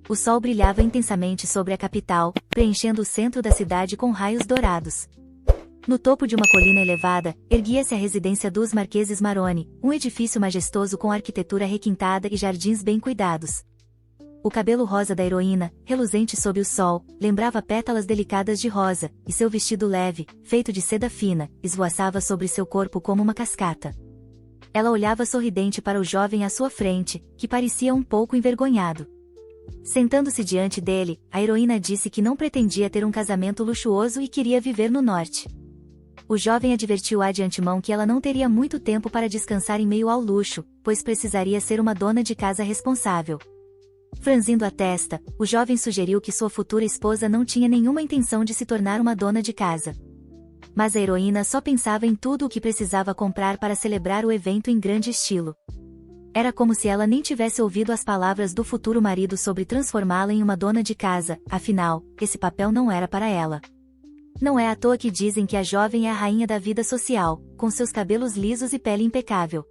O sol brilhava intensamente sobre a capital, preenchendo o centro da cidade com raios dourados. No topo de uma colina elevada, erguia-se a residência dos Marqueses Maroni, um edifício majestoso com arquitetura requintada e jardins bem cuidados. O cabelo rosa da heroína, reluzente sob o sol, lembrava pétalas delicadas de rosa, e seu vestido leve, feito de seda fina, esvoaçava sobre seu corpo como uma cascata. Ela olhava sorridente para o jovem à sua frente, que parecia um pouco envergonhado. Sentando-se diante dele, a heroína disse que não pretendia ter um casamento luxuoso e queria viver no norte. O jovem advertiu-a de antemão que ela não teria muito tempo para descansar em meio ao luxo, pois precisaria ser uma dona de casa responsável. Franzindo a testa, o jovem sugeriu que sua futura esposa não tinha nenhuma intenção de se tornar uma dona de casa. Mas a heroína só pensava em tudo o que precisava comprar para celebrar o evento em grande estilo. Era como se ela nem tivesse ouvido as palavras do futuro marido sobre transformá-la em uma dona de casa, afinal, esse papel não era para ela. Não é à toa que dizem que a jovem é a rainha da vida social, com seus cabelos lisos e pele impecável.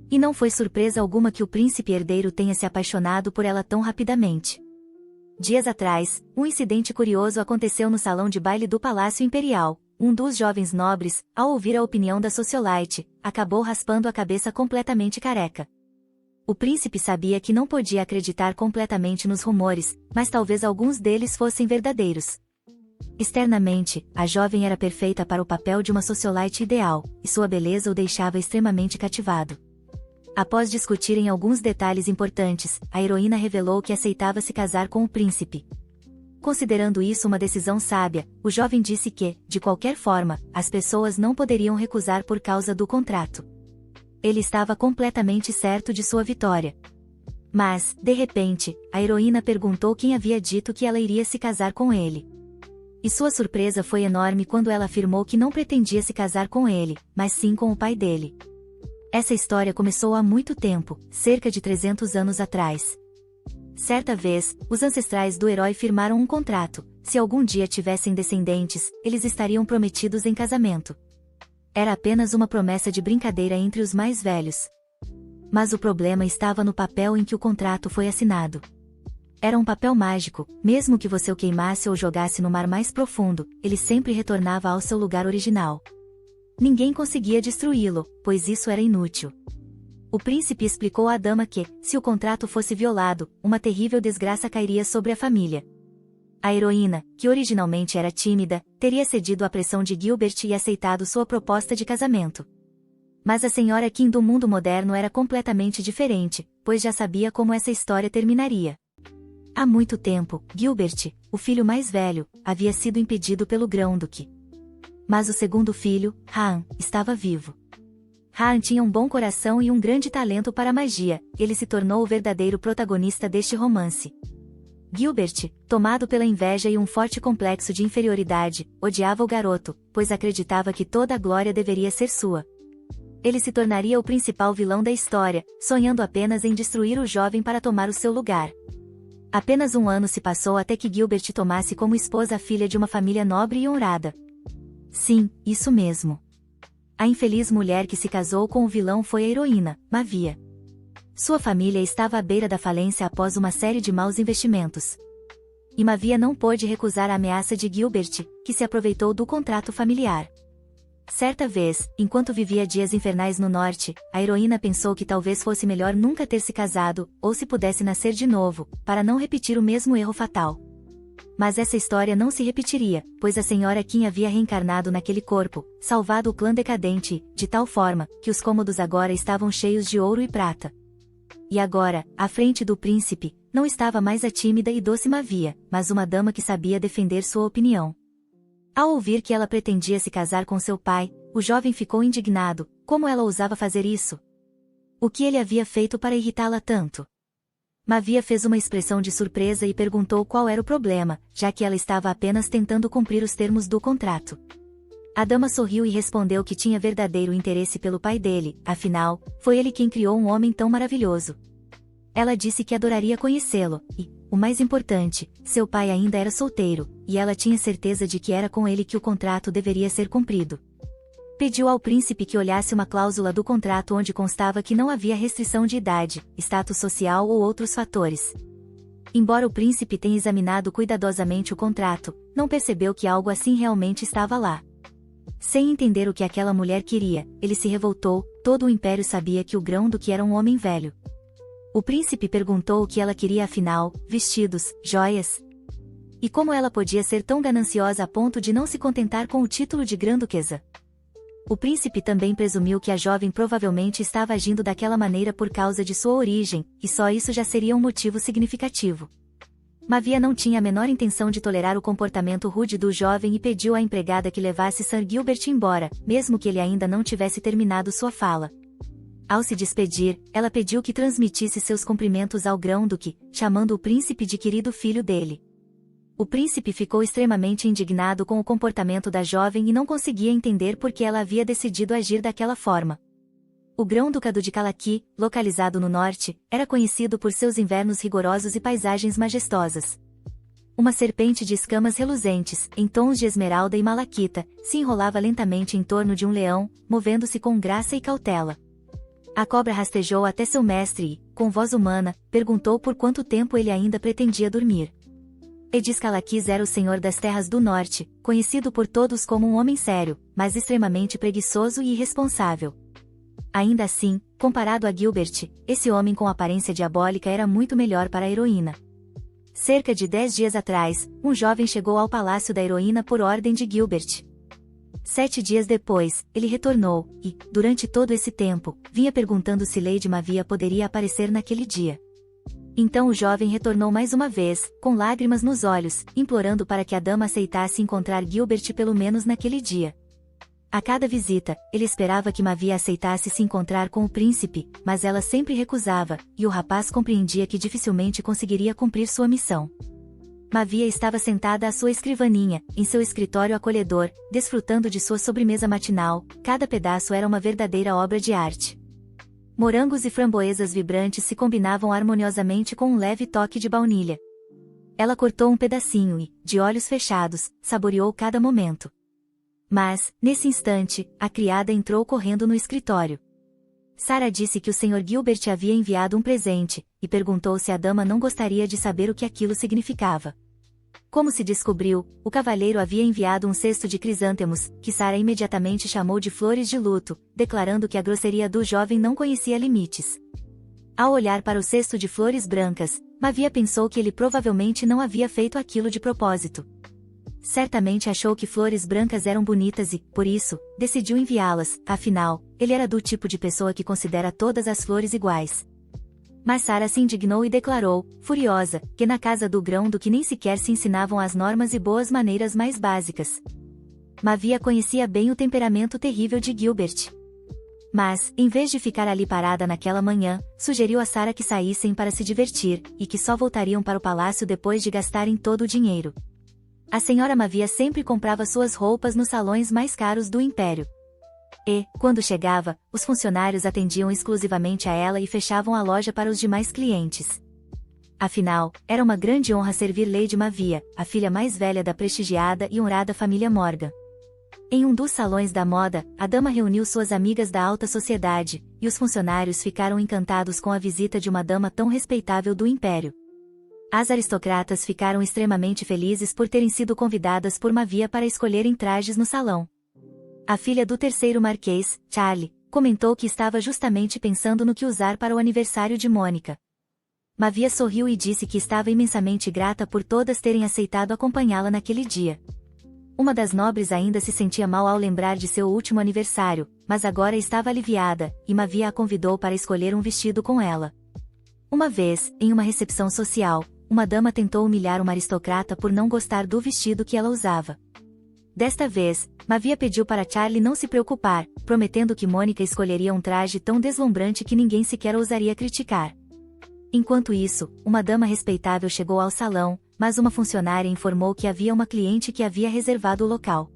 E não foi surpresa alguma que o príncipe herdeiro tenha se apaixonado por ela tão rapidamente. Dias atrás, um incidente curioso aconteceu no salão de baile do Palácio Imperial. Um dos jovens nobres, ao ouvir a opinião da socialite, acabou raspando a cabeça completamente careca. O príncipe sabia que não podia acreditar completamente nos rumores, mas talvez alguns deles fossem verdadeiros. Externamente, a jovem era perfeita para o papel de uma socialite ideal, e sua beleza o deixava extremamente cativado. Após discutirem alguns detalhes importantes, a heroína revelou que aceitava se casar com o príncipe. Considerando isso uma decisão sábia, o jovem disse que, de qualquer forma, as pessoas não poderiam recusar por causa do contrato. Ele estava completamente certo de sua vitória. Mas, de repente, a heroína perguntou quem havia dito que ela iria se casar com ele. E sua surpresa foi enorme quando ela afirmou que não pretendia se casar com ele, mas sim com o pai dele. Essa história começou há muito tempo, cerca de 300 anos atrás. Certa vez, os ancestrais do herói firmaram um contrato. Se algum dia tivessem descendentes, eles estariam prometidos em casamento. Era apenas uma promessa de brincadeira entre os mais velhos. Mas o problema estava no papel em que o contrato foi assinado. Era um papel mágico, mesmo que você o queimasse ou jogasse no mar mais profundo, ele sempre retornava ao seu lugar original. Ninguém conseguia destruí-lo, pois isso era inútil. O príncipe explicou à dama que, se o contrato fosse violado, uma terrível desgraça cairia sobre a família. A heroína, que originalmente era tímida, teria cedido à pressão de Gilbert e aceitado sua proposta de casamento. Mas a senhora Kim do mundo moderno era completamente diferente, pois já sabia como essa história terminaria. Há muito tempo, Gilbert, o filho mais velho, havia sido impedido pelo grão-duque. Mas o segundo filho, Haan, estava vivo. Haan tinha um bom coração e um grande talento para a magia, ele se tornou o verdadeiro protagonista deste romance. Gilbert, tomado pela inveja e um forte complexo de inferioridade, odiava o garoto, pois acreditava que toda a glória deveria ser sua. Ele se tornaria o principal vilão da história, sonhando apenas em destruir o jovem para tomar o seu lugar. Apenas um ano se passou até que Gilbert tomasse como esposa a filha de uma família nobre e honrada. Sim, isso mesmo. A infeliz mulher que se casou com o vilão foi a heroína, Mavia. Sua família estava à beira da falência após uma série de maus investimentos. E Mavia não pôde recusar a ameaça de Gilbert, que se aproveitou do contrato familiar. Certa vez, enquanto vivia dias infernais no norte, a heroína pensou que talvez fosse melhor nunca ter se casado, ou se pudesse nascer de novo, para não repetir o mesmo erro fatal. Mas essa história não se repetiria, pois a senhora Kim havia reencarnado naquele corpo, salvado o clã decadente, de tal forma, que os cômodos agora estavam cheios de ouro e prata. E agora, à frente do príncipe, não estava mais a tímida e doce Mavia, mas uma dama que sabia defender sua opinião. Ao ouvir que ela pretendia se casar com seu pai, o jovem ficou indignado. Como ela ousava fazer isso? O que ele havia feito para irritá-la tanto? Mavia fez uma expressão de surpresa e perguntou qual era o problema, já que ela estava apenas tentando cumprir os termos do contrato. A dama sorriu e respondeu que tinha verdadeiro interesse pelo pai dele, afinal, foi ele quem criou um homem tão maravilhoso. Ela disse que adoraria conhecê-lo, e, o mais importante, seu pai ainda era solteiro, e ela tinha certeza de que era com ele que o contrato deveria ser cumprido. Pediu ao príncipe que olhasse uma cláusula do contrato onde constava que não havia restrição de idade, status social ou outros fatores. Embora o príncipe tenha examinado cuidadosamente o contrato, não percebeu que algo assim realmente estava lá. Sem entender o que aquela mulher queria, ele se revoltou. Todo o império sabia que o grão-duque era um homem velho. O príncipe perguntou o que ela queria afinal: vestidos, joias? E como ela podia ser tão gananciosa a ponto de não se contentar com o título de grã-duquesa? O príncipe também presumiu que a jovem provavelmente estava agindo daquela maneira por causa de sua origem, e só isso já seria um motivo significativo. Mavia não tinha a menor intenção de tolerar o comportamento rude do jovem e pediu à empregada que levasse Sir Gilbert embora, mesmo que ele ainda não tivesse terminado sua fala. Ao se despedir, ela pediu que transmitisse seus cumprimentos ao grão-duque, chamando o príncipe de querido filho dele. O príncipe ficou extremamente indignado com o comportamento da jovem e não conseguia entender por que ela havia decidido agir daquela forma. O grão-ducado de Calaqui, localizado no norte, era conhecido por seus invernos rigorosos e paisagens majestosas. Uma serpente de escamas reluzentes, em tons de esmeralda e malaquita, se enrolava lentamente em torno de um leão, movendo-se com graça e cautela. A cobra rastejou até seu mestre e, com voz humana, perguntou por quanto tempo ele ainda pretendia dormir. Edis Calaqui era o senhor das terras do norte, conhecido por todos como um homem sério, mas extremamente preguiçoso e irresponsável. Ainda assim, comparado a Gilbert, esse homem com aparência diabólica era muito melhor para a heroína. Cerca de 10 dias atrás, um jovem chegou ao palácio da heroína por ordem de Gilbert. 7 dias depois, ele retornou, e, durante todo esse tempo, vinha perguntando se Lady Mavia poderia aparecer naquele dia. Então o jovem retornou mais uma vez, com lágrimas nos olhos, implorando para que a dama aceitasse encontrar Gilbert pelo menos naquele dia. A cada visita, ele esperava que Mavia aceitasse se encontrar com o príncipe, mas ela sempre recusava, e o rapaz compreendia que dificilmente conseguiria cumprir sua missão. Mavia estava sentada à sua escrivaninha, em seu escritório acolhedor, desfrutando de sua sobremesa matinal. Cada pedaço era uma verdadeira obra de arte. Morangos e framboesas vibrantes se combinavam harmoniosamente com um leve toque de baunilha. Ela cortou um pedacinho e, de olhos fechados, saboreou cada momento. Mas, nesse instante, a criada entrou correndo no escritório. Sarah disse que o Sr. Gilbert havia enviado um presente, e perguntou se a dama não gostaria de saber o que aquilo significava. Como se descobriu, o cavalheiro havia enviado um cesto de crisântemos, que Sarah imediatamente chamou de flores de luto, declarando que a grosseria do jovem não conhecia limites. Ao olhar para o cesto de flores brancas, Mavia pensou que ele provavelmente não havia feito aquilo de propósito. Certamente achou que flores brancas eram bonitas e, por isso, decidiu enviá-las. Afinal, ele era do tipo de pessoa que considera todas as flores iguais. Mas Sarah se indignou e declarou, furiosa, que na casa do grão-duque nem sequer se ensinavam as normas e boas maneiras mais básicas. Mavia conhecia bem o temperamento terrível de Gilbert. Mas, em vez de ficar ali parada naquela manhã, sugeriu a Sarah que saíssem para se divertir, e que só voltariam para o palácio depois de gastarem todo o dinheiro. A senhora Mavia sempre comprava suas roupas nos salões mais caros do império. E, quando chegava, os funcionários atendiam exclusivamente a ela e fechavam a loja para os demais clientes. Afinal, era uma grande honra servir Lady Mavia, a filha mais velha da prestigiada e honrada família Morgan. Em um dos salões da moda, a dama reuniu suas amigas da alta sociedade, e os funcionários ficaram encantados com a visita de uma dama tão respeitável do império. As aristocratas ficaram extremamente felizes por terem sido convidadas por Mavia para escolherem trajes no salão. A filha do terceiro marquês, Charlie, comentou que estava justamente pensando no que usar para o aniversário de Mônica. Mavia sorriu e disse que estava imensamente grata por todas terem aceitado acompanhá-la naquele dia. Uma das nobres ainda se sentia mal ao lembrar de seu último aniversário, mas agora estava aliviada, e Mavia a convidou para escolher um vestido com ela. Uma vez, em uma recepção social, uma dama tentou humilhar uma aristocrata por não gostar do vestido que ela usava. Desta vez, Mavia pediu para Charlie não se preocupar, prometendo que Mônica escolheria um traje tão deslumbrante que ninguém sequer ousaria criticar. Enquanto isso, uma dama respeitável chegou ao salão, mas uma funcionária informou que havia uma cliente que havia reservado o local.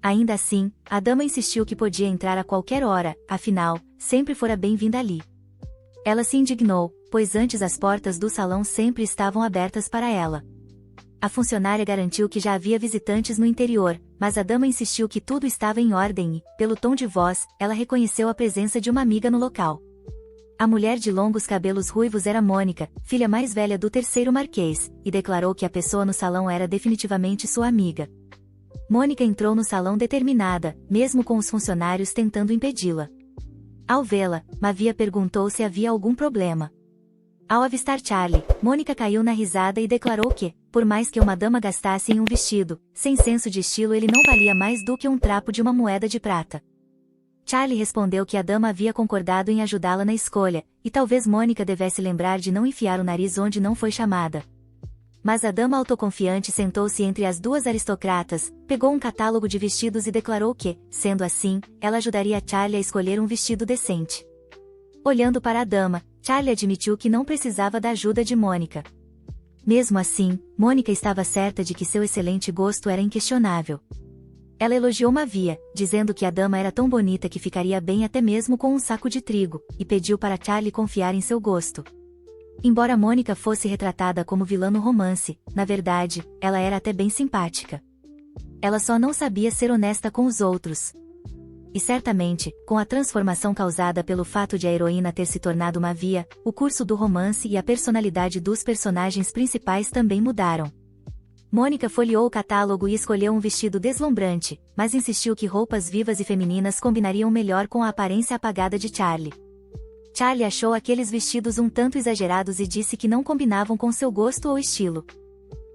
Ainda assim, a dama insistiu que podia entrar a qualquer hora, afinal, sempre fora bem-vinda ali. Ela se indignou, pois antes as portas do salão sempre estavam abertas para ela. A funcionária garantiu que já havia visitantes no interior, mas a dama insistiu que tudo estava em ordem e, pelo tom de voz, ela reconheceu a presença de uma amiga no local. A mulher de longos cabelos ruivos era Mônica, filha mais velha do terceiro marquês, e declarou que a pessoa no salão era definitivamente sua amiga. Mônica entrou no salão determinada, mesmo com os funcionários tentando impedi-la. Ao vê-la, Mavia perguntou se havia algum problema. Ao avistar Charlie, Mônica caiu na risada e declarou que, por mais que uma dama gastasse em um vestido, sem senso de estilo ele não valia mais do que um trapo de uma moeda de prata. Charlie respondeu que a dama havia concordado em ajudá-la na escolha, e talvez Mônica devesse lembrar de não enfiar o nariz onde não foi chamada. Mas a dama autoconfiante sentou-se entre as duas aristocratas, pegou um catálogo de vestidos e declarou que, sendo assim, ela ajudaria Charlie a escolher um vestido decente. Olhando para a dama, Charlie admitiu que não precisava da ajuda de Mônica. Mesmo assim, Mônica estava certa de que seu excelente gosto era inquestionável. Ela elogiou Mavia, dizendo que a dama era tão bonita que ficaria bem até mesmo com um saco de trigo, e pediu para Charlie confiar em seu gosto. Embora Mônica fosse retratada como vilã no romance, na verdade, ela era até bem simpática. Ela só não sabia ser honesta com os outros. E certamente, com a transformação causada pelo fato de a heroína ter se tornado Mavia, o curso do romance e a personalidade dos personagens principais também mudaram. Mônica folheou o catálogo e escolheu um vestido deslumbrante, mas insistiu que roupas vivas e femininas combinariam melhor com a aparência apagada de Charlie. Charlie achou aqueles vestidos um tanto exagerados e disse que não combinavam com seu gosto ou estilo.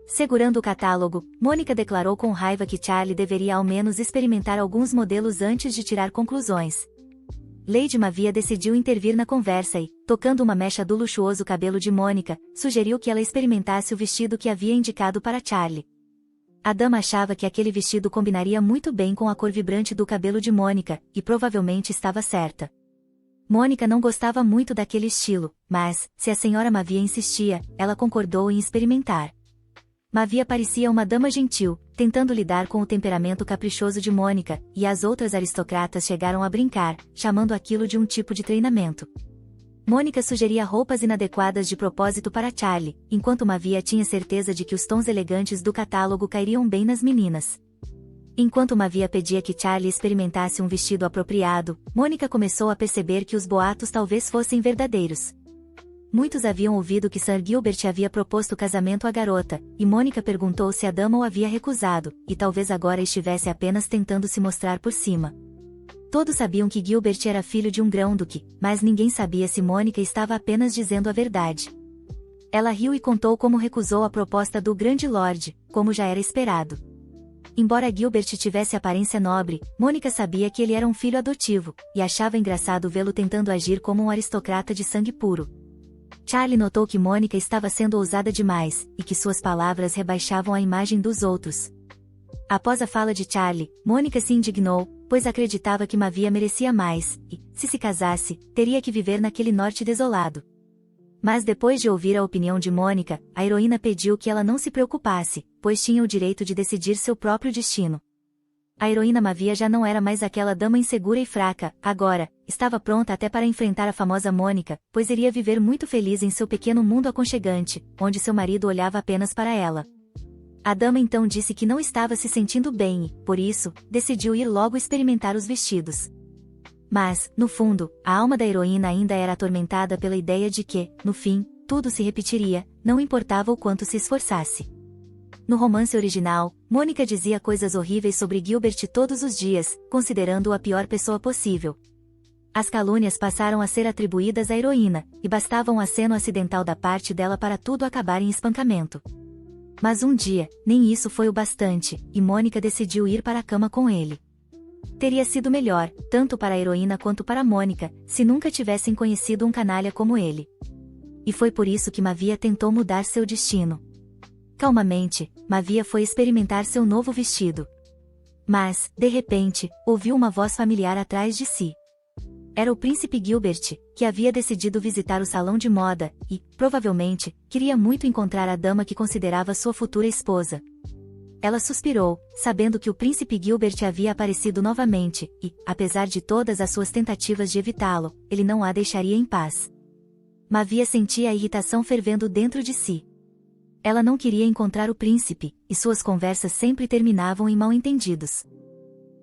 Segurando o catálogo, Mônica declarou com raiva que Charlie deveria ao menos experimentar alguns modelos antes de tirar conclusões. Lady Mavia decidiu intervir na conversa e, tocando uma mecha do luxuoso cabelo de Mônica, sugeriu que ela experimentasse o vestido que havia indicado para Charlie. A dama achava que aquele vestido combinaria muito bem com a cor vibrante do cabelo de Mônica, e provavelmente estava certa. Mônica não gostava muito daquele estilo, mas, se a senhora Mavia insistia, ela concordou em experimentar. Mavia parecia uma dama gentil, tentando lidar com o temperamento caprichoso de Mônica, e as outras aristocratas chegaram a brincar, chamando aquilo de um tipo de treinamento. Mônica sugeria roupas inadequadas de propósito para Charlie, enquanto Mavia tinha certeza de que os tons elegantes do catálogo cairiam bem nas meninas. Enquanto Mavia pedia que Charlie experimentasse um vestido apropriado, Mônica começou a perceber que os boatos talvez fossem verdadeiros. Muitos haviam ouvido que Sir Gilbert havia proposto casamento à garota, e Mônica perguntou se a dama o havia recusado, e talvez agora estivesse apenas tentando se mostrar por cima. Todos sabiam que Gilbert era filho de um grão-duque, mas ninguém sabia se Mônica estava apenas dizendo a verdade. Ela riu e contou como recusou a proposta do grande lord, como já era esperado. Embora Gilbert tivesse aparência nobre, Mônica sabia que ele era um filho adotivo, e achava engraçado vê-lo tentando agir como um aristocrata de sangue puro. Charlie notou que Mônica estava sendo ousada demais, e que suas palavras rebaixavam a imagem dos outros. Após a fala de Charlie, Mônica se indignou, pois acreditava que Mavia merecia mais, e, se casasse, teria que viver naquele norte desolado. Mas depois de ouvir a opinião de Mônica, a heroína pediu que ela não se preocupasse, pois tinha o direito de decidir seu próprio destino. A heroína Mavia já não era mais aquela dama insegura e fraca, agora, estava pronta até para enfrentar a famosa Mônica, pois iria viver muito feliz em seu pequeno mundo aconchegante, onde seu marido olhava apenas para ela. A dama então disse que não estava se sentindo bem e, por isso, decidiu ir logo experimentar os vestidos. Mas, no fundo, a alma da heroína ainda era atormentada pela ideia de que, no fim, tudo se repetiria, não importava o quanto se esforçasse. No romance original, Mônica dizia coisas horríveis sobre Gilbert todos os dias, considerando-o a pior pessoa possível. As calúnias passaram a ser atribuídas à heroína, e bastava um aceno acidental da parte dela para tudo acabar em espancamento. Mas um dia, nem isso foi o bastante, e Mônica decidiu ir para a cama com ele. Teria sido melhor, tanto para a heroína quanto para Mônica, se nunca tivessem conhecido um canalha como ele. E foi por isso que Mavia tentou mudar seu destino. Calmamente, Mavia foi experimentar seu novo vestido. Mas, de repente, ouviu uma voz familiar atrás de si. Era o príncipe Gilbert, que havia decidido visitar o salão de moda, e, provavelmente, queria muito encontrar a dama que considerava sua futura esposa. Ela suspirou, sabendo que o príncipe Gilbert havia aparecido novamente, e, apesar de todas as suas tentativas de evitá-lo, ele não a deixaria em paz. Mavia sentia a irritação fervendo dentro de si. Ela não queria encontrar o príncipe, e suas conversas sempre terminavam em mal-entendidos.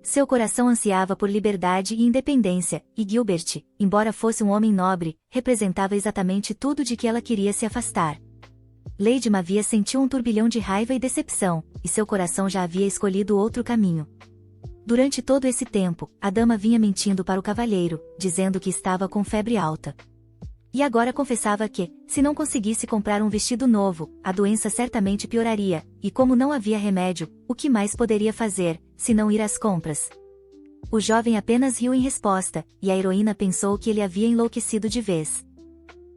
Seu coração ansiava por liberdade e independência, e Gilbert, embora fosse um homem nobre, representava exatamente tudo de que ela queria se afastar. Lady Mavia sentiu um turbilhão de raiva e decepção, e seu coração já havia escolhido outro caminho. Durante todo esse tempo, a dama vinha mentindo para o cavalheiro, dizendo que estava com febre alta. E agora confessava que, se não conseguisse comprar um vestido novo, a doença certamente pioraria, e como não havia remédio, o que mais poderia fazer, se não ir às compras? O jovem apenas riu em resposta, e a heroína pensou que ele havia enlouquecido de vez.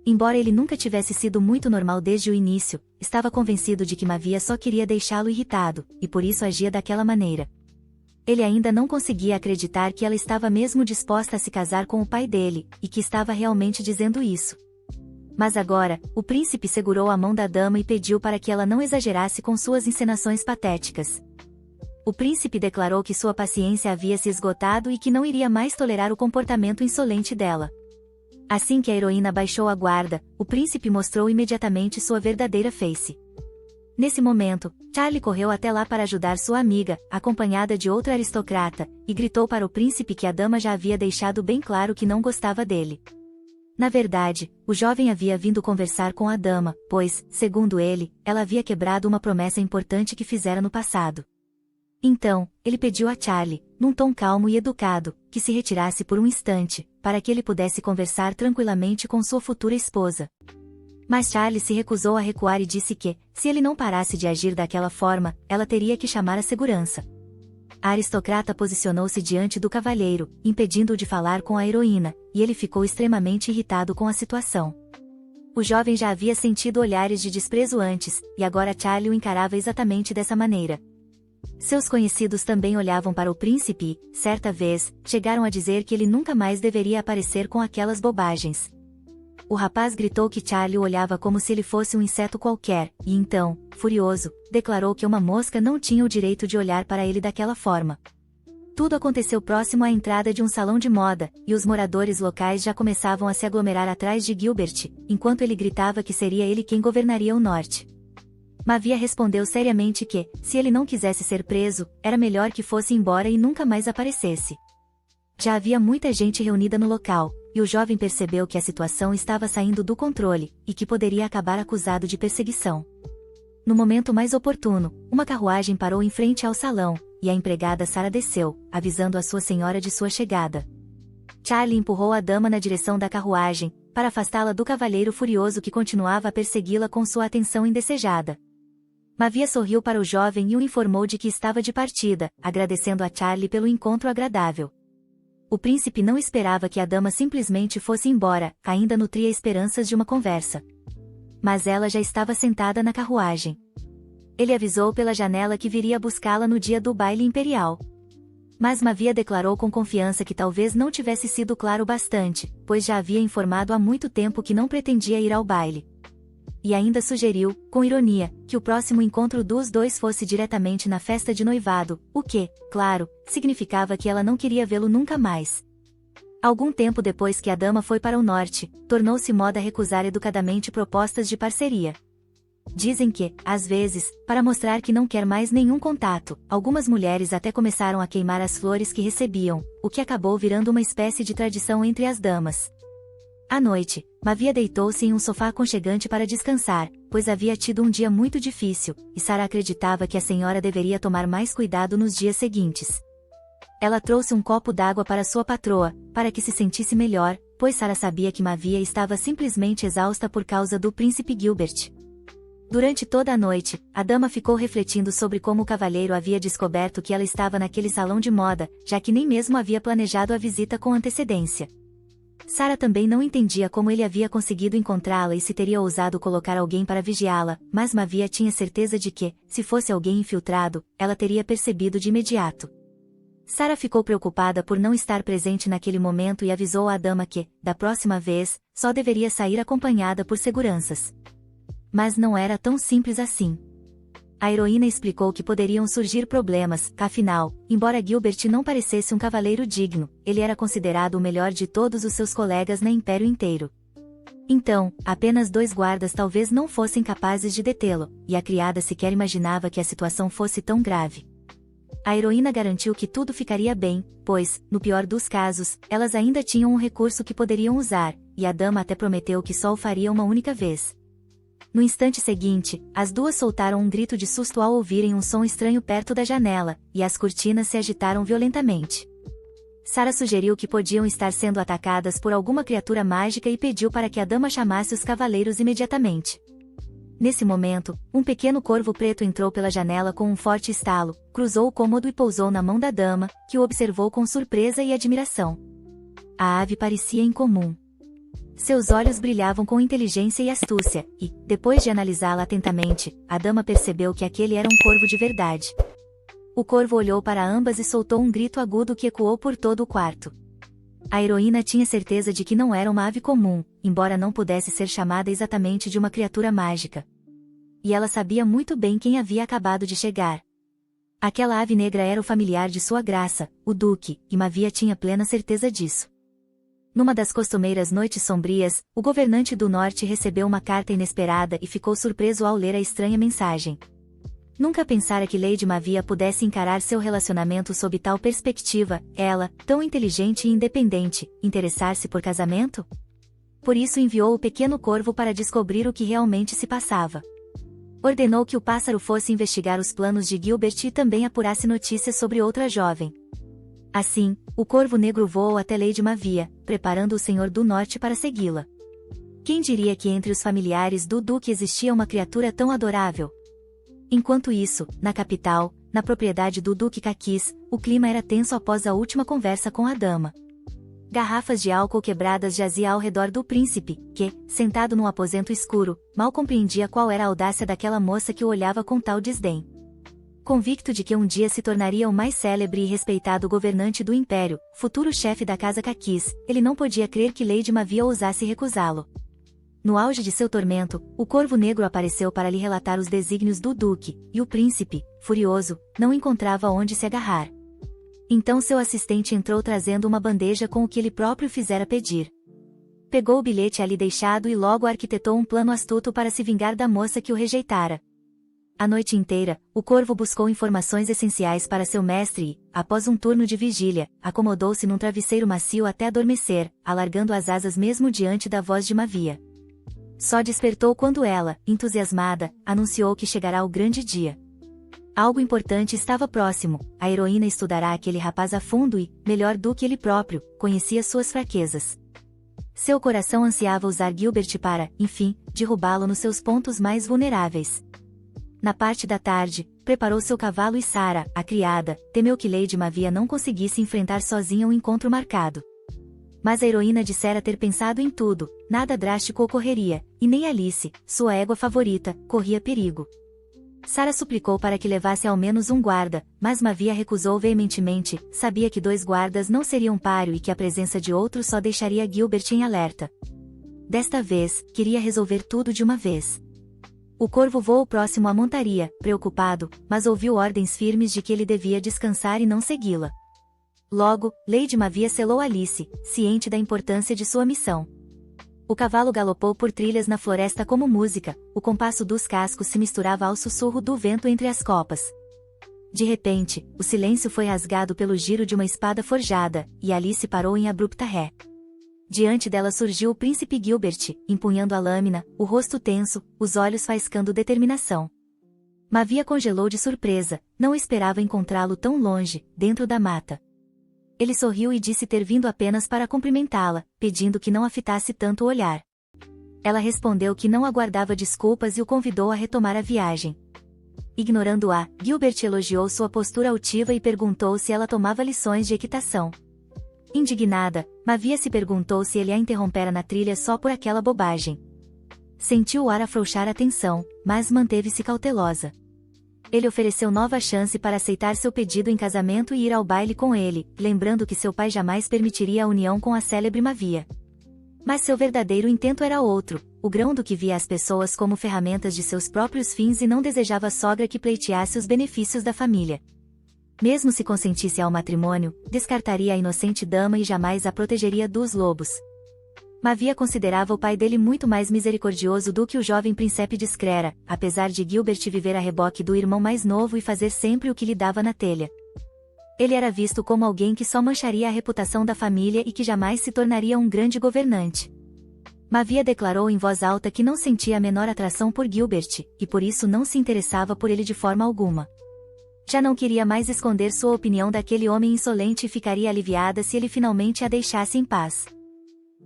Embora ele nunca tivesse sido muito normal desde o início, estava convencido de que Mavia só queria deixá-lo irritado, e por isso agia daquela maneira. Ele ainda não conseguia acreditar que ela estava mesmo disposta a se casar com o pai dele, e que estava realmente dizendo isso. Mas agora, o príncipe segurou a mão da dama e pediu para que ela não exagerasse com suas encenações patéticas. O príncipe declarou que sua paciência havia se esgotado e que não iria mais tolerar o comportamento insolente dela. Assim que a heroína baixou a guarda, o príncipe mostrou imediatamente sua verdadeira face. Nesse momento, Charlie correu até lá para ajudar sua amiga, acompanhada de outra aristocrata, e gritou para o príncipe que a dama já havia deixado bem claro que não gostava dele. Na verdade, o jovem havia vindo conversar com a dama, pois, segundo ele, ela havia quebrado uma promessa importante que fizera no passado. Então, ele pediu a Charlie, num tom calmo e educado, que se retirasse por um instante, para que ele pudesse conversar tranquilamente com sua futura esposa. Mas Charlie se recusou a recuar e disse que, se ele não parasse de agir daquela forma, ela teria que chamar a segurança. A aristocrata posicionou-se diante do cavalheiro, impedindo-o de falar com a heroína, e ele ficou extremamente irritado com a situação. O jovem já havia sentido olhares de desprezo antes, e agora Charlie o encarava exatamente dessa maneira. Seus conhecidos também olhavam para o príncipe e, certa vez, chegaram a dizer que ele nunca mais deveria aparecer com aquelas bobagens. O rapaz gritou que Charlie o olhava como se ele fosse um inseto qualquer, e então, furioso, declarou que uma mosca não tinha o direito de olhar para ele daquela forma. Tudo aconteceu próximo à entrada de um salão de moda, e os moradores locais já começavam a se aglomerar atrás de Gilbert, enquanto ele gritava que seria ele quem governaria o norte. Mavia respondeu seriamente que, se ele não quisesse ser preso, era melhor que fosse embora e nunca mais aparecesse. Já havia muita gente reunida no local, e o jovem percebeu que a situação estava saindo do controle, e que poderia acabar acusado de perseguição. No momento mais oportuno, uma carruagem parou em frente ao salão, e a empregada Sarah desceu, avisando a sua senhora de sua chegada. Charlie empurrou a dama na direção da carruagem, para afastá-la do cavalheiro furioso que continuava a persegui-la com sua atenção indesejada. Mavia sorriu para o jovem e o informou de que estava de partida, agradecendo a Charlie pelo encontro agradável. O príncipe não esperava que a dama simplesmente fosse embora, ainda nutria esperanças de uma conversa. Mas ela já estava sentada na carruagem. Ele avisou pela janela que viria buscá-la no dia do baile imperial. Mas Mavia declarou com confiança que talvez não tivesse sido claro bastante, pois já havia informado há muito tempo que não pretendia ir ao baile. E ainda sugeriu, com ironia, que o próximo encontro dos dois fosse diretamente na festa de noivado, o que, claro, significava que ela não queria vê-lo nunca mais. Algum tempo depois que a dama foi para o norte, tornou-se moda recusar educadamente propostas de parceria. Dizem que, às vezes, para mostrar que não quer mais nenhum contato, algumas mulheres até começaram a queimar as flores que recebiam, o que acabou virando uma espécie de tradição entre as damas. À noite, Mavia deitou-se em um sofá aconchegante para descansar, pois havia tido um dia muito difícil, e Sarah acreditava que a senhora deveria tomar mais cuidado nos dias seguintes. Ela trouxe um copo d'água para sua patroa, para que se sentisse melhor, pois Sarah sabia que Mavia estava simplesmente exausta por causa do príncipe Gilbert. Durante toda a noite, a dama ficou refletindo sobre como o cavalheiro havia descoberto que ela estava naquele salão de moda, já que nem mesmo havia planejado a visita com antecedência. Sarah também não entendia como ele havia conseguido encontrá-la e se teria ousado colocar alguém para vigiá-la, mas Mavia tinha certeza de que, se fosse alguém infiltrado, ela teria percebido de imediato. Sarah ficou preocupada por não estar presente naquele momento e avisou à dama que, da próxima vez, só deveria sair acompanhada por seguranças. Mas não era tão simples assim. A heroína explicou que poderiam surgir problemas, afinal, embora Gilbert não parecesse um cavaleiro digno, ele era considerado o melhor de todos os seus colegas no Império inteiro. Então, apenas 2 guardas talvez não fossem capazes de detê-lo, e a criada sequer imaginava que a situação fosse tão grave. A heroína garantiu que tudo ficaria bem, pois, no pior dos casos, elas ainda tinham um recurso que poderiam usar, e a dama até prometeu que só o faria uma única vez. No instante seguinte, as duas soltaram um grito de susto ao ouvirem um som estranho perto da janela, e as cortinas se agitaram violentamente. Sarah sugeriu que podiam estar sendo atacadas por alguma criatura mágica e pediu para que a dama chamasse os cavaleiros imediatamente. Nesse momento, um pequeno corvo preto entrou pela janela com um forte estalo, cruzou o cômodo e pousou na mão da dama, que o observou com surpresa e admiração. A ave parecia incomum. Seus olhos brilhavam com inteligência e astúcia, e, depois de analisá-la atentamente, a dama percebeu que aquele era um corvo de verdade. O corvo olhou para ambas e soltou um grito agudo que ecoou por todo o quarto. A heroína tinha certeza de que não era uma ave comum, embora não pudesse ser chamada exatamente de uma criatura mágica. E ela sabia muito bem quem havia acabado de chegar. Aquela ave negra era o familiar de sua graça, o Duque, e Mavia tinha plena certeza disso. Numa das costumeiras noites sombrias, o governante do norte recebeu uma carta inesperada e ficou surpreso ao ler a estranha mensagem. Nunca pensara que Lady Mavia pudesse encarar seu relacionamento sob tal perspectiva, ela, tão inteligente e independente, interessar-se por casamento? Por isso enviou o pequeno corvo para descobrir o que realmente se passava. Ordenou que o pássaro fosse investigar os planos de Gilbert e também apurasse notícias sobre outra jovem. Assim, o corvo negro voou até Lady Mavia, preparando o Senhor do Norte para segui-la. Quem diria que entre os familiares do Duque existia uma criatura tão adorável? Enquanto isso, na capital, na propriedade do Duque Caquis, o clima era tenso após a última conversa com a dama. Garrafas de álcool quebradas jaziam ao redor do príncipe, que, sentado num aposento escuro, mal compreendia qual era a audácia daquela moça que o olhava com tal desdém. Convicto de que um dia se tornaria o mais célebre e respeitado governante do império, futuro chefe da casa Caquis, ele não podia crer que Lady Mavia ousasse recusá-lo. No auge de seu tormento, o corvo negro apareceu para lhe relatar os desígnios do duque, e o príncipe, furioso, não encontrava onde se agarrar. Então seu assistente entrou trazendo uma bandeja com o que ele próprio fizera pedir. Pegou o bilhete ali deixado e logo arquitetou um plano astuto para se vingar da moça que o rejeitara. A noite inteira, o corvo buscou informações essenciais para seu mestre e, após um turno de vigília, acomodou-se num travesseiro macio até adormecer, alargando as asas mesmo diante da voz de Mavia. Só despertou quando ela, entusiasmada, anunciou que chegará o grande dia. Algo importante estava próximo, a heroína estudará aquele rapaz a fundo e, melhor do que ele próprio, conhecia suas fraquezas. Seu coração ansiava usar Gilbert para, enfim, derrubá-lo nos seus pontos mais vulneráveis. Na parte da tarde, preparou seu cavalo e Sarah, a criada, temeu que Lady Mavia não conseguisse enfrentar sozinha o encontro marcado. Mas a heroína dissera ter pensado em tudo, nada drástico ocorreria, e nem Alice, sua égua favorita, corria perigo. Sarah suplicou para que levasse ao menos um guarda, mas Mavia recusou veementemente, sabia que 2 guardas não seriam páreo e que a presença de outro só deixaria Gilbert em alerta. Desta vez, queria resolver tudo de uma vez. O corvo voou próximo à montaria, preocupado, mas ouviu ordens firmes de que ele devia descansar e não segui-la. Logo, Lady Mavia selou Alice, ciente da importância de sua missão. O cavalo galopou por trilhas na floresta como música, o compasso dos cascos se misturava ao sussurro do vento entre as copas. De repente, o silêncio foi rasgado pelo giro de uma espada forjada, e Alice parou em abrupta ré. Diante dela surgiu o príncipe Gilbert, empunhando a lâmina, o rosto tenso, os olhos faiscando determinação. Mavia congelou de surpresa, não esperava encontrá-lo tão longe, dentro da mata. Ele sorriu e disse ter vindo apenas para cumprimentá-la, pedindo que não a fitasse tanto o olhar. Ela respondeu que não aguardava desculpas e o convidou a retomar a viagem. Ignorando-a, Gilbert elogiou sua postura altiva e perguntou se ela tomava lições de equitação. Indignada, Mavia se perguntou se ele a interrompera na trilha só por aquela bobagem. Sentiu o ar afrouxar a tensão, mas manteve-se cautelosa. Ele ofereceu nova chance para aceitar seu pedido em casamento e ir ao baile com ele, lembrando que seu pai jamais permitiria a união com a célebre Mavia. Mas seu verdadeiro intento era outro, o grão-duque via as pessoas como ferramentas de seus próprios fins e não desejava a sogra que pleiteasse os benefícios da família. Mesmo se consentisse ao matrimônio, descartaria a inocente dama e jamais a protegeria dos lobos. Mavia considerava o pai dele muito mais misericordioso do que o jovem príncipe discrera, apesar de Gilbert viver a reboque do irmão mais novo e fazer sempre o que lhe dava na telha. Ele era visto como alguém que só mancharia a reputação da família e que jamais se tornaria um grande governante. Mavia declarou em voz alta que não sentia a menor atração por Gilbert, e por isso não se interessava por ele de forma alguma. Já não queria mais esconder sua opinião daquele homem insolente e ficaria aliviada se ele finalmente a deixasse em paz.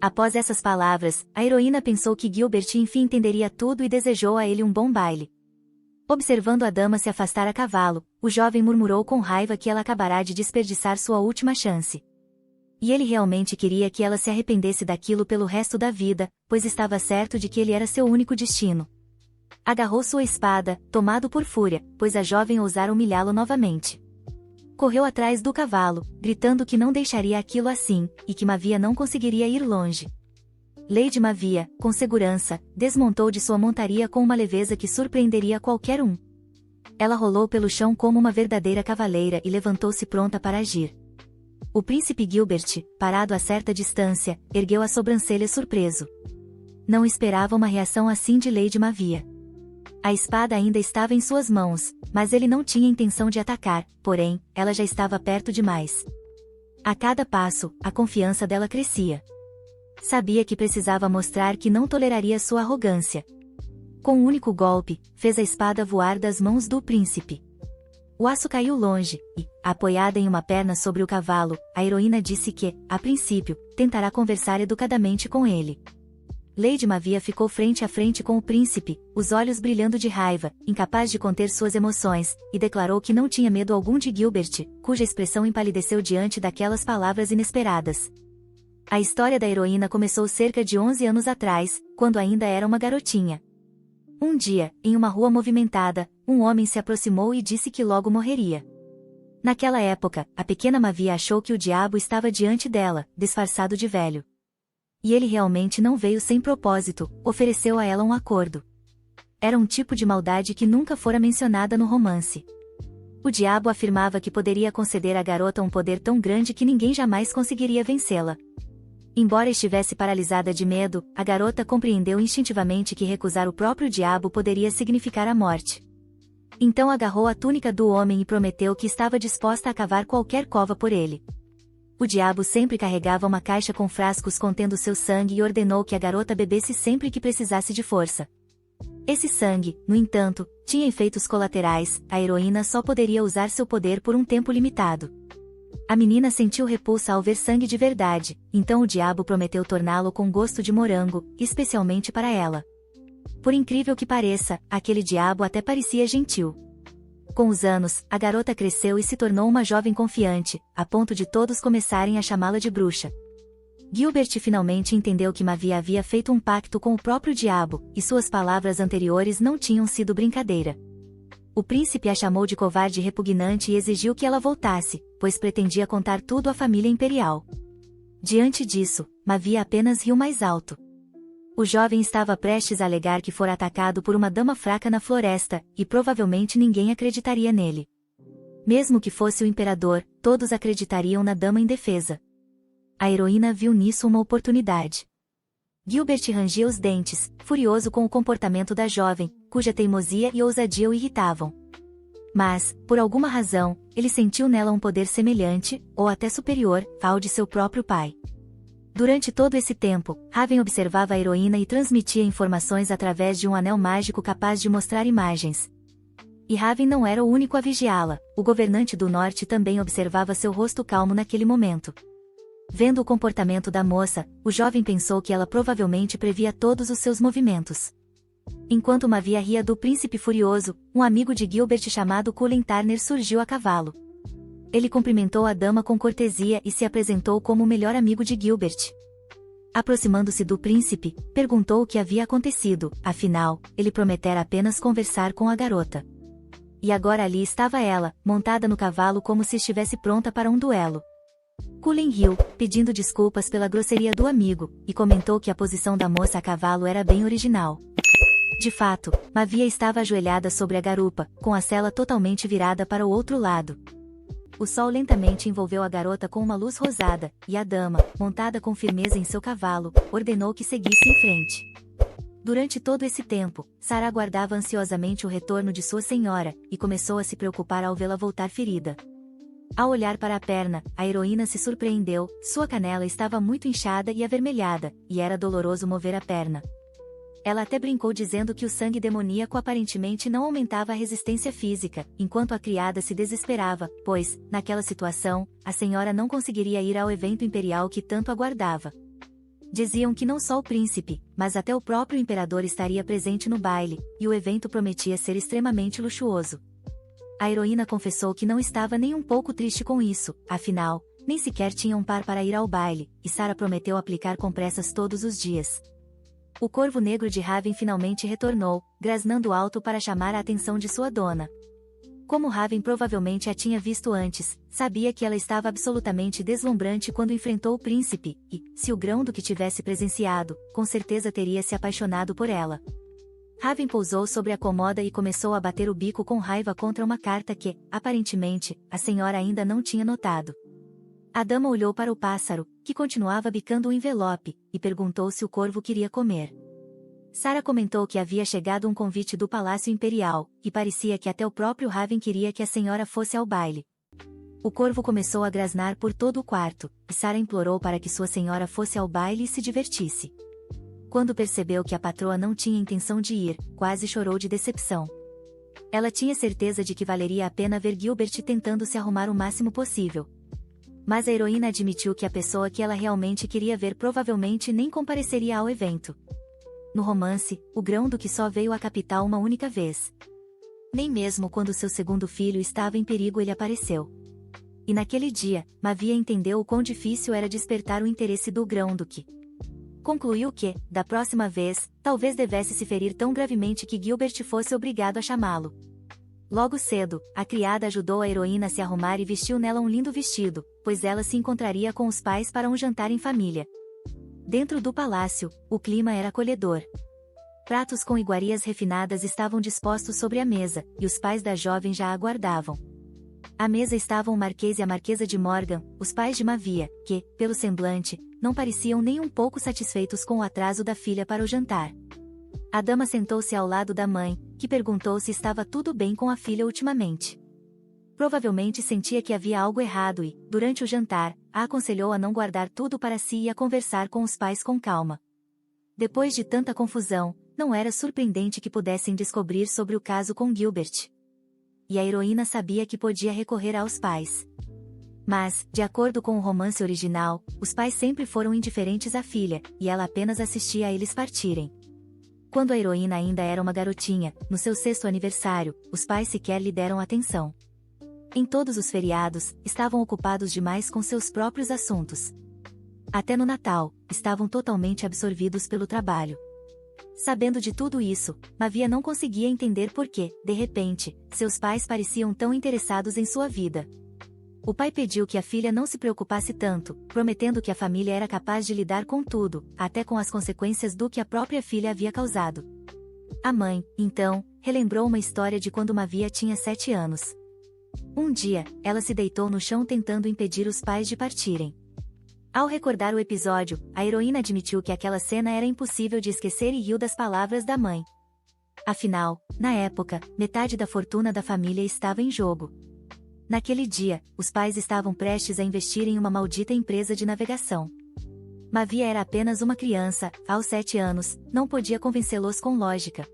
Após essas palavras, a heroína pensou que Gilbert enfim entenderia tudo e desejou a ele um bom baile. Observando a dama se afastar a cavalo, o jovem murmurou com raiva que ela acabará de desperdiçar sua última chance. E ele realmente queria que ela se arrependesse daquilo pelo resto da vida, pois estava certo de que ele era seu único destino. Agarrou sua espada, tomado por fúria, pois a jovem ousara humilhá-lo novamente. Correu atrás do cavalo, gritando que não deixaria aquilo assim, e que Mavia não conseguiria ir longe. Lady Mavia, com segurança, desmontou de sua montaria com uma leveza que surpreenderia qualquer um. Ela rolou pelo chão como uma verdadeira cavaleira e levantou-se pronta para agir. O príncipe Gilbert, parado a certa distância, ergueu a sobrancelha surpreso. Não esperava uma reação assim de Lady Mavia. A espada ainda estava em suas mãos, mas ele não tinha intenção de atacar, porém, ela já estava perto demais. A cada passo, a confiança dela crescia. Sabia que precisava mostrar que não toleraria sua arrogância. Com um único golpe, fez a espada voar das mãos do príncipe. O aço caiu longe, e, apoiada em uma perna sobre o cavalo, a heroína disse que, a princípio, tentará conversar educadamente com ele. Lady Mavia ficou frente a frente com o príncipe, os olhos brilhando de raiva, incapaz de conter suas emoções, e declarou que não tinha medo algum de Gilbert, cuja expressão empalideceu diante daquelas palavras inesperadas. A história da heroína começou cerca de 11 anos atrás, quando ainda era uma garotinha. Um dia, em uma rua movimentada, um homem se aproximou e disse que logo morreria. Naquela época, a pequena Mavia achou que o diabo estava diante dela, disfarçado de velho. E ele realmente não veio sem propósito, ofereceu a ela um acordo. Era um tipo de maldade que nunca fora mencionada no romance. O diabo afirmava que poderia conceder à garota um poder tão grande que ninguém jamais conseguiria vencê-la. Embora estivesse paralisada de medo, a garota compreendeu instintivamente que recusar o próprio diabo poderia significar a morte. Então agarrou a túnica do homem e prometeu que estava disposta a cavar qualquer cova por ele. O diabo sempre carregava uma caixa com frascos contendo seu sangue e ordenou que a garota bebesse sempre que precisasse de força. Esse sangue, no entanto, tinha efeitos colaterais, a heroína só poderia usar seu poder por um tempo limitado. A menina sentiu repulsa ao ver sangue de verdade, então o diabo prometeu torná-lo com gosto de morango, especialmente para ela. Por incrível que pareça, aquele diabo até parecia gentil. Com os anos, a garota cresceu e se tornou uma jovem confiante, a ponto de todos começarem a chamá-la de bruxa. Gilbert finalmente entendeu que Mavia havia feito um pacto com o próprio diabo, e suas palavras anteriores não tinham sido brincadeira. O príncipe a chamou de covarde e repugnante e exigiu que ela voltasse, pois pretendia contar tudo à família imperial. Diante disso, Mavia apenas riu mais alto. O jovem estava prestes a alegar que fora atacado por uma dama fraca na floresta, e provavelmente ninguém acreditaria nele. Mesmo que fosse o imperador, todos acreditariam na dama indefesa. A heroína viu nisso uma oportunidade. Gilbert rangia os dentes, furioso com o comportamento da jovem, cuja teimosia e ousadia o irritavam. Mas, por alguma razão, ele sentiu nela um poder semelhante, ou até superior, ao de seu próprio pai. Durante todo esse tempo, Raven observava a heroína e transmitia informações através de um anel mágico capaz de mostrar imagens. E Raven não era o único a vigiá-la, o governante do norte também observava seu rosto calmo naquele momento. Vendo o comportamento da moça, o jovem pensou que ela provavelmente previa todos os seus movimentos. Enquanto Mavia ria do príncipe furioso, um amigo de Gilbert chamado Cullen Turner surgiu a cavalo. Ele cumprimentou a dama com cortesia e se apresentou como o melhor amigo de Gilbert. Aproximando-se do príncipe, perguntou o que havia acontecido, afinal, ele prometera apenas conversar com a garota. E agora ali estava ela, montada no cavalo como se estivesse pronta para um duelo. Cullen riu, pedindo desculpas pela grosseria do amigo, e comentou que a posição da moça a cavalo era bem original. De fato, Mavia estava ajoelhada sobre a garupa, com a sela totalmente virada para o outro lado. O sol lentamente envolveu a garota com uma luz rosada, e a dama, montada com firmeza em seu cavalo, ordenou que seguisse em frente. Durante todo esse tempo, Sarah aguardava ansiosamente o retorno de sua senhora, e começou a se preocupar ao vê-la voltar ferida. Ao olhar para a perna, a heroína se surpreendeu, sua canela estava muito inchada e avermelhada, e era doloroso mover a perna. Ela até brincou dizendo que o sangue demoníaco aparentemente não aumentava a resistência física, enquanto a criada se desesperava, pois, naquela situação, a senhora não conseguiria ir ao evento imperial que tanto aguardava. Diziam que não só o príncipe, mas até o próprio imperador estaria presente no baile, e o evento prometia ser extremamente luxuoso. A heroína confessou que não estava nem um pouco triste com isso, afinal, nem sequer tinha um par para ir ao baile, e Sarah prometeu aplicar compressas todos os dias. O corvo negro de Raven finalmente retornou, grasnando alto para chamar a atenção de sua dona. Como Raven provavelmente a tinha visto antes, sabia que ela estava absolutamente deslumbrante quando enfrentou o príncipe, e, se o grão-duque tivesse presenciado, com certeza teria se apaixonado por ela. Raven pousou sobre a cômoda e começou a bater o bico com raiva contra uma carta que, aparentemente, a senhora ainda não tinha notado. A dama olhou para o pássaro, que continuava bicando o envelope, e perguntou se o corvo queria comer. Sarah comentou que havia chegado um convite do Palácio Imperial, e parecia que até o próprio Raven queria que a senhora fosse ao baile. O corvo começou a grasnar por todo o quarto, e Sarah implorou para que sua senhora fosse ao baile e se divertisse. Quando percebeu que a patroa não tinha intenção de ir, quase chorou de decepção. Ela tinha certeza de que valeria a pena ver Gilbert tentando se arrumar o máximo possível. Mas a heroína admitiu que a pessoa que ela realmente queria ver provavelmente nem compareceria ao evento. No romance, o grão-duque só veio à capital uma única vez. Nem mesmo quando seu segundo filho estava em perigo ele apareceu. E naquele dia, Mavia entendeu o quão difícil era despertar o interesse do grão-duque. Concluiu que, da próxima vez, talvez devesse se ferir tão gravemente que Gilbert fosse obrigado a chamá-lo. Logo cedo, a criada ajudou a heroína a se arrumar e vestiu nela um lindo vestido, pois ela se encontraria com os pais para um jantar em família. Dentro do palácio, o clima era acolhedor. Pratos com iguarias refinadas estavam dispostos sobre a mesa, e os pais da jovem já a aguardavam. À mesa estavam o Marquês e a Marquesa de Morgan, os pais de Mavia, que, pelo semblante, não pareciam nem um pouco satisfeitos com o atraso da filha para o jantar. A dama sentou-se ao lado da mãe, que perguntou se estava tudo bem com a filha ultimamente. Provavelmente sentia que havia algo errado e, durante o jantar, a aconselhou a não guardar tudo para si e a conversar com os pais com calma. Depois de tanta confusão, não era surpreendente que pudessem descobrir sobre o caso com Gilbert. E a heroína sabia que podia recorrer aos pais. Mas, de acordo com o romance original, os pais sempre foram indiferentes à filha, e ela apenas assistia a eles partirem. Quando a heroína ainda era uma garotinha, no seu 6º aniversário, os pais sequer lhe deram atenção. Em todos os feriados, estavam ocupados demais com seus próprios assuntos. Até no Natal, estavam totalmente absorvidos pelo trabalho. Sabendo de tudo isso, Mavia não conseguia entender por que, de repente, seus pais pareciam tão interessados em sua vida. O pai pediu que a filha não se preocupasse tanto, prometendo que a família era capaz de lidar com tudo, até com as consequências do que a própria filha havia causado. A mãe, então, relembrou uma história de quando Mavia tinha 7 anos. Um dia, ela se deitou no chão tentando impedir os pais de partirem. Ao recordar o episódio, a heroína admitiu que aquela cena era impossível de esquecer e riu das palavras da mãe. Afinal, na época, metade da fortuna da família estava em jogo. Naquele dia, os pais estavam prestes a investir em uma maldita empresa de navegação. Mavia era apenas uma criança, aos 7 anos, não podia convencê-los com lógica.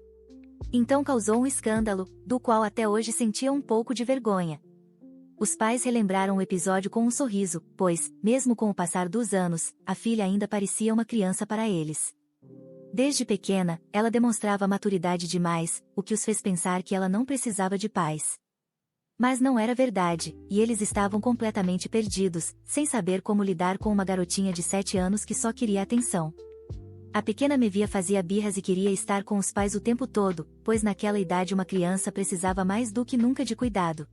Então causou um escândalo, do qual até hoje sentia um pouco de vergonha. Os pais relembraram o episódio com um sorriso, pois, mesmo com o passar dos anos, a filha ainda parecia uma criança para eles. Desde pequena, ela demonstrava maturidade demais, o que os fez pensar que ela não precisava de pais. Mas não era verdade, e eles estavam completamente perdidos, sem saber como lidar com uma garotinha de 7 anos que só queria atenção. A pequena Mavia fazia birras e queria estar com os pais o tempo todo, pois naquela idade uma criança precisava mais do que nunca de cuidado.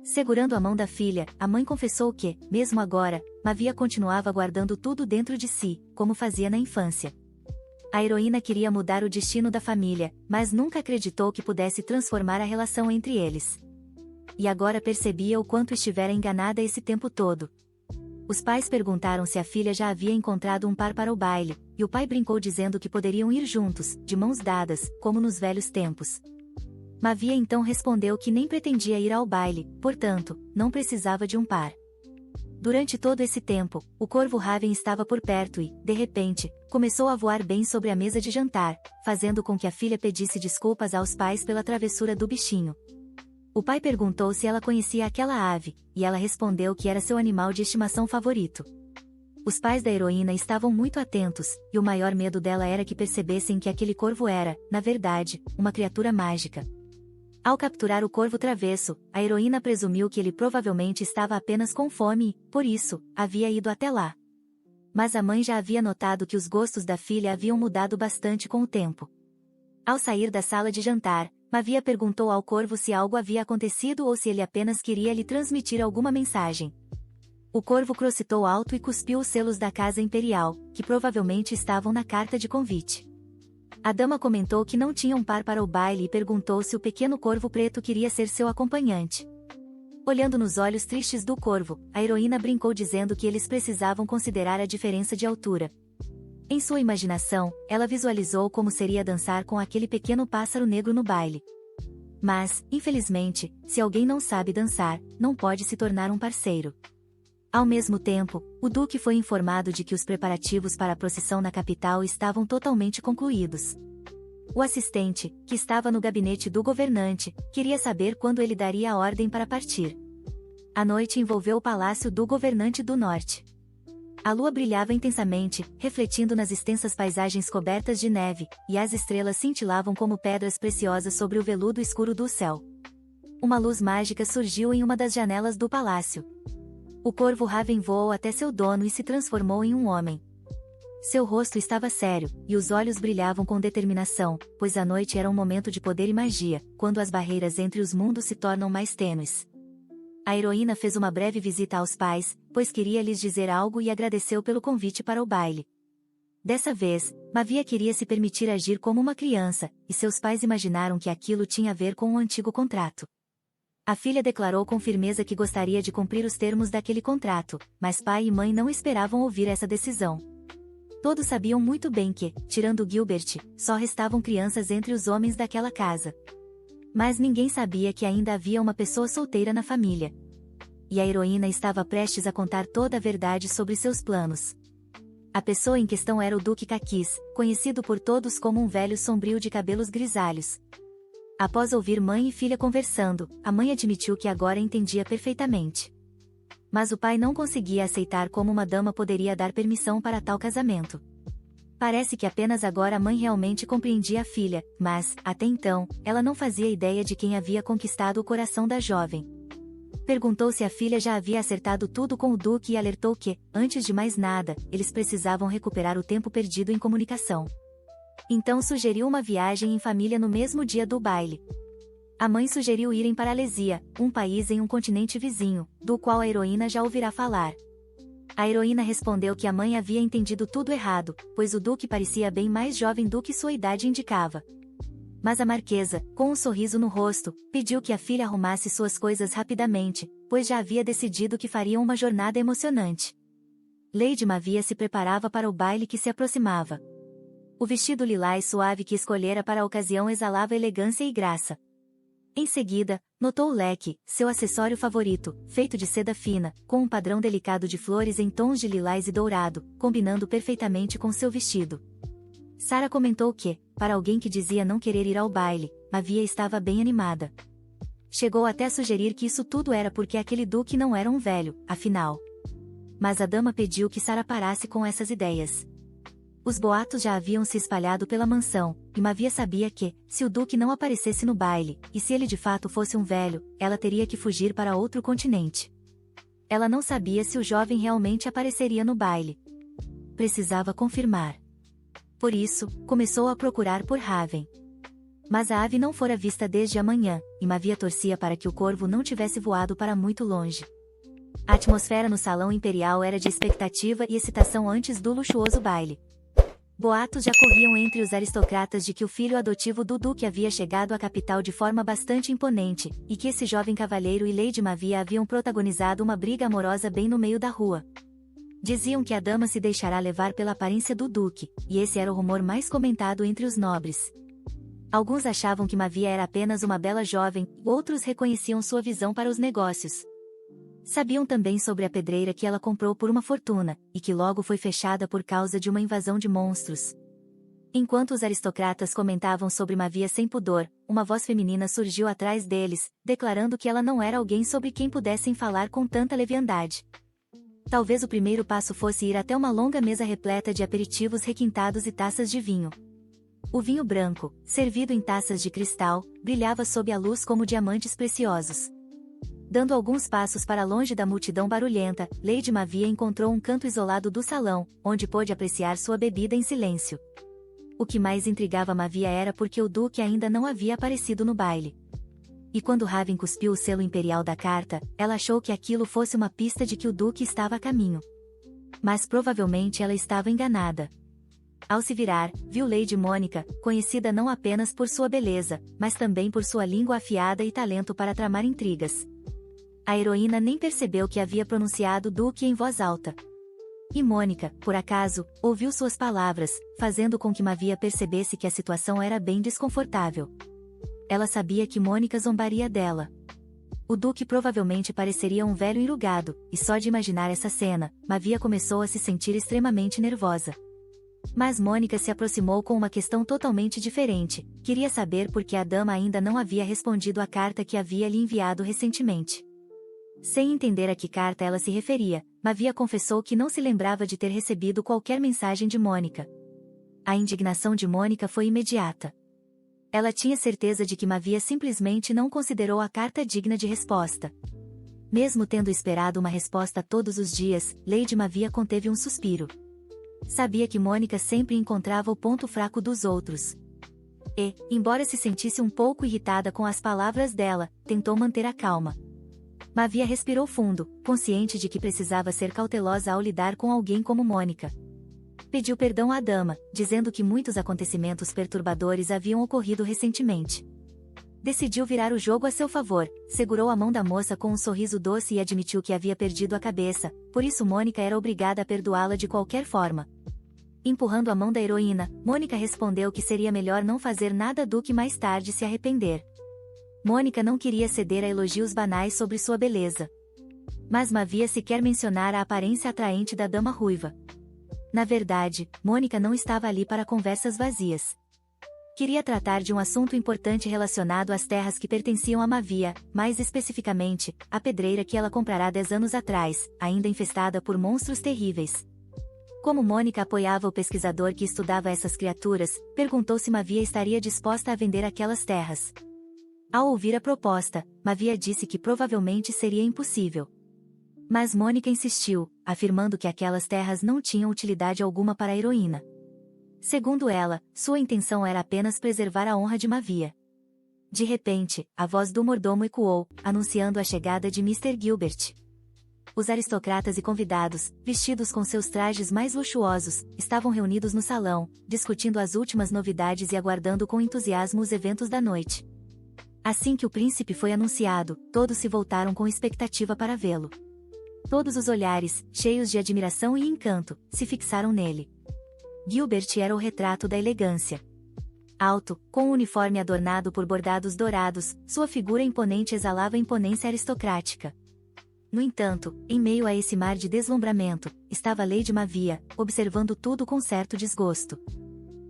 Segurando a mão da filha, a mãe confessou que, mesmo agora, Mavia continuava guardando tudo dentro de si, como fazia na infância. A heroína queria mudar o destino da família, mas nunca acreditou que pudesse transformar a relação entre eles. E agora percebia o quanto estivera enganada esse tempo todo. Os pais perguntaram se a filha já havia encontrado um par para o baile, e o pai brincou dizendo que poderiam ir juntos, de mãos dadas, como nos velhos tempos. Mavia então respondeu que nem pretendia ir ao baile, portanto, não precisava de um par. Durante todo esse tempo, o corvo Raven estava por perto e, de repente, começou a voar bem sobre a mesa de jantar, fazendo com que a filha pedisse desculpas aos pais pela travessura do bichinho. O pai perguntou se ela conhecia aquela ave, e ela respondeu que era seu animal de estimação favorito. Os pais da heroína estavam muito atentos, e o maior medo dela era que percebessem que aquele corvo era, na verdade, uma criatura mágica. Ao capturar o corvo travesso, a heroína presumiu que ele provavelmente estava apenas com fome e, por isso, havia ido até lá. Mas a mãe já havia notado que os gostos da filha haviam mudado bastante com o tempo. Ao sair da sala de jantar, Mavia perguntou ao corvo se algo havia acontecido ou se ele apenas queria lhe transmitir alguma mensagem. O corvo crocitou alto e cuspiu os selos da casa imperial, que provavelmente estavam na carta de convite. A dama comentou que não tinha um par para o baile e perguntou se o pequeno corvo preto queria ser seu acompanhante. Olhando nos olhos tristes do corvo, a heroína brincou dizendo que eles precisavam considerar a diferença de altura. Em sua imaginação, ela visualizou como seria dançar com aquele pequeno pássaro negro no baile. Mas, infelizmente, se alguém não sabe dançar, não pode se tornar um parceiro. Ao mesmo tempo, o duque foi informado de que os preparativos para a procissão na capital estavam totalmente concluídos. O assistente, que estava no gabinete do governante, queria saber quando ele daria a ordem para partir. A noite envolveu o palácio do governante do norte. A lua brilhava intensamente, refletindo nas extensas paisagens cobertas de neve, e as estrelas cintilavam como pedras preciosas sobre o veludo escuro do céu. Uma luz mágica surgiu em uma das janelas do palácio. O corvo Raven voou até seu dono e se transformou em um homem. Seu rosto estava sério, e os olhos brilhavam com determinação, pois a noite era um momento de poder e magia, quando as barreiras entre os mundos se tornam mais tênues. A heroína fez uma breve visita aos pais, pois queria lhes dizer algo e agradeceu pelo convite para o baile. Dessa vez, Mavia queria se permitir agir como uma criança, e seus pais imaginaram que aquilo tinha a ver com um antigo contrato. A filha declarou com firmeza que gostaria de cumprir os termos daquele contrato, mas pai e mãe não esperavam ouvir essa decisão. Todos sabiam muito bem que, tirando Gilbert, só restavam crianças entre os homens daquela casa. Mas ninguém sabia que ainda havia uma pessoa solteira na família. E a heroína estava prestes a contar toda a verdade sobre seus planos. A pessoa em questão era o Duque Caquis, conhecido por todos como um velho sombrio de cabelos grisalhos. Após ouvir mãe e filha conversando, a mãe admitiu que agora entendia perfeitamente. Mas o pai não conseguia aceitar como uma dama poderia dar permissão para tal casamento. Parece que apenas agora a mãe realmente compreendia a filha, mas, até então, ela não fazia ideia de quem havia conquistado o coração da jovem. Perguntou se a filha já havia acertado tudo com o Duque e alertou que, antes de mais nada, eles precisavam recuperar o tempo perdido em comunicação. Então sugeriu uma viagem em família no mesmo dia do baile. A mãe sugeriu irem para Lesia, um país em um continente vizinho, do qual a heroína já ouvirá falar. A heroína respondeu que a mãe havia entendido tudo errado, pois o Duque parecia bem mais jovem do que sua idade indicava. Mas a marquesa, com um sorriso no rosto, pediu que a filha arrumasse suas coisas rapidamente, pois já havia decidido que fariam uma jornada emocionante. Lady Mavia se preparava para o baile que se aproximava. O vestido lilás suave que escolhera para a ocasião exalava elegância e graça. Em seguida, notou o leque, seu acessório favorito, feito de seda fina, com um padrão delicado de flores em tons de lilás e dourado, combinando perfeitamente com seu vestido. Sarah comentou que, para alguém que dizia não querer ir ao baile, Mavia estava bem animada. Chegou até a sugerir que isso tudo era porque aquele duque não era um velho, afinal. Mas a dama pediu que Sarah parasse com essas ideias. Os boatos já haviam se espalhado pela mansão, e Mavia sabia que, se o Duque não aparecesse no baile, e se ele de fato fosse um velho, ela teria que fugir para outro continente. Ela não sabia se o jovem realmente apareceria no baile. Precisava confirmar. Por isso, começou a procurar por Raven. Mas a ave não fora vista desde a manhã, e Mavia torcia para que o corvo não tivesse voado para muito longe. A atmosfera no salão imperial era de expectativa e excitação antes do luxuoso baile. Boatos já corriam entre os aristocratas de que o filho adotivo do Duque havia chegado à capital de forma bastante imponente, e que esse jovem cavalheiro e Lady Mavia haviam protagonizado uma briga amorosa bem no meio da rua. Diziam que a dama se deixará levar pela aparência do Duque, e esse era o rumor mais comentado entre os nobres. Alguns achavam que Mavia era apenas uma bela jovem, outros reconheciam sua visão para os negócios. Sabiam também sobre a pedreira que ela comprou por uma fortuna, e que logo foi fechada por causa de uma invasão de monstros. Enquanto os aristocratas comentavam sobre Mavia sem pudor, uma voz feminina surgiu atrás deles, declarando que ela não era alguém sobre quem pudessem falar com tanta leviandade. Talvez o primeiro passo fosse ir até uma longa mesa repleta de aperitivos requintados e taças de vinho. O vinho branco, servido em taças de cristal, brilhava sob a luz como diamantes preciosos. Dando alguns passos para longe da multidão barulhenta, Lady Mavia encontrou um canto isolado do salão, onde pôde apreciar sua bebida em silêncio. O que mais intrigava Mavia era porque o duque ainda não havia aparecido no baile. E quando Raven cuspiu o selo imperial da carta, ela achou que aquilo fosse uma pista de que o duque estava a caminho. Mas provavelmente ela estava enganada. Ao se virar, viu Lady Mônica, conhecida não apenas por sua beleza, mas também por sua língua afiada e talento para tramar intrigas. A heroína nem percebeu que havia pronunciado Duque em voz alta. E Mônica, por acaso, ouviu suas palavras, fazendo com que Mavia percebesse que a situação era bem desconfortável. Ela sabia que Mônica zombaria dela. O Duque provavelmente pareceria um velho enrugado, e só de imaginar essa cena, Mavia começou a se sentir extremamente nervosa. Mas Mônica se aproximou com uma questão totalmente diferente, queria saber por que a dama ainda não havia respondido à carta que havia lhe enviado recentemente. Sem entender a que carta ela se referia, Mavia confessou que não se lembrava de ter recebido qualquer mensagem de Mônica. A indignação de Mônica foi imediata. Ela tinha certeza de que Mavia simplesmente não considerou a carta digna de resposta. Mesmo tendo esperado uma resposta todos os dias, Lady Mavia conteve um suspiro. Sabia que Mônica sempre encontrava o ponto fraco dos outros. E, embora se sentisse um pouco irritada com as palavras dela, tentou manter a calma. Mavia respirou fundo, consciente de que precisava ser cautelosa ao lidar com alguém como Mônica. Pediu perdão à dama, dizendo que muitos acontecimentos perturbadores haviam ocorrido recentemente. Decidiu virar o jogo a seu favor, segurou a mão da moça com um sorriso doce e admitiu que havia perdido a cabeça, por isso Mônica era obrigada a perdoá-la de qualquer forma. Empurrando a mão da heroína, Mônica respondeu que seria melhor não fazer nada do que mais tarde se arrepender. Mônica não queria ceder a elogios banais sobre sua beleza. Mas Mavia sequer mencionara a aparência atraente da dama ruiva. Na verdade, Mônica não estava ali para conversas vazias. Queria tratar de um assunto importante relacionado às terras que pertenciam a Mavia, mais especificamente, a pedreira que ela comprará 10 anos atrás, ainda infestada por monstros terríveis. Como Mônica apoiava o pesquisador que estudava essas criaturas, perguntou se Mavia estaria disposta a vender aquelas terras. Ao ouvir a proposta, Mavia disse que provavelmente seria impossível. Mas Mônica insistiu, afirmando que aquelas terras não tinham utilidade alguma para a heroína. Segundo ela, sua intenção era apenas preservar a honra de Mavia. De repente, a voz do mordomo ecoou, anunciando a chegada de Mr. Gilbert. Os aristocratas e convidados, vestidos com seus trajes mais luxuosos, estavam reunidos no salão, discutindo as últimas novidades e aguardando com entusiasmo os eventos da noite. Assim que o príncipe foi anunciado, todos se voltaram com expectativa para vê-lo. Todos os olhares, cheios de admiração e encanto, se fixaram nele. Gilbert era o retrato da elegância. Alto, com um uniforme adornado por bordados dourados, sua figura imponente exalava imponência aristocrática. No entanto, em meio a esse mar de deslumbramento, estava Lady Mavia, observando tudo com certo desgosto.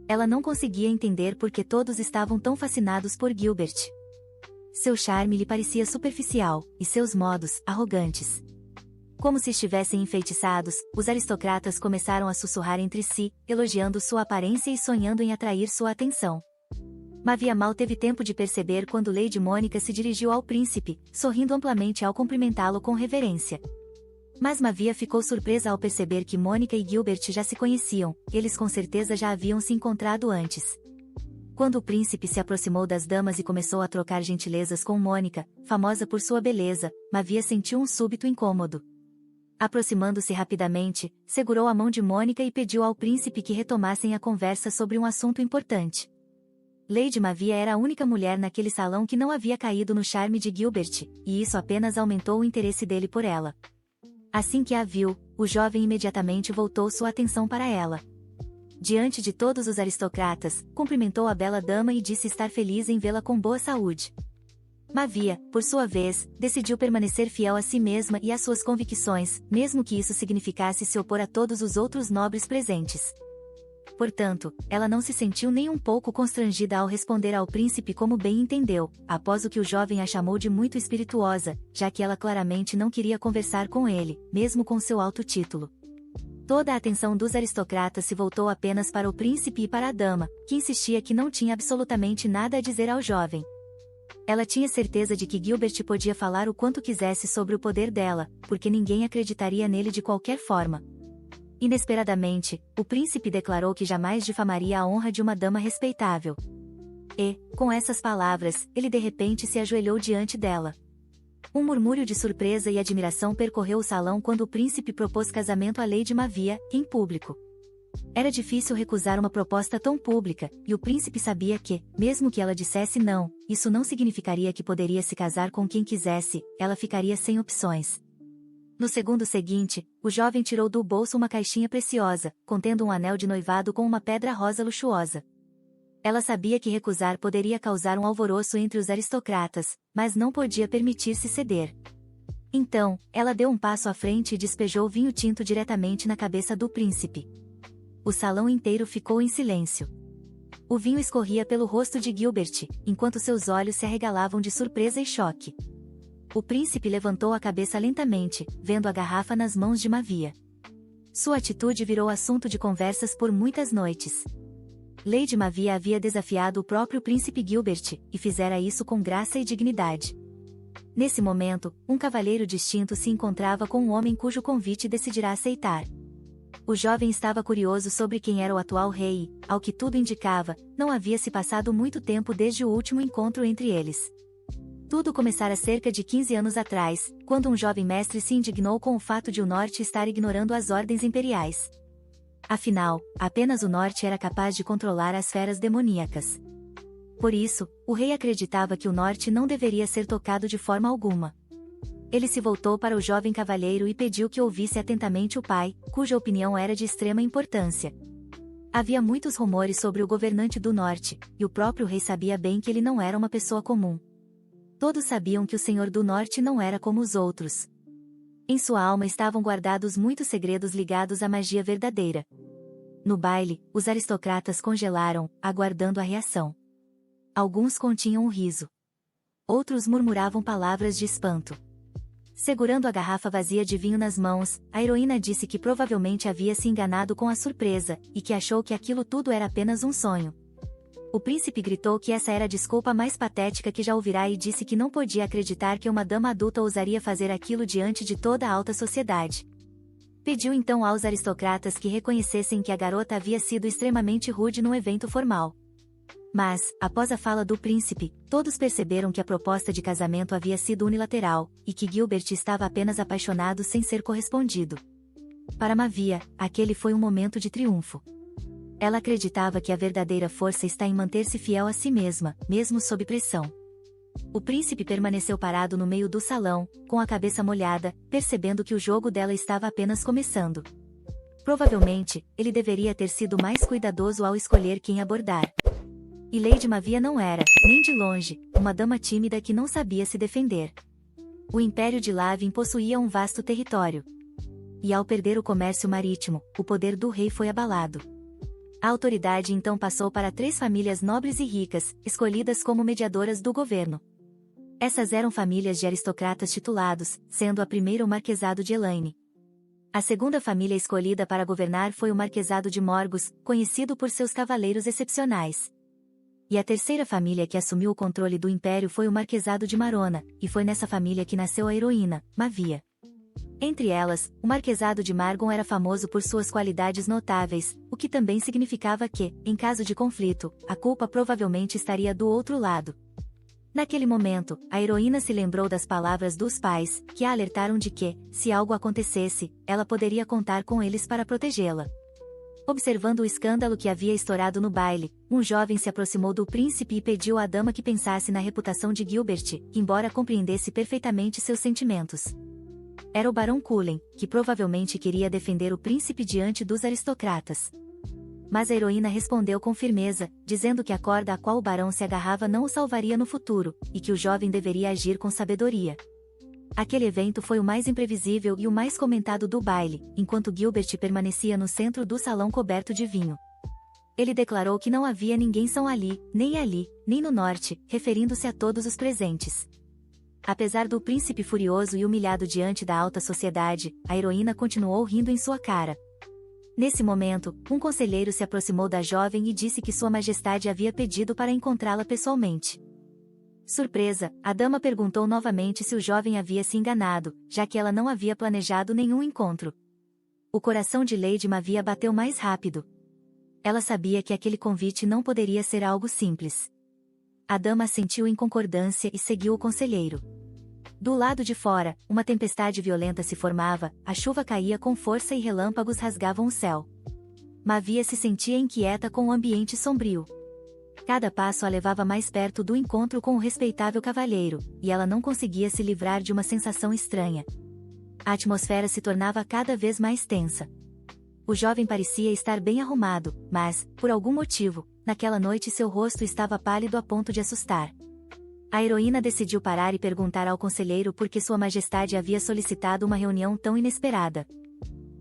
Ela não conseguia entender por que todos estavam tão fascinados por Gilbert. Seu charme lhe parecia superficial, e seus modos, arrogantes. Como se estivessem enfeitiçados, os aristocratas começaram a sussurrar entre si, elogiando sua aparência e sonhando em atrair sua atenção. Mavia mal teve tempo de perceber quando Lady Mônica se dirigiu ao príncipe, sorrindo amplamente ao cumprimentá-lo com reverência. Mas Mavia ficou surpresa ao perceber que Mônica e Gilbert já se conheciam, eles com certeza já haviam se encontrado antes. Quando o príncipe se aproximou das damas e começou a trocar gentilezas com Mônica, famosa por sua beleza, Mavia sentiu um súbito incômodo. Aproximando-se rapidamente, segurou a mão de Mônica e pediu ao príncipe que retomassem a conversa sobre um assunto importante. Lady Mavia era a única mulher naquele salão que não havia caído no charme de Gilbert, e isso apenas aumentou o interesse dele por ela. Assim que a viu, o jovem imediatamente voltou sua atenção para ela. diante de todos os aristocratas, cumprimentou a bela dama e disse estar feliz em vê-la com boa saúde. Mavia, por sua vez, decidiu permanecer fiel a si mesma e às suas convicções, mesmo que isso significasse se opor a todos os outros nobres presentes. Portanto, ela não se sentiu nem um pouco constrangida ao responder ao príncipe como bem entendeu, após o que o jovem a chamou de muito espirituosa, já que ela claramente não queria conversar com ele, mesmo com seu alto título. Toda a atenção dos aristocratas se voltou apenas para o príncipe e para a dama, que insistia que não tinha absolutamente nada a dizer ao jovem. Ela tinha certeza de que Gilbert podia falar o quanto quisesse sobre o poder dela, porque ninguém acreditaria nele de qualquer forma. Inesperadamente, o príncipe declarou que jamais difamaria a honra de uma dama respeitável. E, com essas palavras, ele de repente se ajoelhou diante dela. Um murmúrio de surpresa e admiração percorreu o salão quando o príncipe propôs casamento a Lady Mavia, em público. Era difícil recusar uma proposta tão pública, e o príncipe sabia que, mesmo que ela dissesse não, isso não significaria que poderia se casar com quem quisesse, ela ficaria sem opções. No segundo seguinte, o jovem tirou do bolso uma caixinha preciosa, contendo um anel de noivado com uma pedra rosa luxuosa. Ela sabia que recusar poderia causar um alvoroço entre os aristocratas, mas não podia permitir-se ceder. Então, ela deu um passo à frente e despejou vinho tinto diretamente na cabeça do príncipe. O salão inteiro ficou em silêncio. O vinho escorria pelo rosto de Gilbert, enquanto seus olhos se arregalavam de surpresa e choque. O príncipe levantou a cabeça lentamente, vendo a garrafa nas mãos de Mavia. Sua atitude virou assunto de conversas por muitas noites. Lady Mavia havia desafiado o próprio príncipe Gilbert, e fizera isso com graça e dignidade. Nesse momento, um cavalheiro distinto se encontrava com um homem cujo convite decidirá aceitar. O jovem estava curioso sobre quem era o atual rei, e, ao que tudo indicava, não havia se passado muito tempo desde o último encontro entre eles. Tudo começara cerca de 15 anos atrás, quando um jovem mestre se indignou com o fato de o norte estar ignorando as ordens imperiais. Afinal, apenas o norte era capaz de controlar as feras demoníacas. Por isso, o rei acreditava que o norte não deveria ser tocado de forma alguma. Ele se voltou para o jovem cavalheiro e pediu que ouvisse atentamente o pai, cuja opinião era de extrema importância. Havia muitos rumores sobre o governante do norte, e o próprio rei sabia bem que ele não era uma pessoa comum. Todos sabiam que o Senhor do Norte não era como os outros. Em sua alma estavam guardados muitos segredos ligados à magia verdadeira. No baile, os aristocratas congelaram, aguardando a reação. Alguns continham um riso. Outros murmuravam palavras de espanto. Segurando a garrafa vazia de vinho nas mãos, a heroína disse que provavelmente havia se enganado com a surpresa, e que achou que aquilo tudo era apenas um sonho. O príncipe gritou que essa era a desculpa mais patética que já ouvirá e disse que não podia acreditar que uma dama adulta ousaria fazer aquilo diante de toda a alta sociedade. Pediu então aos aristocratas que reconhecessem que a garota havia sido extremamente rude num evento formal. Mas, após a fala do príncipe, todos perceberam que a proposta de casamento havia sido unilateral, e que Gilbert estava apenas apaixonado sem ser correspondido. Para Mavia, aquele foi um momento de triunfo. Ela acreditava que a verdadeira força está em manter-se fiel a si mesma, mesmo sob pressão. O príncipe permaneceu parado no meio do salão, com a cabeça molhada, percebendo que o jogo dela estava apenas começando. Provavelmente, ele deveria ter sido mais cuidadoso ao escolher quem abordar. E Lady Mavia não era, nem de longe, uma dama tímida que não sabia se defender. O Império de Lavin possuía um vasto território. E ao perder o comércio marítimo, o poder do rei foi abalado. A autoridade então passou para 3 famílias nobres e ricas, escolhidas como mediadoras do governo. Essas eram famílias de aristocratas titulados, sendo a primeira o Marquesado de Elaine. A segunda família escolhida para governar foi o Marquesado de Morgus, conhecido por seus cavaleiros excepcionais. E a terceira família que assumiu o controle do império foi o Marquesado de Marona, e foi nessa família que nasceu a heroína, Mavia. Entre elas, o Marquesado de Margon era famoso por suas qualidades notáveis, o que também significava que, em caso de conflito, a culpa provavelmente estaria do outro lado. Naquele momento, a heroína se lembrou das palavras dos pais, que a alertaram de que, se algo acontecesse, ela poderia contar com eles para protegê-la. Observando o escândalo que havia estourado no baile, um jovem se aproximou do príncipe e pediu à dama que pensasse na reputação de Gilbert, embora compreendesse perfeitamente seus sentimentos. Era o Barão Cullen, que provavelmente queria defender o príncipe diante dos aristocratas. mas a heroína respondeu com firmeza, dizendo que a corda a qual o barão se agarrava não o salvaria no futuro, e que o jovem deveria agir com sabedoria. Aquele evento foi o mais imprevisível e o mais comentado do baile, enquanto Gilbert permanecia no centro do salão coberto de vinho. Ele declarou que não havia ninguém ali, nem no norte, referindo-se a todos os presentes. Apesar do príncipe furioso e humilhado diante da alta sociedade, a heroína continuou rindo em sua cara. Nesse momento, um conselheiro se aproximou da jovem e disse que Sua Majestade havia pedido para encontrá-la pessoalmente. Surpresa, a dama perguntou novamente se o jovem havia se enganado, já que ela não havia planejado nenhum encontro. O coração de Lady Mavia bateu mais rápido. Ela sabia que aquele convite não poderia ser algo simples. A dama assentiu em concordância e seguiu o conselheiro. Do lado de fora, uma tempestade violenta se formava, a chuva caía com força e relâmpagos rasgavam o céu. Mavia se sentia inquieta com o ambiente sombrio. Cada passo a levava mais perto do encontro com o respeitável cavalheiro, e ela não conseguia se livrar de uma sensação estranha. A atmosfera se tornava cada vez mais tensa. O jovem parecia estar bem arrumado, mas, por algum motivo, naquela noite seu rosto estava pálido a ponto de assustar. A heroína decidiu parar e perguntar ao conselheiro por que Sua Majestade havia solicitado uma reunião tão inesperada.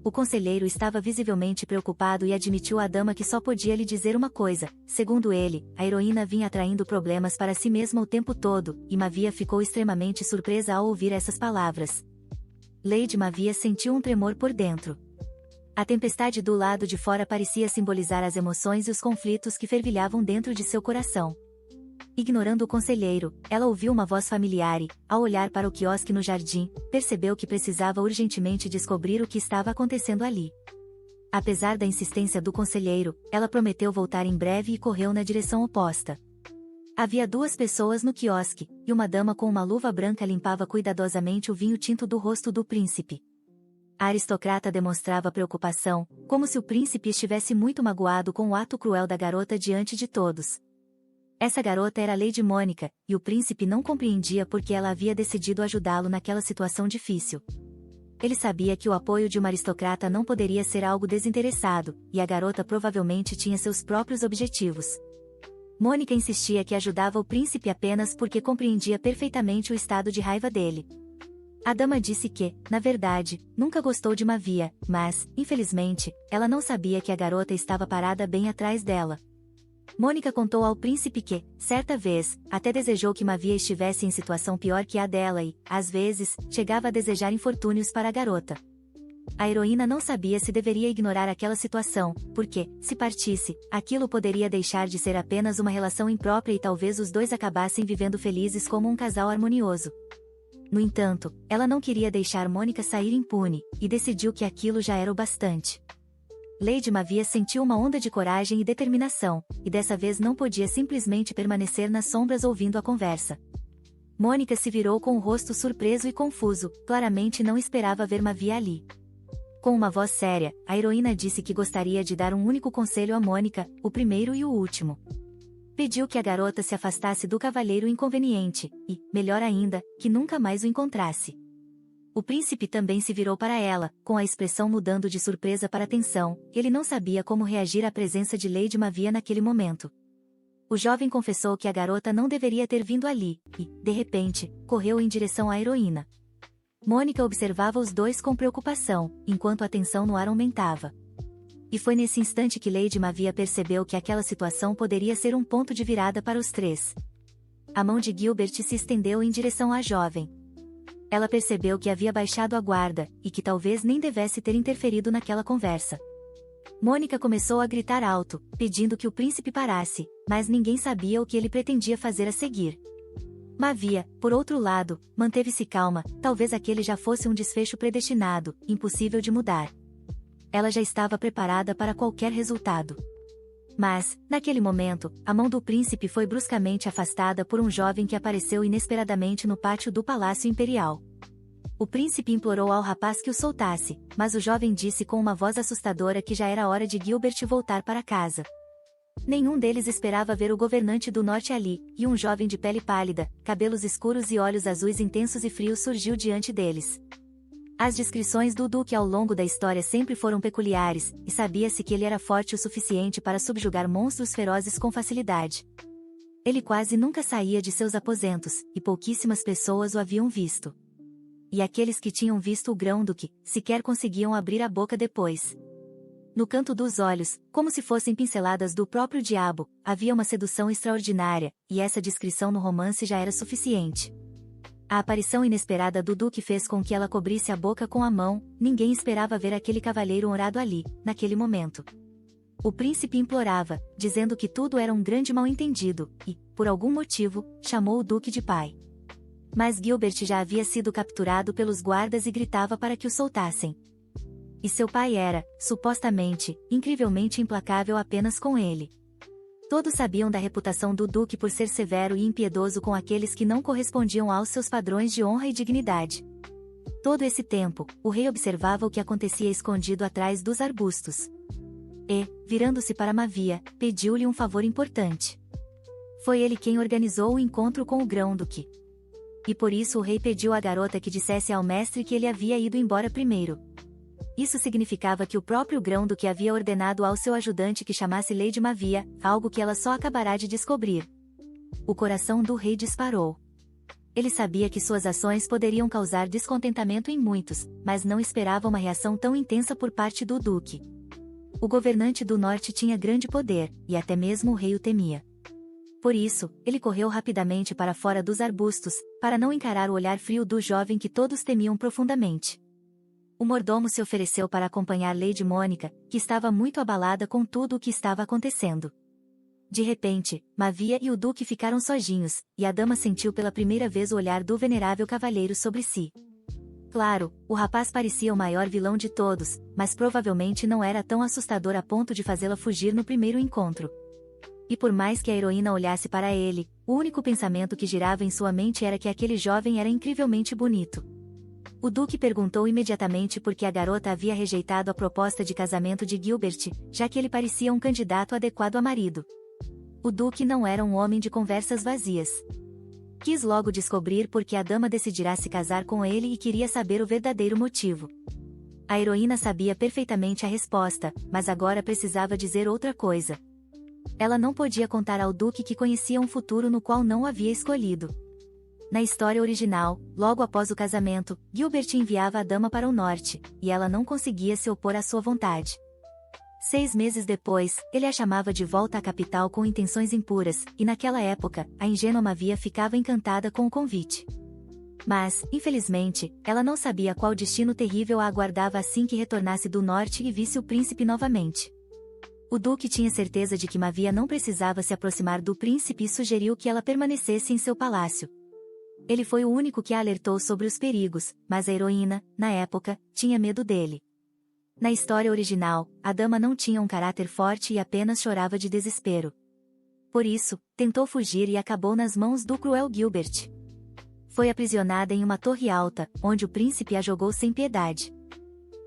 O conselheiro estava visivelmente preocupado e admitiu à dama que só podia lhe dizer uma coisa. Segundo ele, a heroína vinha atraindo problemas para si mesma o tempo todo, e Mavia ficou extremamente surpresa ao ouvir essas palavras. Lady Mavia sentiu um tremor por dentro. A tempestade do lado de fora parecia simbolizar as emoções e os conflitos que fervilhavam dentro de seu coração. Ignorando o conselheiro, ela ouviu uma voz familiar e, ao olhar para o quiosque no jardim, percebeu que precisava urgentemente descobrir o que estava acontecendo ali. Apesar da insistência do conselheiro, ela prometeu voltar em breve e correu na direção oposta. Havia duas pessoas no quiosque, e uma dama com uma luva branca limpava cuidadosamente o vinho tinto do rosto do príncipe. A aristocrata demonstrava preocupação, como se o príncipe estivesse muito magoado com o ato cruel da garota diante de todos. Essa garota era Lady Mônica, e o príncipe não compreendia por que ela havia decidido ajudá-lo naquela situação difícil. Ele sabia que o apoio de uma aristocrata não poderia ser algo desinteressado, e a garota provavelmente tinha seus próprios objetivos. Mônica insistia que ajudava o príncipe apenas porque compreendia perfeitamente o estado de raiva dele. A dama disse que, na verdade, nunca gostou de Mavia, mas, infelizmente, ela não sabia que a garota estava parada bem atrás dela. Mônica contou ao príncipe que, certa vez, até desejou que Mavia estivesse em situação pior que a dela e, às vezes, chegava a desejar infortúnios para a garota. A heroína não sabia se deveria ignorar aquela situação, porque, se partisse, aquilo poderia deixar de ser apenas uma relação imprópria e talvez os dois acabassem vivendo felizes como um casal harmonioso. No entanto, ela não queria deixar Mônica sair impune, e decidiu que aquilo já era o bastante. Lady Mavia sentiu uma onda de coragem e determinação, e dessa vez não podia simplesmente permanecer nas sombras ouvindo a conversa. Mônica se virou com o rosto surpreso e confuso, claramente não esperava ver Mavia ali. Com uma voz séria, a heroína disse que gostaria de dar um único conselho a Mônica, o primeiro e o último. Pediu que a garota se afastasse do cavalheiro inconveniente, e, melhor ainda, que nunca mais o encontrasse. O príncipe também se virou para ela, com a expressão mudando de surpresa para tensão. Ele não sabia como reagir à presença de Lady Mavia naquele momento. O jovem confessou que a garota não deveria ter vindo ali, e, de repente, correu em direção à heroína. Mônica observava os dois com preocupação, enquanto a tensão no ar aumentava. E foi nesse instante que Lady Mavia percebeu que aquela situação poderia ser um ponto de virada para os três. A mão de Gilbert se estendeu em direção à jovem. Ela percebeu que havia baixado a guarda, e que talvez nem devesse ter interferido naquela conversa. Mônica começou a gritar alto, pedindo que o príncipe parasse, mas ninguém sabia o que ele pretendia fazer a seguir. Mavia, por outro lado, manteve-se calma, talvez aquele já fosse um desfecho predestinado, impossível de mudar. Ela já estava preparada para qualquer resultado. Mas, naquele momento, a mão do príncipe foi bruscamente afastada por um jovem que apareceu inesperadamente no pátio do Palácio Imperial. O príncipe implorou ao rapaz que o soltasse, mas o jovem disse com uma voz assustadora que já era hora de Gilbert voltar para casa. Nenhum deles esperava ver o governante do norte ali, e um jovem de pele pálida, cabelos escuros e olhos azuis intensos e frios surgiu diante deles. As descrições do Duque ao longo da história sempre foram peculiares, e sabia-se que ele era forte o suficiente para subjugar monstros ferozes com facilidade. Ele quase nunca saía de seus aposentos, e pouquíssimas pessoas o haviam visto. E aqueles que tinham visto o Grão-Duque, sequer conseguiam abrir a boca depois. No canto dos olhos, como se fossem pinceladas do próprio diabo, havia uma sedução extraordinária, e essa descrição no romance já era suficiente. A aparição inesperada do Duque fez com que ela cobrisse a boca com a mão, ninguém esperava ver aquele cavalheiro honrado ali, naquele momento. O príncipe implorava, dizendo que tudo era um grande mal-entendido, e, por algum motivo, chamou o Duque de pai. Mas Gilbert já havia sido capturado pelos guardas e gritava para que o soltassem. E seu pai era, supostamente, incrivelmente implacável apenas com ele. Todos sabiam da reputação do Duque por ser severo e impiedoso com aqueles que não correspondiam aos seus padrões de honra e dignidade. Todo esse tempo, o rei observava o que acontecia escondido atrás dos arbustos. E, virando-se para Mavia, pediu-lhe um favor importante. Foi ele quem organizou o encontro com o Grão-Duque. E por isso o rei pediu à garota que dissesse ao mestre que ele havia ido embora primeiro. Isso significava que o próprio Grão-Duque havia ordenado ao seu ajudante que chamasse Lady Mavia, algo que ela só acabará de descobrir. O coração do rei disparou. Ele sabia que suas ações poderiam causar descontentamento em muitos, mas não esperava uma reação tão intensa por parte do Duque. O governante do norte tinha grande poder, e até mesmo o rei o temia. Por isso, ele correu rapidamente para fora dos arbustos, para não encarar o olhar frio do jovem que todos temiam profundamente. O mordomo se ofereceu para acompanhar Lady Mônica, que estava muito abalada com tudo o que estava acontecendo. De repente, Mavia e o Duque ficaram sozinhos, e a dama sentiu pela primeira vez o olhar do venerável cavalheiro sobre si. Claro, o rapaz parecia o maior vilão de todos, mas provavelmente não era tão assustador a ponto de fazê-la fugir no primeiro encontro. E por mais que a heroína olhasse para ele, o único pensamento que girava em sua mente era que aquele jovem era incrivelmente bonito. O Duque perguntou imediatamente por que a garota havia rejeitado a proposta de casamento de Gilbert, já que ele parecia um candidato adequado a marido. O Duque não era um homem de conversas vazias. Quis logo descobrir por que a dama decidirá se casar com ele e queria saber o verdadeiro motivo. A heroína sabia perfeitamente a resposta, mas agora precisava dizer outra coisa. Ela não podia contar ao Duque que conhecia um futuro no qual não o havia escolhido. Na história original, logo após o casamento, Gilbert enviava a dama para o norte, e ela não conseguia se opor à sua vontade. 6 meses depois, ele a chamava de volta à capital com intenções impuras, e naquela época, a ingênua Mavia ficava encantada com o convite. Mas, infelizmente, ela não sabia qual destino terrível a aguardava assim que retornasse do norte e visse o príncipe novamente. O Duque tinha certeza de que Mavia não precisava se aproximar do príncipe e sugeriu que ela permanecesse em seu palácio. Ele foi o único que a alertou sobre os perigos, mas a heroína, na época, tinha medo dele. Na história original, a dama não tinha um caráter forte e apenas chorava de desespero. Por isso, tentou fugir e acabou nas mãos do cruel Gilbert. Foi aprisionada em uma torre alta, onde o príncipe a jogou sem piedade.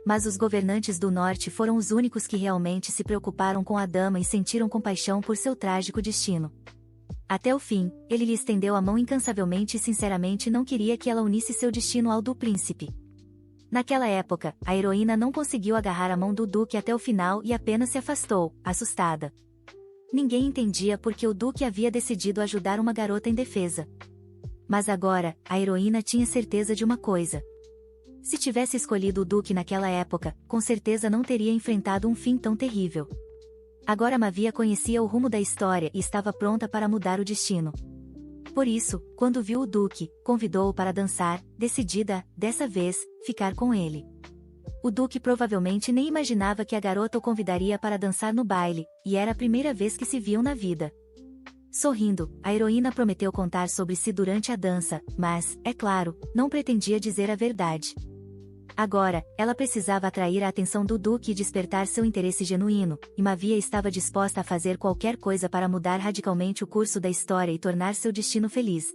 Mas os governantes do norte foram os únicos que realmente se preocuparam com a dama e sentiram compaixão por seu trágico destino. Até o fim, ele lhe estendeu a mão incansavelmente e sinceramente não queria que ela unisse seu destino ao do príncipe. Naquela época, a heroína não conseguiu agarrar a mão do Duque até o final e apenas se afastou, assustada. Ninguém entendia por que o Duque havia decidido ajudar uma garota indefesa. Mas agora, a heroína tinha certeza de uma coisa. Se tivesse escolhido o Duque naquela época, com certeza não teria enfrentado um fim tão terrível. Agora Mavia conhecia o rumo da história e estava pronta para mudar o destino. Por isso, quando viu o Duque, convidou-o para dançar, decidida, dessa vez, ficar com ele. O Duque provavelmente nem imaginava que a garota o convidaria para dançar no baile, e era a primeira vez que se viam na vida. Sorrindo, a heroína prometeu contar sobre si durante a dança, mas, é claro, não pretendia dizer a verdade. Agora, ela precisava atrair a atenção do Duque e despertar seu interesse genuíno, e Mavia estava disposta a fazer qualquer coisa para mudar radicalmente o curso da história e tornar seu destino feliz.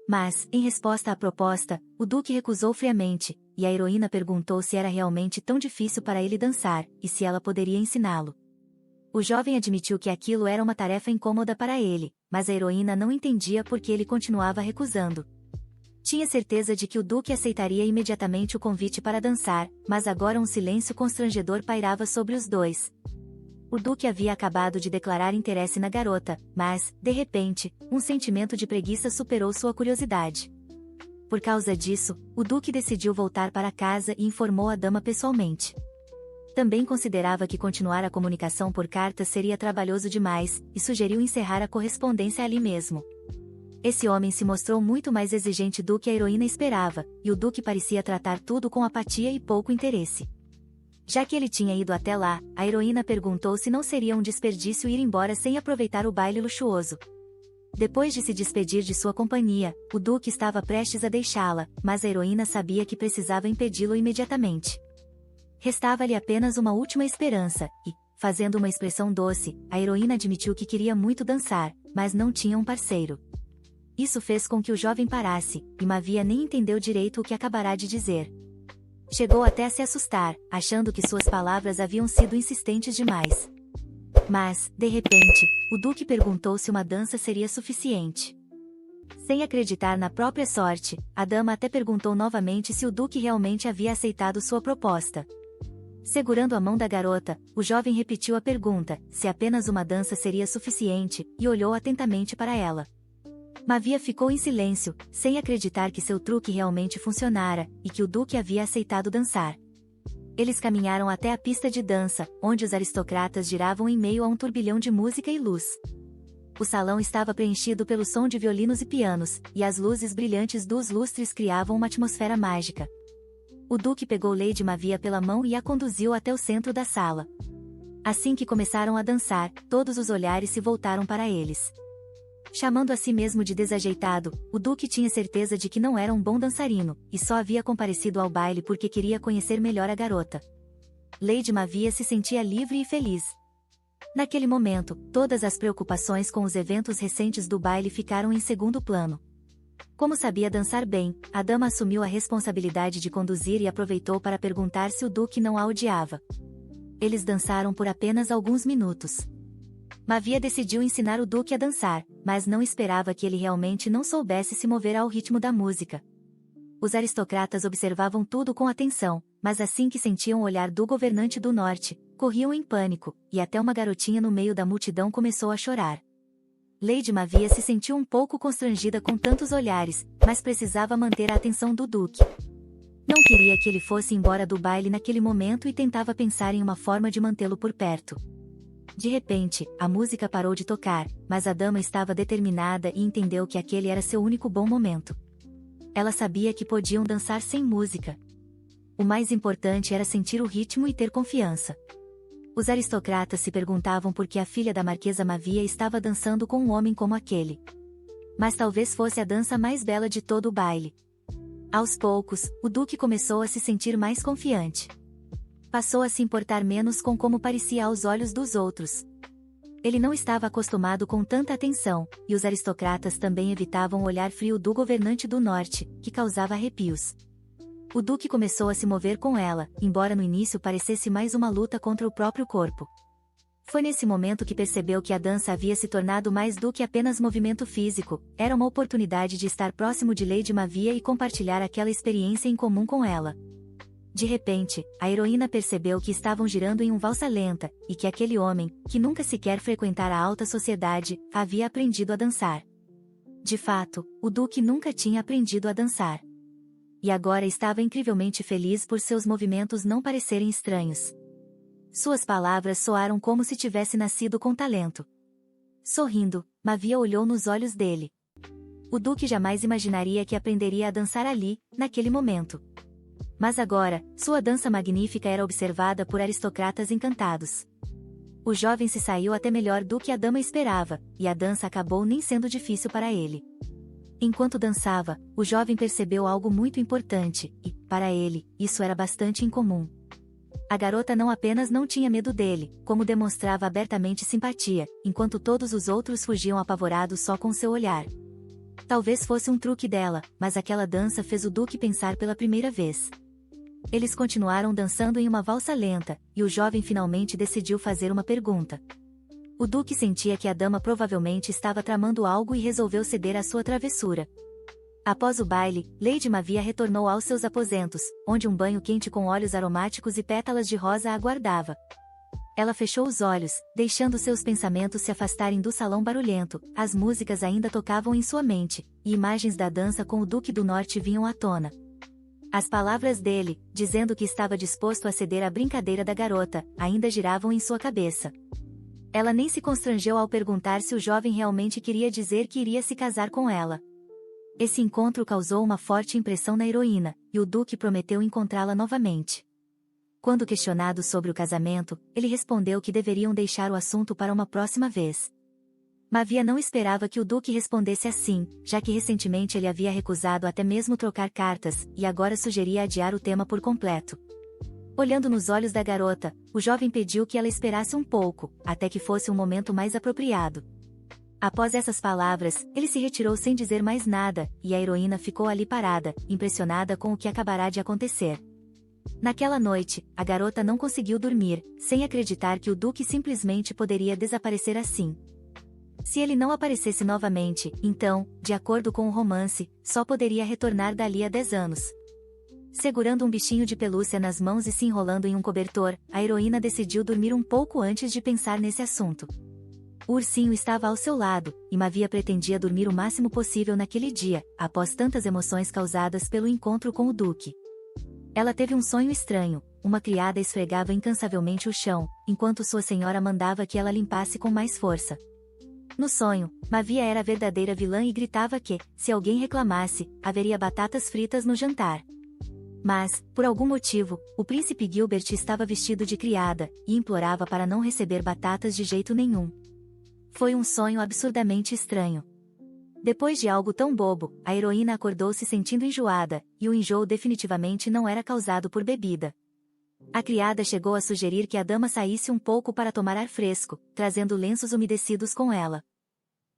Mas, em resposta à proposta, o Duque recusou friamente, e a heroína perguntou se era realmente tão difícil para ele dançar, e se ela poderia ensiná-lo. O jovem admitiu que aquilo era uma tarefa incômoda para ele, mas a heroína não entendia por que ele continuava recusando. Tinha certeza de que o Duque aceitaria imediatamente o convite para dançar, mas agora um silêncio constrangedor pairava sobre os dois. O Duque havia acabado de declarar interesse na garota, mas, de repente, um sentimento de preguiça superou sua curiosidade. Por causa disso, o Duque decidiu voltar para casa e informou a dama pessoalmente. Também considerava que continuar a comunicação por cartas seria trabalhoso demais, e sugeriu encerrar a correspondência ali mesmo. Esse homem se mostrou muito mais exigente do que a heroína esperava, e o Duque parecia tratar tudo com apatia e pouco interesse. Já que ele tinha ido até lá, a heroína perguntou se não seria um desperdício ir embora sem aproveitar o baile luxuoso. Depois de se despedir de sua companhia, o Duque estava prestes a deixá-la, mas a heroína sabia que precisava impedi-lo imediatamente. Restava-lhe apenas uma última esperança, e, fazendo uma expressão doce, a heroína admitiu que queria muito dançar, mas não tinha um parceiro. Isso fez com que o jovem parasse, e Mavia nem entendeu direito o que acabará de dizer. Chegou até a se assustar, achando que suas palavras haviam sido insistentes demais. Mas, de repente, o Duque perguntou se uma dança seria suficiente. Sem acreditar na própria sorte, a dama até perguntou novamente se o Duque realmente havia aceitado sua proposta. Segurando a mão da garota, o jovem repetiu a pergunta, se apenas uma dança seria suficiente, e olhou atentamente para ela. Mavia ficou em silêncio, sem acreditar que seu truque realmente funcionara, e que o Duque havia aceitado dançar. Eles caminharam até a pista de dança, onde os aristocratas giravam em meio a um turbilhão de música e luz. O salão estava preenchido pelo som de violinos e pianos, e as luzes brilhantes dos lustres criavam uma atmosfera mágica. O Duque pegou Lady Mavia pela mão e a conduziu até o centro da sala. Assim que começaram a dançar, todos os olhares se voltaram para eles. Chamando a si mesmo de desajeitado, o Duque tinha certeza de que não era um bom dançarino, e só havia comparecido ao baile porque queria conhecer melhor a garota. Lady Mavia se sentia livre e feliz. Naquele momento, todas as preocupações com os eventos recentes do baile ficaram em segundo plano. Como sabia dançar bem, a dama assumiu a responsabilidade de conduzir e aproveitou para perguntar se o Duque não a odiava. Eles dançaram por apenas alguns minutos. Mavia decidiu ensinar o Duque a dançar, mas não esperava que ele realmente não soubesse se mover ao ritmo da música. Os aristocratas observavam tudo com atenção, mas assim que sentiam o olhar do governante do norte, corriam em pânico, e até uma garotinha no meio da multidão começou a chorar. Lady Mavia se sentiu um pouco constrangida com tantos olhares, mas precisava manter a atenção do Duque. Não queria que ele fosse embora do baile naquele momento e tentava pensar em uma forma de mantê-lo por perto. De repente, a música parou de tocar, mas a dama estava determinada e entendeu que aquele era seu único bom momento. Ela sabia que podiam dançar sem música. O mais importante era sentir o ritmo e ter confiança. Os aristocratas se perguntavam por que a filha da Marquesa Mavia estava dançando com um homem como aquele. Mas talvez fosse a dança mais bela de todo o baile. Aos poucos, o Duque começou a se sentir mais confiante. Passou a se importar menos com como parecia aos olhos dos outros. Ele não estava acostumado com tanta atenção, e os aristocratas também evitavam o olhar frio do governante do norte, que causava arrepios. O Duque começou a se mover com ela, embora no início parecesse mais uma luta contra o próprio corpo. Foi nesse momento que percebeu que a dança havia se tornado mais do que apenas movimento físico, era uma oportunidade de estar próximo de Lady Mavia e compartilhar aquela experiência em comum com ela. De repente, a heroína percebeu que estavam girando em um valsa lenta, e que aquele homem, que nunca sequer frequentara a alta sociedade, havia aprendido a dançar. De fato, o Duque nunca tinha aprendido a dançar. E agora estava incrivelmente feliz por seus movimentos não parecerem estranhos. Suas palavras soaram como se tivesse nascido com talento. Sorrindo, Mavia olhou nos olhos dele. O Duque jamais imaginaria que aprenderia a dançar ali, naquele momento. Mas agora, sua dança magnífica era observada por aristocratas encantados. O jovem se saiu até melhor do que a dama esperava, e a dança acabou nem sendo difícil para ele. Enquanto dançava, o jovem percebeu algo muito importante, e, para ele, isso era bastante incomum. A garota não apenas não tinha medo dele, como demonstrava abertamente simpatia, enquanto todos os outros fugiam apavorados só com seu olhar. Talvez fosse um truque dela, mas aquela dança fez o Duque pensar pela primeira vez. Eles continuaram dançando em uma valsa lenta, e o jovem finalmente decidiu fazer uma pergunta. O Duque sentia que a dama provavelmente estava tramando algo e resolveu ceder à sua travessura. Após o baile, Lady Mavia retornou aos seus aposentos, onde um banho quente com óleos aromáticos e pétalas de rosa a aguardava. Ela fechou os olhos, deixando seus pensamentos se afastarem do salão barulhento. As músicas ainda tocavam em sua mente, e imagens da dança com o Duque do Norte vinham à tona. As palavras dele, dizendo que estava disposto a ceder à brincadeira da garota, ainda giravam em sua cabeça. Ela nem se constrangeu ao perguntar se o jovem realmente queria dizer que iria se casar com ela. Esse encontro causou uma forte impressão na heroína, e o Duque prometeu encontrá-la novamente. Quando questionado sobre o casamento, ele respondeu que deveriam deixar o assunto para uma próxima vez. Mavia não esperava que o Duque respondesse assim, já que recentemente ele havia recusado até mesmo trocar cartas, e agora sugeria adiar o tema por completo. Olhando nos olhos da garota, o jovem pediu que ela esperasse um pouco, até que fosse um momento mais apropriado. Após essas palavras, ele se retirou sem dizer mais nada, e a heroína ficou ali parada, impressionada com o que acabará de acontecer. Naquela noite, a garota não conseguiu dormir, sem acreditar que o Duque simplesmente poderia desaparecer assim. Se ele não aparecesse novamente, então, de acordo com o romance, só poderia retornar dali a 10 anos. Segurando um bichinho de pelúcia nas mãos e se enrolando em um cobertor, a heroína decidiu dormir um pouco antes de pensar nesse assunto. O ursinho estava ao seu lado, e Mavia pretendia dormir o máximo possível naquele dia, após tantas emoções causadas pelo encontro com o Duque. Ela teve um sonho estranho. Uma criada esfregava incansavelmente o chão, enquanto sua senhora mandava que ela limpasse com mais força. No sonho, Mavia era a verdadeira vilã e gritava que, se alguém reclamasse, haveria batatas fritas no jantar. Mas, por algum motivo, o príncipe Gilbert estava vestido de criada, e implorava para não receber batatas de jeito nenhum. Foi um sonho absurdamente estranho. Depois de algo tão bobo, a heroína acordou se sentindo enjoada, e o enjoo definitivamente não era causado por bebida. A criada chegou a sugerir que a dama saísse um pouco para tomar ar fresco, trazendo lenços umedecidos com ela.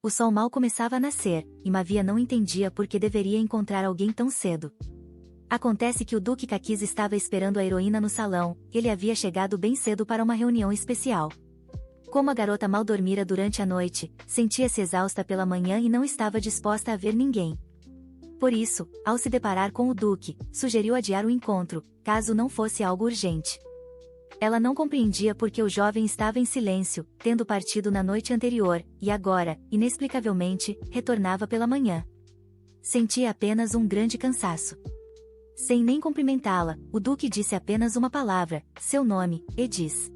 O sol mal começava a nascer, e Mavia não entendia por que deveria encontrar alguém tão cedo. Acontece que o Duque Caquis estava esperando a heroína no salão, ele havia chegado bem cedo para uma reunião especial. Como a garota mal dormira durante a noite, sentia-se exausta pela manhã e não estava disposta a ver ninguém. Por isso, ao se deparar com o Duque, sugeriu adiar o encontro, caso não fosse algo urgente. Ela não compreendia por que o jovem estava em silêncio, tendo partido na noite anterior, e agora, inexplicavelmente, retornava pela manhã. Sentia apenas um grande cansaço. Sem nem cumprimentá-la, o Duque disse apenas uma palavra, seu nome, Edis.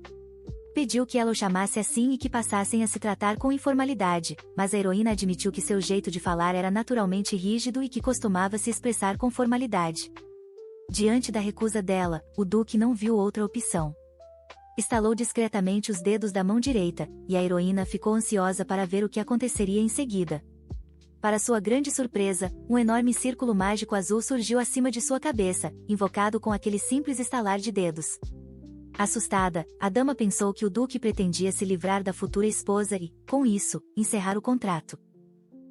Pediu que ela o chamasse assim e que passassem a se tratar com informalidade, mas a heroína admitiu que seu jeito de falar era naturalmente rígido e que costumava se expressar com formalidade. Diante da recusa dela, o Duque não viu outra opção. Estalou discretamente os dedos da mão direita, e a heroína ficou ansiosa para ver o que aconteceria em seguida. Para sua grande surpresa, um enorme círculo mágico azul surgiu acima de sua cabeça, invocado com aquele simples estalar de dedos. Assustada, a dama pensou que o Duque pretendia se livrar da futura esposa e, com isso, encerrar o contrato.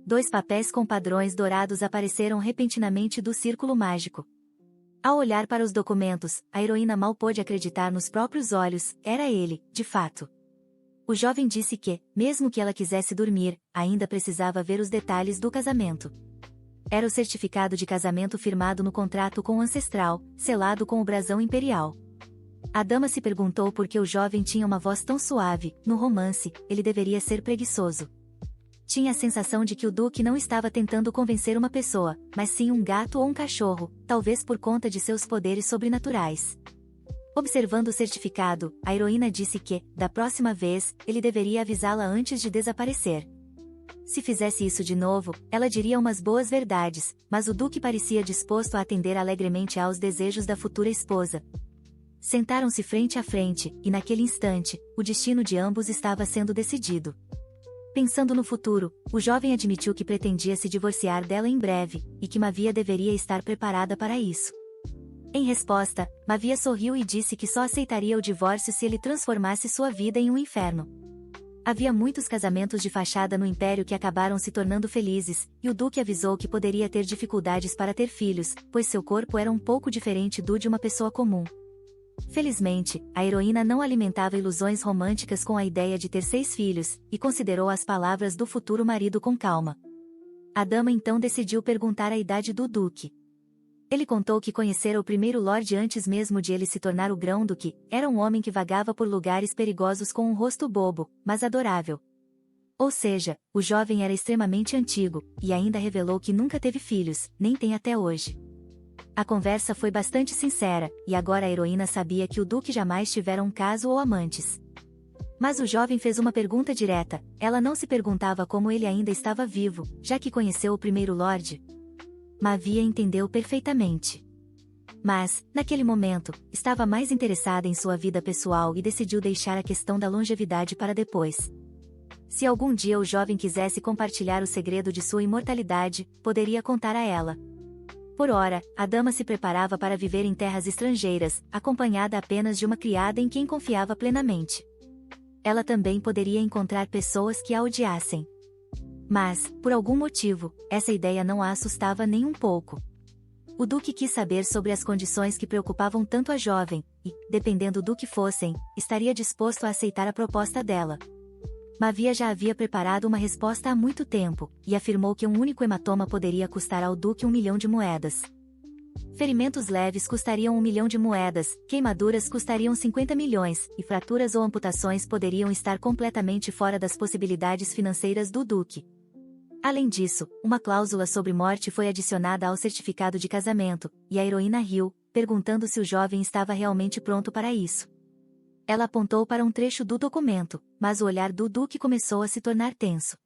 2 papéis com padrões dourados apareceram repentinamente do círculo mágico. Ao olhar para os documentos, a heroína mal pôde acreditar nos próprios olhos, era ele, de fato. O jovem disse que, mesmo que ela quisesse dormir, ainda precisava ver os detalhes do casamento. Era o certificado de casamento firmado no contrato com o ancestral, selado com o brasão imperial. A dama se perguntou por que o jovem tinha uma voz tão suave. No romance, ele deveria ser preguiçoso. Tinha a sensação de que o Duque não estava tentando convencer uma pessoa, mas sim um gato ou um cachorro, talvez por conta de seus poderes sobrenaturais. Observando o certificado, a heroína disse que, da próxima vez, ele deveria avisá-la antes de desaparecer. Se fizesse isso de novo, ela diria umas boas verdades, mas o Duque parecia disposto a atender alegremente aos desejos da futura esposa. Sentaram-se frente a frente, e naquele instante, o destino de ambos estava sendo decidido. Pensando no futuro, o jovem admitiu que pretendia se divorciar dela em breve, e que Mavia deveria estar preparada para isso. Em resposta, Mavia sorriu e disse que só aceitaria o divórcio se ele transformasse sua vida em um inferno. Havia muitos casamentos de fachada no Império que acabaram se tornando felizes, e o Duque avisou que poderia ter dificuldades para ter filhos, pois seu corpo era um pouco diferente do de uma pessoa comum. Felizmente, a heroína não alimentava ilusões românticas com a ideia de ter 6 filhos, e considerou as palavras do futuro marido com calma. A dama então decidiu perguntar a idade do duque. Ele contou que conhecera o primeiro lorde antes mesmo de ele se tornar o grão-duque. Era um homem que vagava por lugares perigosos com um rosto bobo, mas adorável. Ou seja, o jovem era extremamente antigo, e ainda revelou que nunca teve filhos, nem tem até hoje. A conversa foi bastante sincera, e agora a heroína sabia que o duque jamais tivera um caso ou amantes. Mas o jovem fez uma pergunta direta. Ela não se perguntava como ele ainda estava vivo, já que conheceu o primeiro lorde. Mavia entendeu perfeitamente. Mas, naquele momento, estava mais interessada em sua vida pessoal e decidiu deixar a questão da longevidade para depois. Se algum dia o jovem quisesse compartilhar o segredo de sua imortalidade, poderia contar a ela. Por ora, a dama se preparava para viver em terras estrangeiras, acompanhada apenas de uma criada em quem confiava plenamente. Ela também poderia encontrar pessoas que a odiassem. Mas, por algum motivo, essa ideia não a assustava nem um pouco. O duque quis saber sobre as condições que preocupavam tanto a jovem, e, dependendo do que fossem, estaria disposto a aceitar a proposta dela. Mavia já havia preparado uma resposta há muito tempo, e afirmou que um único hematoma poderia custar ao duque 1 milhão de moedas. Ferimentos leves custariam 1 milhão de moedas, queimaduras custariam 50 milhões, e fraturas ou amputações poderiam estar completamente fora das possibilidades financeiras do duque. Além disso, uma cláusula sobre morte foi adicionada ao certificado de casamento, e a heroína riu, perguntando se o jovem estava realmente pronto para isso. Ela apontou para um trecho do documento, mas o olhar do duque começou a se tornar tenso.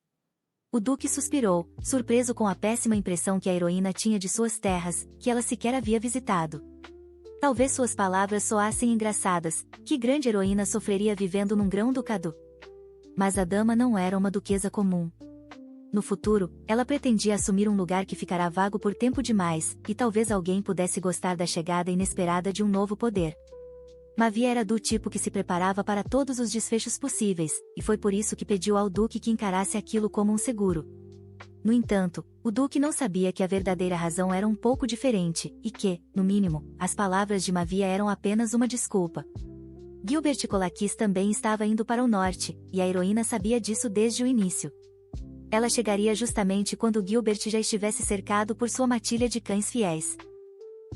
O duque suspirou, surpreso com a péssima impressão que a heroína tinha de suas terras, que ela sequer havia visitado. Talvez suas palavras soassem engraçadas. Que grande heroína sofreria vivendo num grão-ducado? Mas a dama não era uma duquesa comum. No futuro, ela pretendia assumir um lugar que ficará vago por tempo demais, e talvez alguém pudesse gostar da chegada inesperada de um novo poder. Mavia era do tipo que se preparava para todos os desfechos possíveis, e foi por isso que pediu ao duque que encarasse aquilo como um seguro. No entanto, o duque não sabia que a verdadeira razão era um pouco diferente, e que, no mínimo, as palavras de Mavia eram apenas uma desculpa. Gilbert Colachis também estava indo para o norte, e a heroína sabia disso desde o início. Ela chegaria justamente quando Gilbert já estivesse cercado por sua matilha de cães fiéis.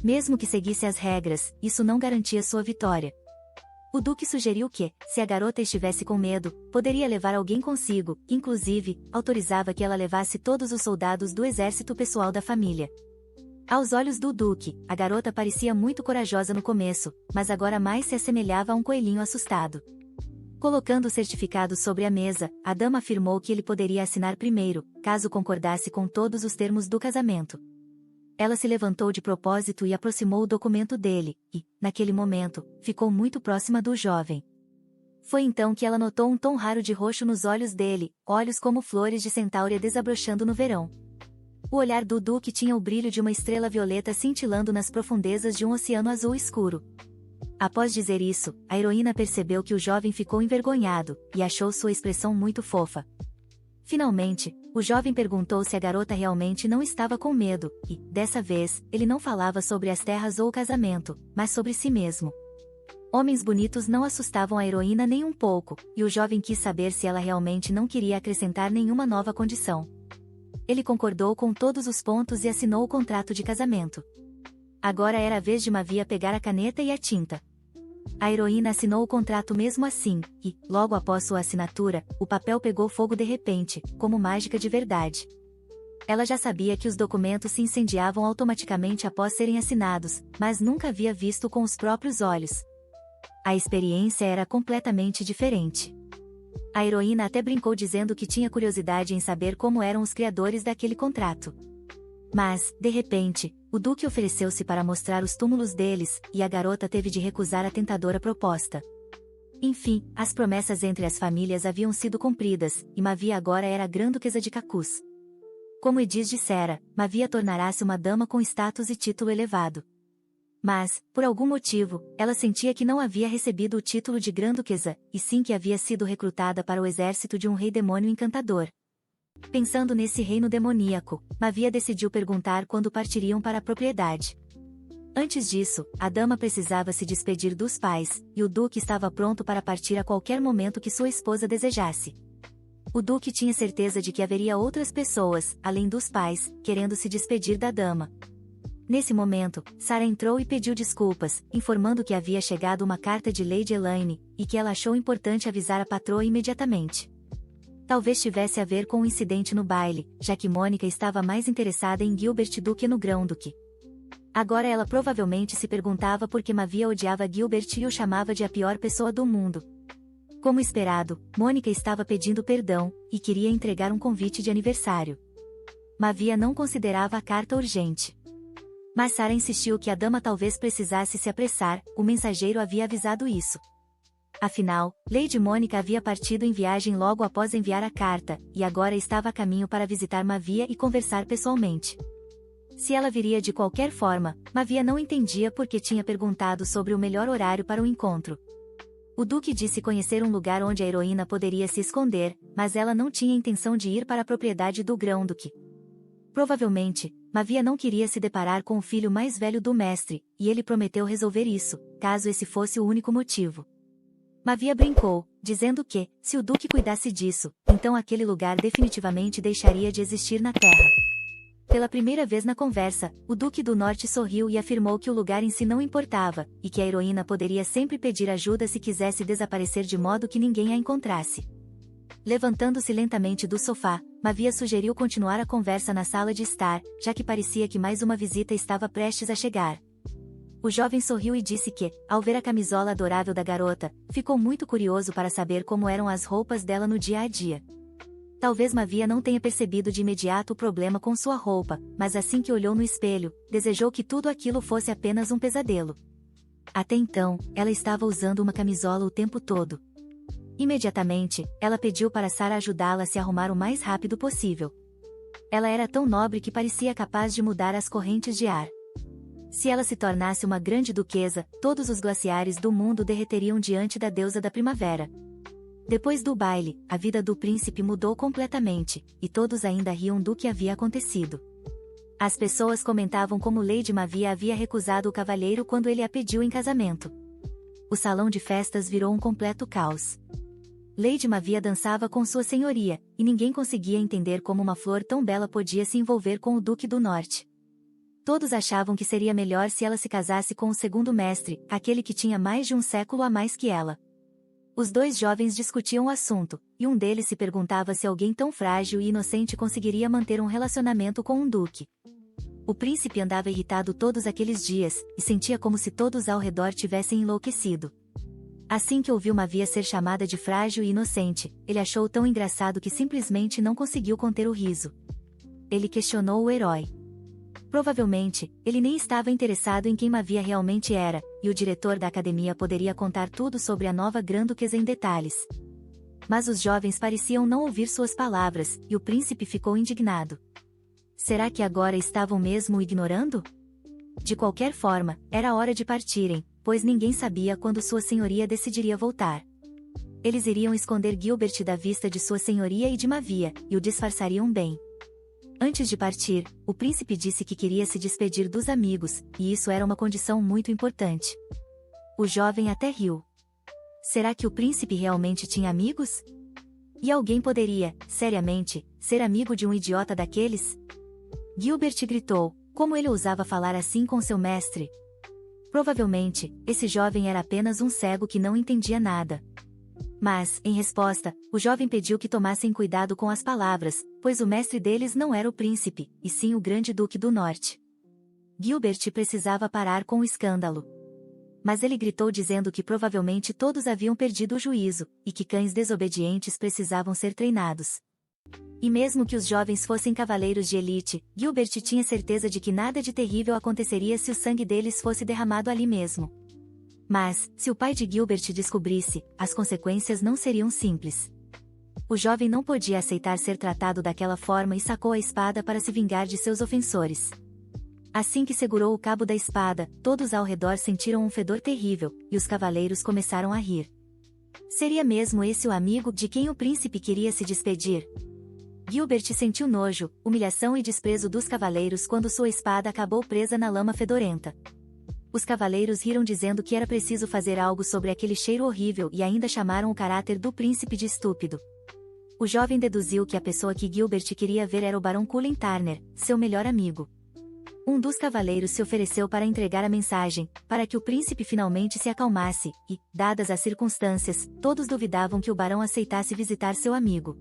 Mesmo que seguisse as regras, isso não garantia sua vitória. O duque sugeriu que, se a garota estivesse com medo, poderia levar alguém consigo, inclusive, autorizava que ela levasse todos os soldados do exército pessoal da família. Aos olhos do duque, a garota parecia muito corajosa no começo, mas agora mais se assemelhava a um coelhinho assustado. Colocando o certificado sobre a mesa, a dama afirmou que ele poderia assinar primeiro, caso concordasse com todos os termos do casamento. Ela se levantou de propósito e aproximou o documento dele, e, naquele momento, ficou muito próxima do jovem. Foi então que ela notou um tom raro de roxo nos olhos dele, olhos como flores de centáurea desabrochando no verão. O olhar do duque tinha o brilho de uma estrela violeta cintilando nas profundezas de um oceano azul escuro. Após dizer isso, a heroína percebeu que o jovem ficou envergonhado, e achou sua expressão muito fofa. Finalmente, o jovem perguntou se a garota realmente não estava com medo, e, dessa vez, ele não falava sobre as terras ou o casamento, mas sobre si mesmo. Homens bonitos não assustavam a heroína nem um pouco, e o jovem quis saber se ela realmente não queria acrescentar nenhuma nova condição. Ele concordou com todos os pontos e assinou o contrato de casamento. Agora era a vez de Mavia pegar a caneta e a tinta. A heroína assinou o contrato mesmo assim, e, logo após sua assinatura, o papel pegou fogo de repente, como mágica de verdade. Ela já sabia que os documentos se incendiavam automaticamente após serem assinados, mas nunca havia visto com os próprios olhos. A experiência era completamente diferente. A heroína até brincou dizendo que tinha curiosidade em saber como eram os criadores daquele contrato. Mas, de repente, o duque ofereceu-se para mostrar os túmulos deles, e a garota teve de recusar a tentadora proposta. Enfim, as promessas entre as famílias haviam sido cumpridas, e Mavia agora era a grã-duquesa de Cacus. Como Edis dissera, Mavia tornará-se uma dama com status e título elevado. Mas, por algum motivo, ela sentia que não havia recebido o título de grã-duquesa, e sim que havia sido recrutada para o exército de um rei demônio encantador. Pensando nesse reino demoníaco, Mavia decidiu perguntar quando partiriam para a propriedade. Antes disso, a dama precisava se despedir dos pais, e o duque estava pronto para partir a qualquer momento que sua esposa desejasse. O duque tinha certeza de que haveria outras pessoas, além dos pais, querendo se despedir da dama. Nesse momento, Sarah entrou e pediu desculpas, informando que havia chegado uma carta de Lady Elaine, e que ela achou importante avisar a patroa imediatamente. Talvez tivesse a ver com o incidente no baile, já que Mônica estava mais interessada em Gilbert do que no Grão-Duque. Agora ela provavelmente se perguntava por que Mavia odiava Gilbert e o chamava de a pior pessoa do mundo. Como esperado, Mônica estava pedindo perdão, e queria entregar um convite de aniversário. Mavia não considerava a carta urgente. Mas Sarah insistiu que a dama talvez precisasse se apressar, o mensageiro havia avisado isso. Afinal, Lady Mônica havia partido em viagem logo após enviar a carta, e agora estava a caminho para visitar Mavia e conversar pessoalmente. Se ela viria de qualquer forma, Mavia não entendia por que tinha perguntado sobre o melhor horário para o encontro. O Duque disse conhecer um lugar onde a heroína poderia se esconder, mas ela não tinha intenção de ir para a propriedade do Grão-Duque. Provavelmente, Mavia não queria se deparar com o filho mais velho do mestre, e ele prometeu resolver isso, caso esse fosse o único motivo. Mavia brincou, dizendo que, se o Duque cuidasse disso, então aquele lugar definitivamente deixaria de existir na Terra. Pela primeira vez na conversa, o Duque do Norte sorriu e afirmou que o lugar em si não importava, e que a heroína poderia sempre pedir ajuda se quisesse desaparecer de modo que ninguém a encontrasse. Levantando-se lentamente do sofá, Mavia sugeriu continuar a conversa na sala de estar, já que parecia que mais uma visita estava prestes a chegar. O jovem sorriu e disse que, ao ver a camisola adorável da garota, ficou muito curioso para saber como eram as roupas dela no dia a dia. Talvez Mavia não tenha percebido de imediato o problema com sua roupa, mas assim que olhou no espelho, desejou que tudo aquilo fosse apenas um pesadelo. Até então, ela estava usando uma camisola o tempo todo. Imediatamente, ela pediu para Sarah ajudá-la a se arrumar o mais rápido possível. Ela era tão nobre que parecia capaz de mudar as correntes de ar. Se ela se tornasse uma grande duquesa, todos os glaciares do mundo derreteriam diante da deusa da primavera. Depois do baile, a vida do príncipe mudou completamente, e todos ainda riam do que havia acontecido. As pessoas comentavam como Lady Mavia havia recusado o cavalheiro quando ele a pediu em casamento. O salão de festas virou um completo caos. Lady Mavia dançava com sua senhoria, e ninguém conseguia entender como uma flor tão bela podia se envolver com o Duque do Norte. Todos achavam que seria melhor se ela se casasse com o segundo mestre, aquele que tinha mais de um século a mais que ela. Os dois jovens discutiam o assunto, e um deles se perguntava se alguém tão frágil e inocente conseguiria manter um relacionamento com um duque. O príncipe andava irritado todos aqueles dias, e sentia como se todos ao redor tivessem enlouquecido. Assim que ouviu Mavia ser chamada de frágil e inocente, ele achou tão engraçado que simplesmente não conseguiu conter o riso. Ele questionou o herói. Provavelmente, ele nem estava interessado em quem Mavia realmente era, e o diretor da academia poderia contar tudo sobre a nova Grã-Duquesa em detalhes. Mas os jovens pareciam não ouvir suas palavras, e o príncipe ficou indignado. Será que agora estavam mesmo o ignorando? De qualquer forma, era hora de partirem, pois ninguém sabia quando sua senhoria decidiria voltar. Eles iriam esconder Gilbert da vista de sua senhoria e de Mavia, e o disfarçariam bem. Antes de partir, o príncipe disse que queria se despedir dos amigos, e isso era uma condição muito importante. O jovem até riu. Será que o príncipe realmente tinha amigos? E alguém poderia, seriamente, ser amigo de um idiota daqueles? Gilbert gritou, como ele ousava falar assim com seu mestre? Provavelmente, esse jovem era apenas um cego que não entendia nada. Mas, em resposta, o jovem pediu que tomassem cuidado com as palavras, pois o mestre deles não era o príncipe, e sim o grande duque do norte. Gilbert precisava parar com o escândalo. Mas ele gritou dizendo que provavelmente todos haviam perdido o juízo, e que cães desobedientes precisavam ser treinados. E mesmo que os jovens fossem cavaleiros de elite, Gilbert tinha certeza de que nada de terrível aconteceria se o sangue deles fosse derramado ali mesmo. Mas, se o pai de Gilbert descobrisse, as consequências não seriam simples. O jovem não podia aceitar ser tratado daquela forma e sacou a espada para se vingar de seus ofensores. Assim que segurou o cabo da espada, todos ao redor sentiram um fedor terrível, e os cavaleiros começaram a rir. Seria mesmo esse o amigo de quem o príncipe queria se despedir? Gilbert sentiu nojo, humilhação e desprezo dos cavaleiros quando sua espada acabou presa na lama fedorenta. Os cavaleiros riram dizendo que era preciso fazer algo sobre aquele cheiro horrível e ainda chamaram o caráter do príncipe de estúpido. O jovem deduziu que a pessoa que Gilbert queria ver era o Barão Cullen Turner, seu melhor amigo. Um dos cavaleiros se ofereceu para entregar a mensagem, para que o príncipe finalmente se acalmasse, e, dadas as circunstâncias, todos duvidavam que o barão aceitasse visitar seu amigo.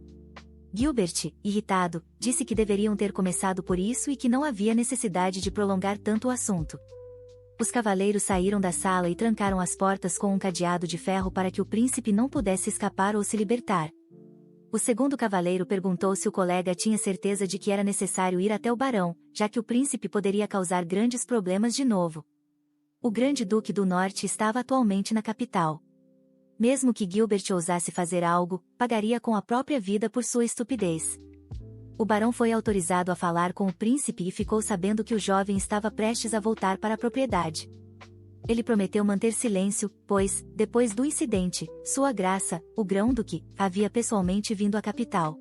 Gilbert, irritado, disse que deveriam ter começado por isso e que não havia necessidade de prolongar tanto o assunto. Os cavaleiros saíram da sala e trancaram as portas com um cadeado de ferro para que o príncipe não pudesse escapar ou se libertar. O segundo cavaleiro perguntou se o colega tinha certeza de que era necessário ir até o barão, já que o príncipe poderia causar grandes problemas de novo. O Grande Duque do Norte estava atualmente na capital. Mesmo que Gilbert ousasse fazer algo, pagaria com a própria vida por sua estupidez. O barão foi autorizado a falar com o príncipe e ficou sabendo que o jovem estava prestes a voltar para a propriedade. Ele prometeu manter silêncio, pois, depois do incidente, Sua Graça, o Grão-Duque, havia pessoalmente vindo à capital.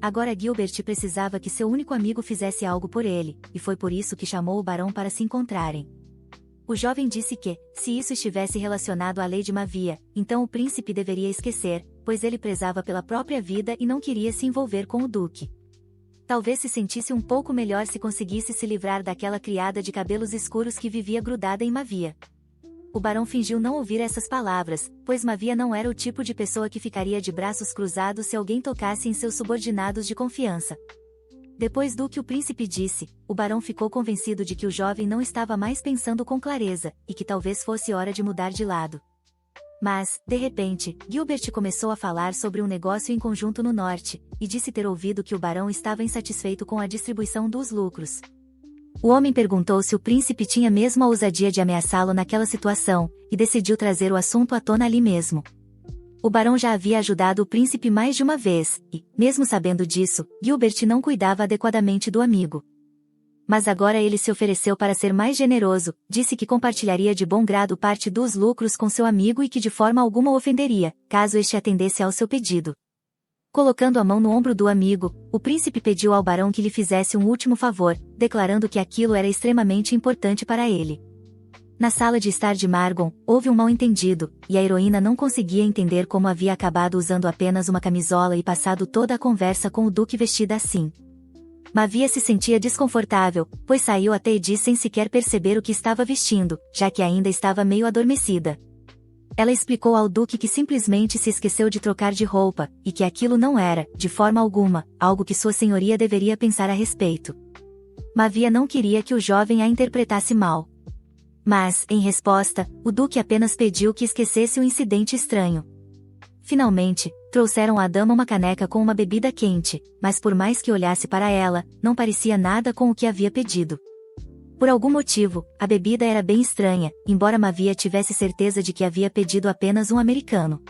Agora Gilbert precisava que seu único amigo fizesse algo por ele, e foi por isso que chamou o barão para se encontrarem. O jovem disse que, se isso estivesse relacionado à Lady Mavia, então o príncipe deveria esquecer, pois ele prezava pela própria vida e não queria se envolver com o duque. Talvez se sentisse um pouco melhor se conseguisse se livrar daquela criada de cabelos escuros que vivia grudada em Mavia. O barão fingiu não ouvir essas palavras, pois Mavia não era o tipo de pessoa que ficaria de braços cruzados se alguém tocasse em seus subordinados de confiança. Depois do que o príncipe disse, o barão ficou convencido de que o jovem não estava mais pensando com clareza, e que talvez fosse hora de mudar de lado. Mas, de repente, Gilbert começou a falar sobre um negócio em conjunto no norte, e disse ter ouvido que o barão estava insatisfeito com a distribuição dos lucros. O homem perguntou se o príncipe tinha mesmo a ousadia de ameaçá-lo naquela situação, e decidiu trazer o assunto à tona ali mesmo. O barão já havia ajudado o príncipe mais de uma vez, e, mesmo sabendo disso, Gilbert não cuidava adequadamente do amigo. Mas agora ele se ofereceu para ser mais generoso, disse que compartilharia de bom grado parte dos lucros com seu amigo e que de forma alguma o ofenderia, caso este atendesse ao seu pedido. Colocando a mão no ombro do amigo, o príncipe pediu ao barão que lhe fizesse um último favor, declarando que aquilo era extremamente importante para ele. Na sala de estar de Margon, houve um mal-entendido, e a heroína não conseguia entender como havia acabado usando apenas uma camisola e passado toda a conversa com o duque vestida assim. Mavia se sentia desconfortável, pois saiu até Edi sem sequer perceber o que estava vestindo, já que ainda estava meio adormecida. Ela explicou ao duque que simplesmente se esqueceu de trocar de roupa, e que aquilo não era, de forma alguma, algo que sua senhoria deveria pensar a respeito. Mavia não queria que o jovem a interpretasse mal. Mas, em resposta, o duque apenas pediu que esquecesse o incidente estranho. Finalmente, trouxeram à dama uma caneca com uma bebida quente, mas por mais que olhasse para ela, não parecia nada com o que havia pedido. Por algum motivo, a bebida era bem estranha, embora Mavia tivesse certeza de que havia pedido apenas um americano.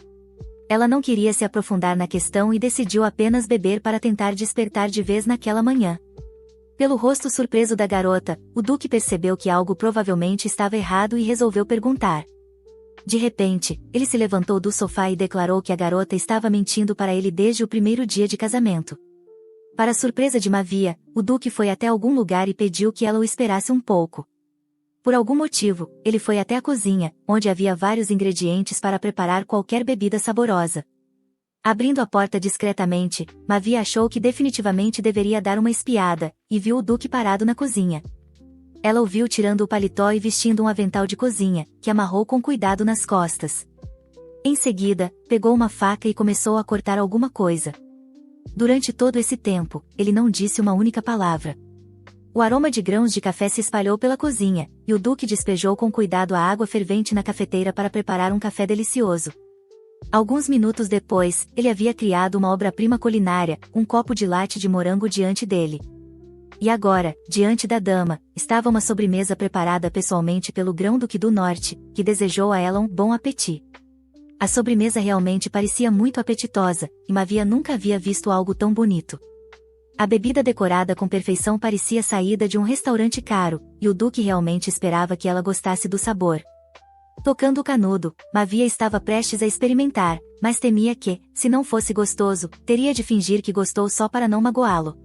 Ela não queria se aprofundar na questão e decidiu apenas beber para tentar despertar de vez naquela manhã. Pelo rosto surpreso da garota, o duque percebeu que algo provavelmente estava errado e resolveu perguntar. De repente, ele se levantou do sofá e declarou que a garota estava mentindo para ele desde o primeiro dia de casamento. Para a surpresa de Mavia, o duque foi até algum lugar e pediu que ela o esperasse um pouco. Por algum motivo, ele foi até a cozinha, onde havia vários ingredientes para preparar qualquer bebida saborosa. Abrindo a porta discretamente, Mavia achou que definitivamente deveria dar uma espiada, e viu o duque parado na cozinha. Ela o viu tirando o paletó e vestindo um avental de cozinha, que amarrou com cuidado nas costas. Em seguida, pegou uma faca e começou a cortar alguma coisa. Durante todo esse tempo, ele não disse uma única palavra. O aroma de grãos de café se espalhou pela cozinha, e o duque despejou com cuidado a água fervente na cafeteira para preparar um café delicioso. Alguns minutos depois, ele havia criado uma obra-prima culinária, um copo de latte de morango diante dele. E agora, diante da dama, estava uma sobremesa preparada pessoalmente pelo Grão-Duque do Norte, que desejou a ela um bom apetite. A sobremesa realmente parecia muito apetitosa, e Mavia nunca havia visto algo tão bonito. A bebida decorada com perfeição parecia saída de um restaurante caro, e o duque realmente esperava que ela gostasse do sabor. Tocando o canudo, Mavia estava prestes a experimentar, mas temia que, se não fosse gostoso, teria de fingir que gostou só para não magoá-lo.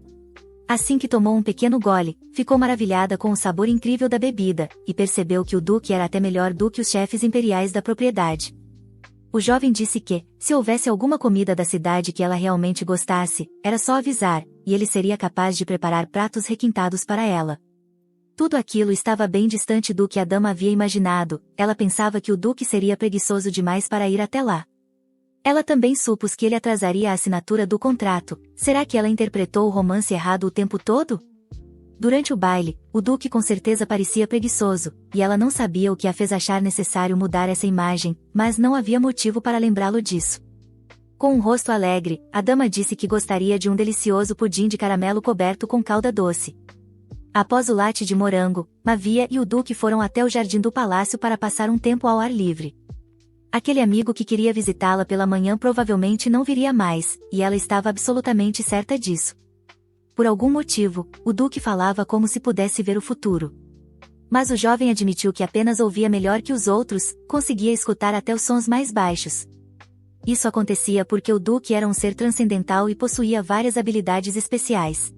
Assim que tomou um pequeno gole, ficou maravilhada com o sabor incrível da bebida, e percebeu que o duque era até melhor do que os chefes imperiais da propriedade. O jovem disse que, se houvesse alguma comida da cidade que ela realmente gostasse, era só avisar, e ele seria capaz de preparar pratos requintados para ela. Tudo aquilo estava bem distante do que a dama havia imaginado. Ela pensava que o duque seria preguiçoso demais para ir até lá. Ela também supôs que ele atrasaria a assinatura do contrato. Será que ela interpretou o romance errado o tempo todo? Durante o baile, o duque com certeza parecia preguiçoso, e ela não sabia o que a fez achar necessário mudar essa imagem, mas não havia motivo para lembrá-lo disso. Com um rosto alegre, a dama disse que gostaria de um delicioso pudim de caramelo coberto com calda doce. Após o latte de morango, Mavia e o duque foram até o jardim do palácio para passar um tempo ao ar livre. Aquele amigo que queria visitá-la pela manhã provavelmente não viria mais, e ela estava absolutamente certa disso. Por algum motivo, o duque falava como se pudesse ver o futuro. Mas o jovem admitiu que apenas ouvia melhor que os outros, conseguia escutar até os sons mais baixos. Isso acontecia porque o duque era um ser transcendental e possuía várias habilidades especiais.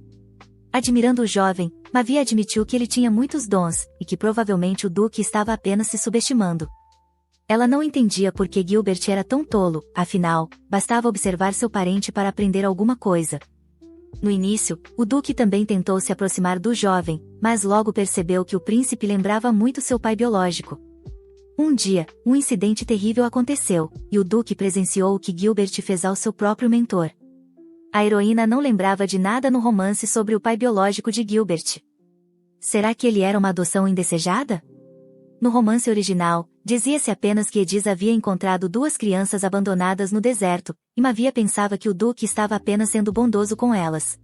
Admirando o jovem, Mavia admitiu que ele tinha muitos dons, e que provavelmente o duque estava apenas se subestimando. Ela não entendia por que Gilbert era tão tolo, afinal, bastava observar seu parente para aprender alguma coisa. No início, o duque também tentou se aproximar do jovem, mas logo percebeu que o príncipe lembrava muito seu pai biológico. Um dia, um incidente terrível aconteceu, e o duque presenciou o que Gilbert fez ao seu próprio mentor. A heroína não lembrava de nada no romance sobre o pai biológico de Gilbert. Será que ele era uma adoção indesejada? No romance original, dizia-se apenas que Edis havia encontrado duas crianças abandonadas no deserto, e Mavia pensava que o duque estava apenas sendo bondoso com elas.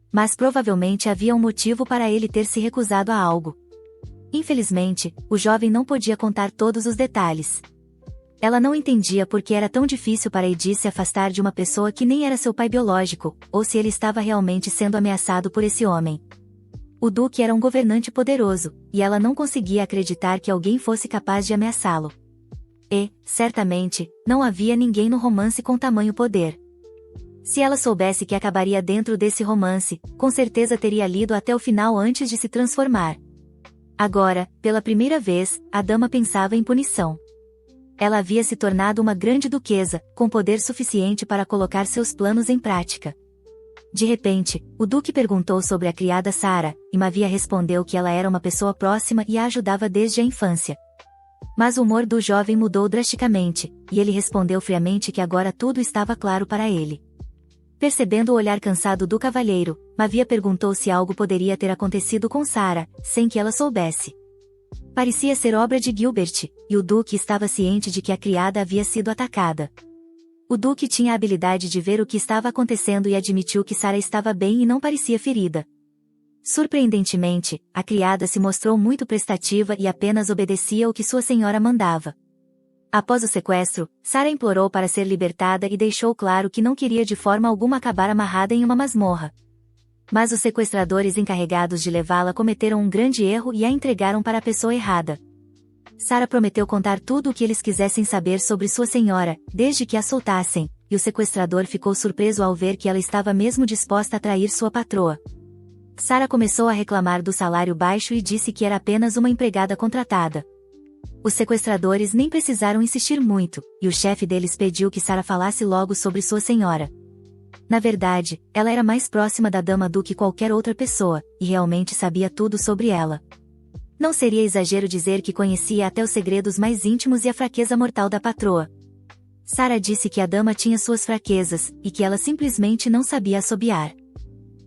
Mas provavelmente havia um motivo para ele ter se recusado a algo. Infelizmente, o jovem não podia contar todos os detalhes. Ela não entendia por que era tão difícil para Edis se afastar de uma pessoa que nem era seu pai biológico, ou se ele estava realmente sendo ameaçado por esse homem. O duque era um governante poderoso, e ela não conseguia acreditar que alguém fosse capaz de ameaçá-lo. E, certamente, não havia ninguém no romance com tamanho poder. Se ela soubesse que acabaria dentro desse romance, com certeza teria lido até o final antes de se transformar. Agora, pela primeira vez, a dama pensava em punição. Ela havia se tornado uma grande duquesa, com poder suficiente para colocar seus planos em prática. De repente, o duque perguntou sobre a criada Sara, e Mavia respondeu que ela era uma pessoa próxima e a ajudava desde a infância. Mas o humor do jovem mudou drasticamente, e ele respondeu friamente que agora tudo estava claro para ele. Percebendo o olhar cansado do cavalheiro, Mavia perguntou se algo poderia ter acontecido com Sara, sem que ela soubesse. Parecia ser obra de Gilbert, e o duque estava ciente de que a criada havia sido atacada. O duque tinha a habilidade de ver o que estava acontecendo e admitiu que Sara estava bem e não parecia ferida. Surpreendentemente, a criada se mostrou muito prestativa e apenas obedecia o que sua senhora mandava. Após o sequestro, Sara implorou para ser libertada e deixou claro que não queria de forma alguma acabar amarrada em uma masmorra. Mas os sequestradores encarregados de levá-la cometeram um grande erro e a entregaram para a pessoa errada. Sara prometeu contar tudo o que eles quisessem saber sobre sua senhora, desde que a soltassem, e o sequestrador ficou surpreso ao ver que ela estava mesmo disposta a trair sua patroa. Sara começou a reclamar do salário baixo e disse que era apenas uma empregada contratada. Os sequestradores nem precisaram insistir muito, e o chefe deles pediu que Sara falasse logo sobre sua senhora. Na verdade, ela era mais próxima da dama do que qualquer outra pessoa, e realmente sabia tudo sobre ela. Não seria exagero dizer que conhecia até os segredos mais íntimos e a fraqueza mortal da patroa. Sara disse que a dama tinha suas fraquezas, e que ela simplesmente não sabia assobiar.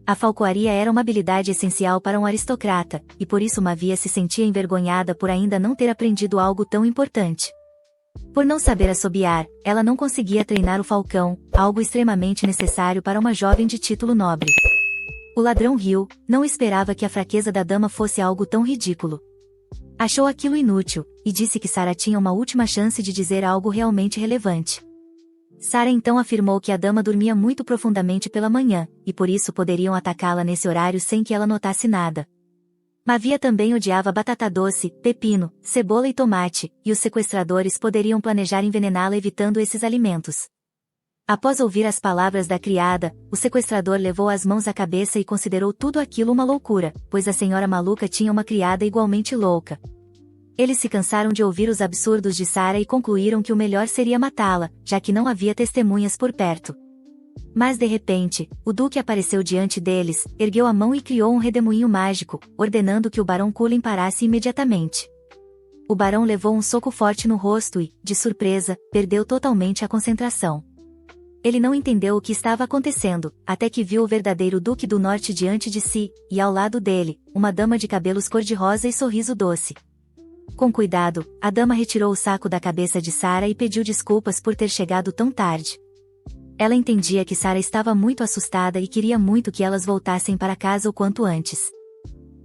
A falcoaria era uma habilidade essencial para um aristocrata, e por isso Mavia se sentia envergonhada por ainda não ter aprendido algo tão importante. Por não saber assobiar, ela não conseguia treinar o falcão, algo extremamente necessário para uma jovem de título nobre. O ladrão riu, não esperava que a fraqueza da dama fosse algo tão ridículo. Achou aquilo inútil, e disse que Sara tinha uma última chance de dizer algo realmente relevante. Sara então afirmou que a dama dormia muito profundamente pela manhã, e por isso poderiam atacá-la nesse horário sem que ela notasse nada. Mavia também odiava batata doce, pepino, cebola e tomate, e os sequestradores poderiam planejar envenená-la evitando esses alimentos. Após ouvir as palavras da criada, o sequestrador levou as mãos à cabeça e considerou tudo aquilo uma loucura, pois a senhora maluca tinha uma criada igualmente louca. Eles se cansaram de ouvir os absurdos de Sara e concluíram que o melhor seria matá-la, já que não havia testemunhas por perto. Mas de repente, o Duque apareceu diante deles, ergueu a mão e criou um redemoinho mágico, ordenando que o Barão Cullen parasse imediatamente. O barão levou um soco forte no rosto e, de surpresa, perdeu totalmente a concentração. Ele não entendeu o que estava acontecendo, até que viu o verdadeiro Duque do Norte diante de si, e ao lado dele, uma dama de cabelos cor-de-rosa e sorriso doce. Com cuidado, a dama retirou o saco da cabeça de Sara e pediu desculpas por ter chegado tão tarde. Ela entendia que Sara estava muito assustada e queria muito que elas voltassem para casa o quanto antes.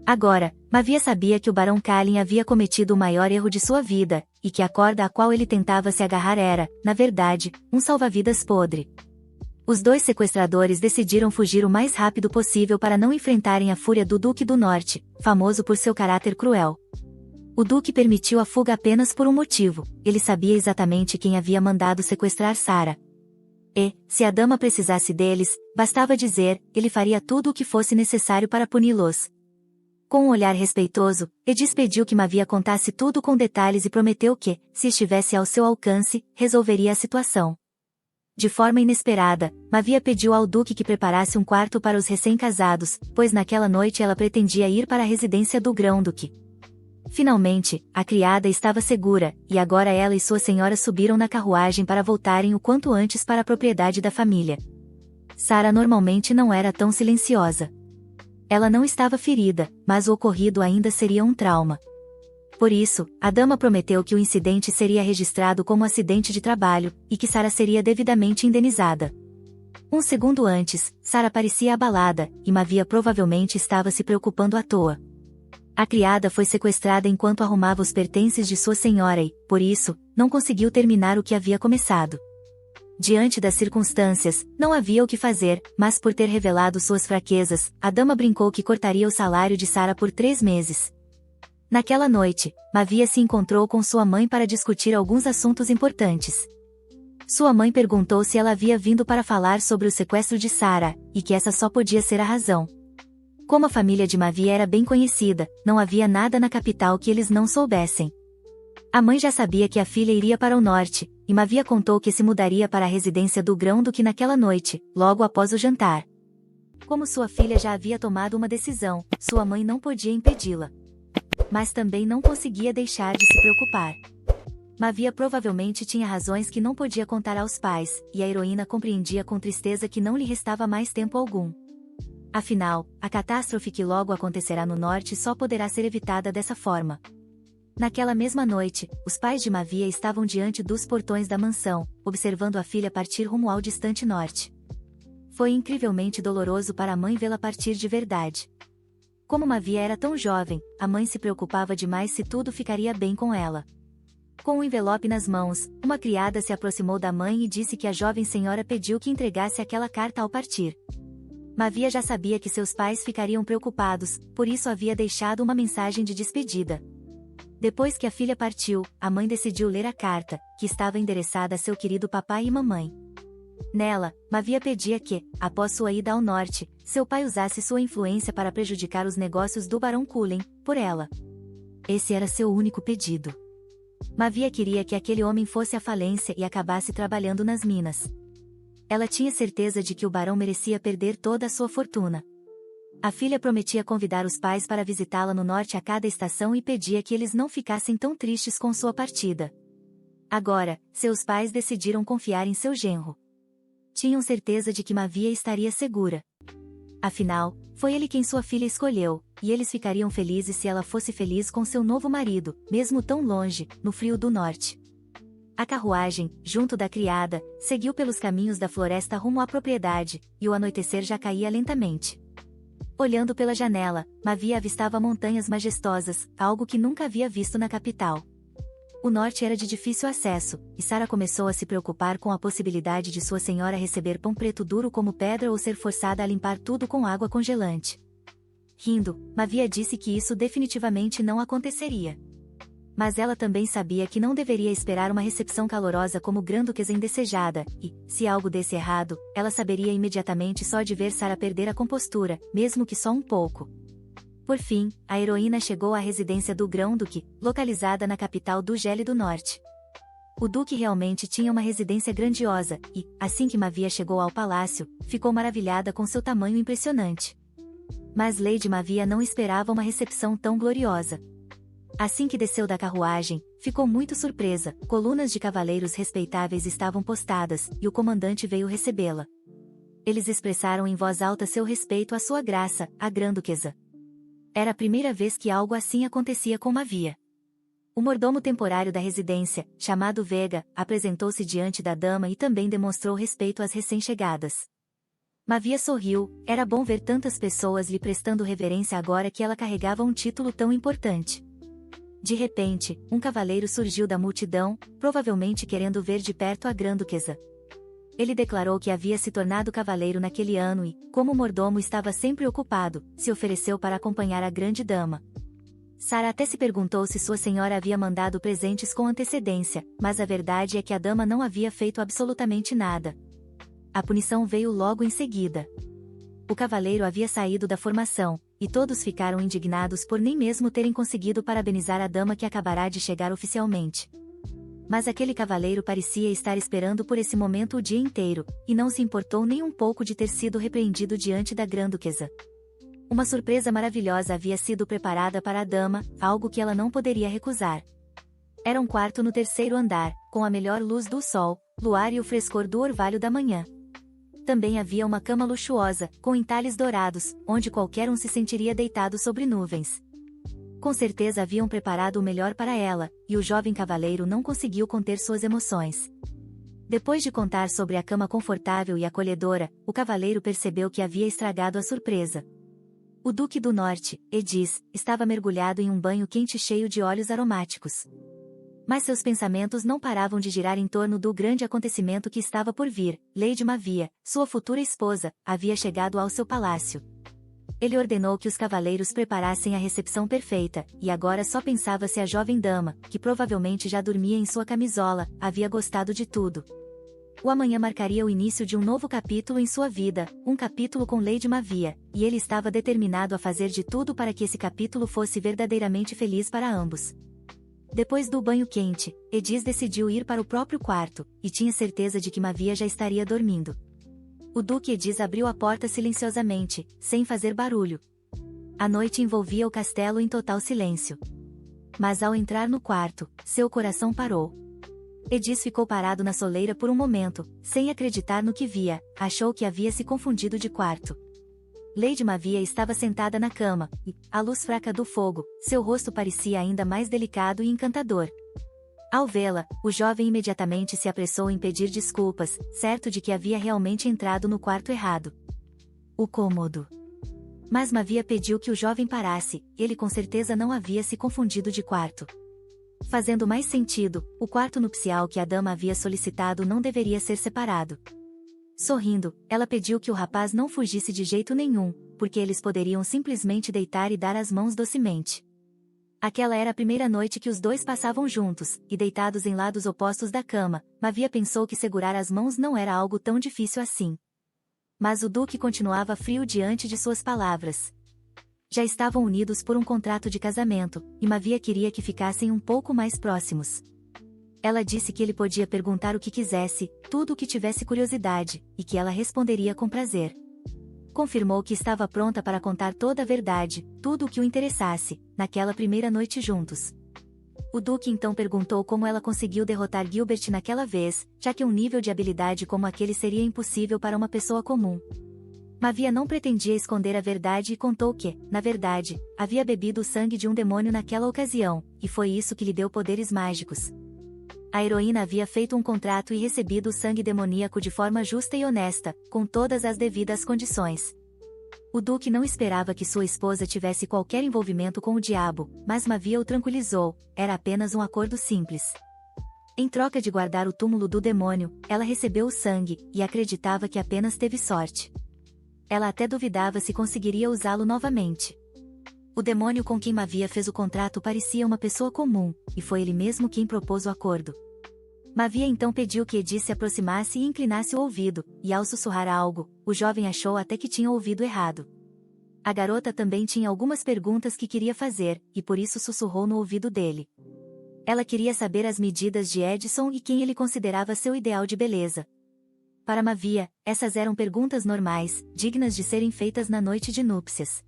Agora, Mavia sabia que o Barão Cullen havia cometido o maior erro de sua vida, e que a corda a qual ele tentava se agarrar era, na verdade, um salva-vidas podre. Os dois sequestradores decidiram fugir o mais rápido possível para não enfrentarem a fúria do Duque do Norte, famoso por seu caráter cruel. O Duque permitiu a fuga apenas por um motivo: ele sabia exatamente quem havia mandado sequestrar Sara. E, se a dama precisasse deles, bastava dizer, ele faria tudo o que fosse necessário para puni-los. Com um olhar respeitoso, Edis pediu que Mavia contasse tudo com detalhes e prometeu que, se estivesse ao seu alcance, resolveria a situação. De forma inesperada, Mavia pediu ao Duque que preparasse um quarto para os recém-casados, pois naquela noite ela pretendia ir para a residência do Grão-Duque. Finalmente, a criada estava segura, e agora ela e sua senhora subiram na carruagem para voltarem o quanto antes para a propriedade da família. Sara normalmente não era tão silenciosa. Ela não estava ferida, mas o ocorrido ainda seria um trauma. Por isso, a dama prometeu que o incidente seria registrado como acidente de trabalho, e que Sara seria devidamente indenizada. Um segundo antes, Sara parecia abalada, e Mavia provavelmente estava se preocupando à toa. A criada foi sequestrada enquanto arrumava os pertences de sua senhora e, por isso, não conseguiu terminar o que havia começado. Diante das circunstâncias, não havia o que fazer, mas por ter revelado suas fraquezas, a dama brincou que cortaria o salário de Sara por 3 meses. Naquela noite, Mavia se encontrou com sua mãe para discutir alguns assuntos importantes. Sua mãe perguntou se ela havia vindo para falar sobre o sequestro de Sara, e que essa só podia ser a razão. Como a família de Mavia era bem conhecida, não havia nada na capital que eles não soubessem. A mãe já sabia que a filha iria para o norte, e Mavia contou que se mudaria para a residência do Grão-Duque naquela noite, logo após o jantar. Como sua filha já havia tomado uma decisão, sua mãe não podia impedi-la. Mas também não conseguia deixar de se preocupar. Mavia provavelmente tinha razões que não podia contar aos pais, e a heroína compreendia com tristeza que não lhe restava mais tempo algum. Afinal, a catástrofe que logo acontecerá no norte só poderá ser evitada dessa forma. Naquela mesma noite, os pais de Mavia estavam diante dos portões da mansão, observando a filha partir rumo ao distante norte. Foi incrivelmente doloroso para a mãe vê-la partir de verdade. Como Mavia era tão jovem, a mãe se preocupava demais se tudo ficaria bem com ela. Com um envelope nas mãos, uma criada se aproximou da mãe e disse que a jovem senhora pediu que entregasse aquela carta ao partir. Mavia já sabia que seus pais ficariam preocupados, por isso havia deixado uma mensagem de despedida. Depois que a filha partiu, a mãe decidiu ler a carta, que estava endereçada a seu querido papai e mamãe. Nela, Mavia pedia que, após sua ida ao norte, seu pai usasse sua influência para prejudicar os negócios do Barão Cullen, por ela. Esse era seu único pedido. Mavia queria que aquele homem fosse à falência e acabasse trabalhando nas minas. Ela tinha certeza de que o barão merecia perder toda a sua fortuna. A filha prometia convidar os pais para visitá-la no norte a cada estação e pedia que eles não ficassem tão tristes com sua partida. Agora, seus pais decidiram confiar em seu genro. Tinham certeza de que Mavia estaria segura. Afinal, foi ele quem sua filha escolheu, e eles ficariam felizes se ela fosse feliz com seu novo marido, mesmo tão longe, no frio do norte. A carruagem, junto da criada, seguiu pelos caminhos da floresta rumo à propriedade, e o anoitecer já caía lentamente. Olhando pela janela, Mavia avistava montanhas majestosas, algo que nunca havia visto na capital. O norte era de difícil acesso, e Sara começou a se preocupar com a possibilidade de sua senhora receber pão preto duro como pedra ou ser forçada a limpar tudo com água congelante. Rindo, Mavia disse que isso definitivamente não aconteceria. Mas ela também sabia que não deveria esperar uma recepção calorosa como Grão-Duquesa indesejada, e, se algo desse errado, ela saberia imediatamente só de ver Sara perder a compostura, mesmo que só um pouco. Por fim, a heroína chegou à residência do Grão-Duque, localizada na capital do Gélido Norte. O Duque realmente tinha uma residência grandiosa, e, assim que Mavia chegou ao palácio, ficou maravilhada com seu tamanho impressionante. Mas Lady Mavia não esperava uma recepção tão gloriosa. Assim que desceu da carruagem, ficou muito surpresa, colunas de cavaleiros respeitáveis estavam postadas, e o comandante veio recebê-la. Eles expressaram em voz alta seu respeito à sua graça, a Grã-Duquesa. Era a primeira vez que algo assim acontecia com Mavia. O mordomo temporário da residência, chamado Vega, apresentou-se diante da dama e também demonstrou respeito às recém-chegadas. Mavia sorriu, era bom ver tantas pessoas lhe prestando reverência agora que ela carregava um título tão importante. De repente, um cavaleiro surgiu da multidão, provavelmente querendo ver de perto a Grã-Duquesa. Ele declarou que havia se tornado cavaleiro naquele ano e, como o mordomo estava sempre ocupado, se ofereceu para acompanhar a grande dama. Sara até se perguntou se sua senhora havia mandado presentes com antecedência, mas a verdade é que a dama não havia feito absolutamente nada. A punição veio logo em seguida. O cavaleiro havia saído da formação, e todos ficaram indignados por nem mesmo terem conseguido parabenizar a dama que acabará de chegar oficialmente. Mas aquele cavaleiro parecia estar esperando por esse momento o dia inteiro, e não se importou nem um pouco de ter sido repreendido diante da Grã-Duquesa. Uma surpresa maravilhosa havia sido preparada para a dama, algo que ela não poderia recusar. Era um quarto no terceiro andar, com a melhor luz do sol, luar e o frescor do orvalho da manhã. Também havia uma cama luxuosa, com entalhes dourados, onde qualquer um se sentiria deitado sobre nuvens. Com certeza haviam preparado o melhor para ela, e o jovem cavaleiro não conseguiu conter suas emoções. Depois de contar sobre a cama confortável e acolhedora, o cavaleiro percebeu que havia estragado a surpresa. O Duque do Norte, Edis, estava mergulhado em um banho quente cheio de óleos aromáticos. Mas seus pensamentos não paravam de girar em torno do grande acontecimento que estava por vir. Lady Mavia, sua futura esposa, havia chegado ao seu palácio. Ele ordenou que os cavaleiros preparassem a recepção perfeita, e agora só pensava se a jovem dama, que provavelmente já dormia em sua camisola, havia gostado de tudo. O amanhã marcaria o início de um novo capítulo em sua vida, um capítulo com Lady Mavia, e ele estava determinado a fazer de tudo para que esse capítulo fosse verdadeiramente feliz para ambos. Depois do banho quente, Edis decidiu ir para o próprio quarto, e tinha certeza de que Mavia já estaria dormindo. O Duque Edis abriu a porta silenciosamente, sem fazer barulho. A noite envolvia o castelo em total silêncio. Mas ao entrar no quarto, seu coração parou. Edis ficou parado na soleira por um momento, sem acreditar no que via, achou que havia se confundido de quarto. Lady Mavia estava sentada na cama, e, à luz fraca do fogo, seu rosto parecia ainda mais delicado e encantador. Ao vê-la, o jovem imediatamente se apressou em pedir desculpas, certo de que havia realmente entrado no quarto errado. O cômodo. Mas Mavia pediu que o jovem parasse, ele com certeza não havia se confundido de quarto. Fazendo mais sentido, o quarto nupcial que a dama havia solicitado não deveria ser separado. Sorrindo, ela pediu que o rapaz não fugisse de jeito nenhum, porque eles poderiam simplesmente deitar e dar as mãos docemente. Aquela era a primeira noite que os dois passavam juntos, e deitados em lados opostos da cama, Mavia pensou que segurar as mãos não era algo tão difícil assim. Mas o Duque continuava frio diante de suas palavras. Já estavam unidos por um contrato de casamento, e Mavia queria que ficassem um pouco mais próximos. Ela disse que ele podia perguntar o que quisesse, tudo o que tivesse curiosidade, e que ela responderia com prazer. Confirmou que estava pronta para contar toda a verdade, tudo o que o interessasse, naquela primeira noite juntos. O Duque então perguntou como ela conseguiu derrotar Gilbert naquela vez, já que um nível de habilidade como aquele seria impossível para uma pessoa comum. Mavia não pretendia esconder a verdade e contou que, na verdade, havia bebido o sangue de um demônio naquela ocasião, e foi isso que lhe deu poderes mágicos. A heroína havia feito um contrato e recebido o sangue demoníaco de forma justa e honesta, com todas as devidas condições. O Duque não esperava que sua esposa tivesse qualquer envolvimento com o diabo, mas Mavia o tranquilizou, era apenas um acordo simples. Em troca de guardar o túmulo do demônio, ela recebeu o sangue, e acreditava que apenas teve sorte. Ela até duvidava se conseguiria usá-lo novamente. O demônio com quem Mavia fez o contrato parecia uma pessoa comum, e foi ele mesmo quem propôs o acordo. Mavia então pediu que Edis se aproximasse e inclinasse o ouvido, e ao sussurrar algo, o jovem achou até que tinha ouvido errado. A garota também tinha algumas perguntas que queria fazer, e por isso sussurrou no ouvido dele. Ela queria saber as medidas de Edison e quem ele considerava seu ideal de beleza. Para Mavia, essas eram perguntas normais, dignas de serem feitas na noite de núpcias.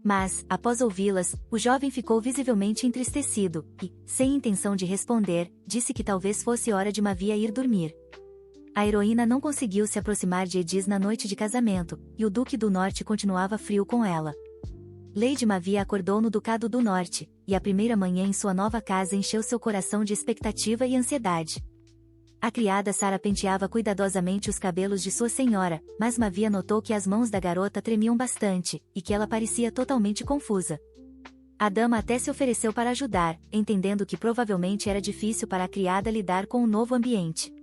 Mas, após ouvi-las, o jovem ficou visivelmente entristecido, e, sem intenção de responder, disse que talvez fosse hora de Mavia ir dormir. A heroína não conseguiu se aproximar de Edis na noite de casamento, e o Duque do Norte continuava frio com ela. Lady Mavia acordou no Ducado do Norte, e a primeira manhã em sua nova casa encheu seu coração de expectativa e ansiedade. A criada Sara penteava cuidadosamente os cabelos de sua senhora, mas Mavia notou que as mãos da garota tremiam bastante, e que ela parecia totalmente confusa. A dama até se ofereceu para ajudar, entendendo que provavelmente era difícil para a criada lidar com o novo ambiente.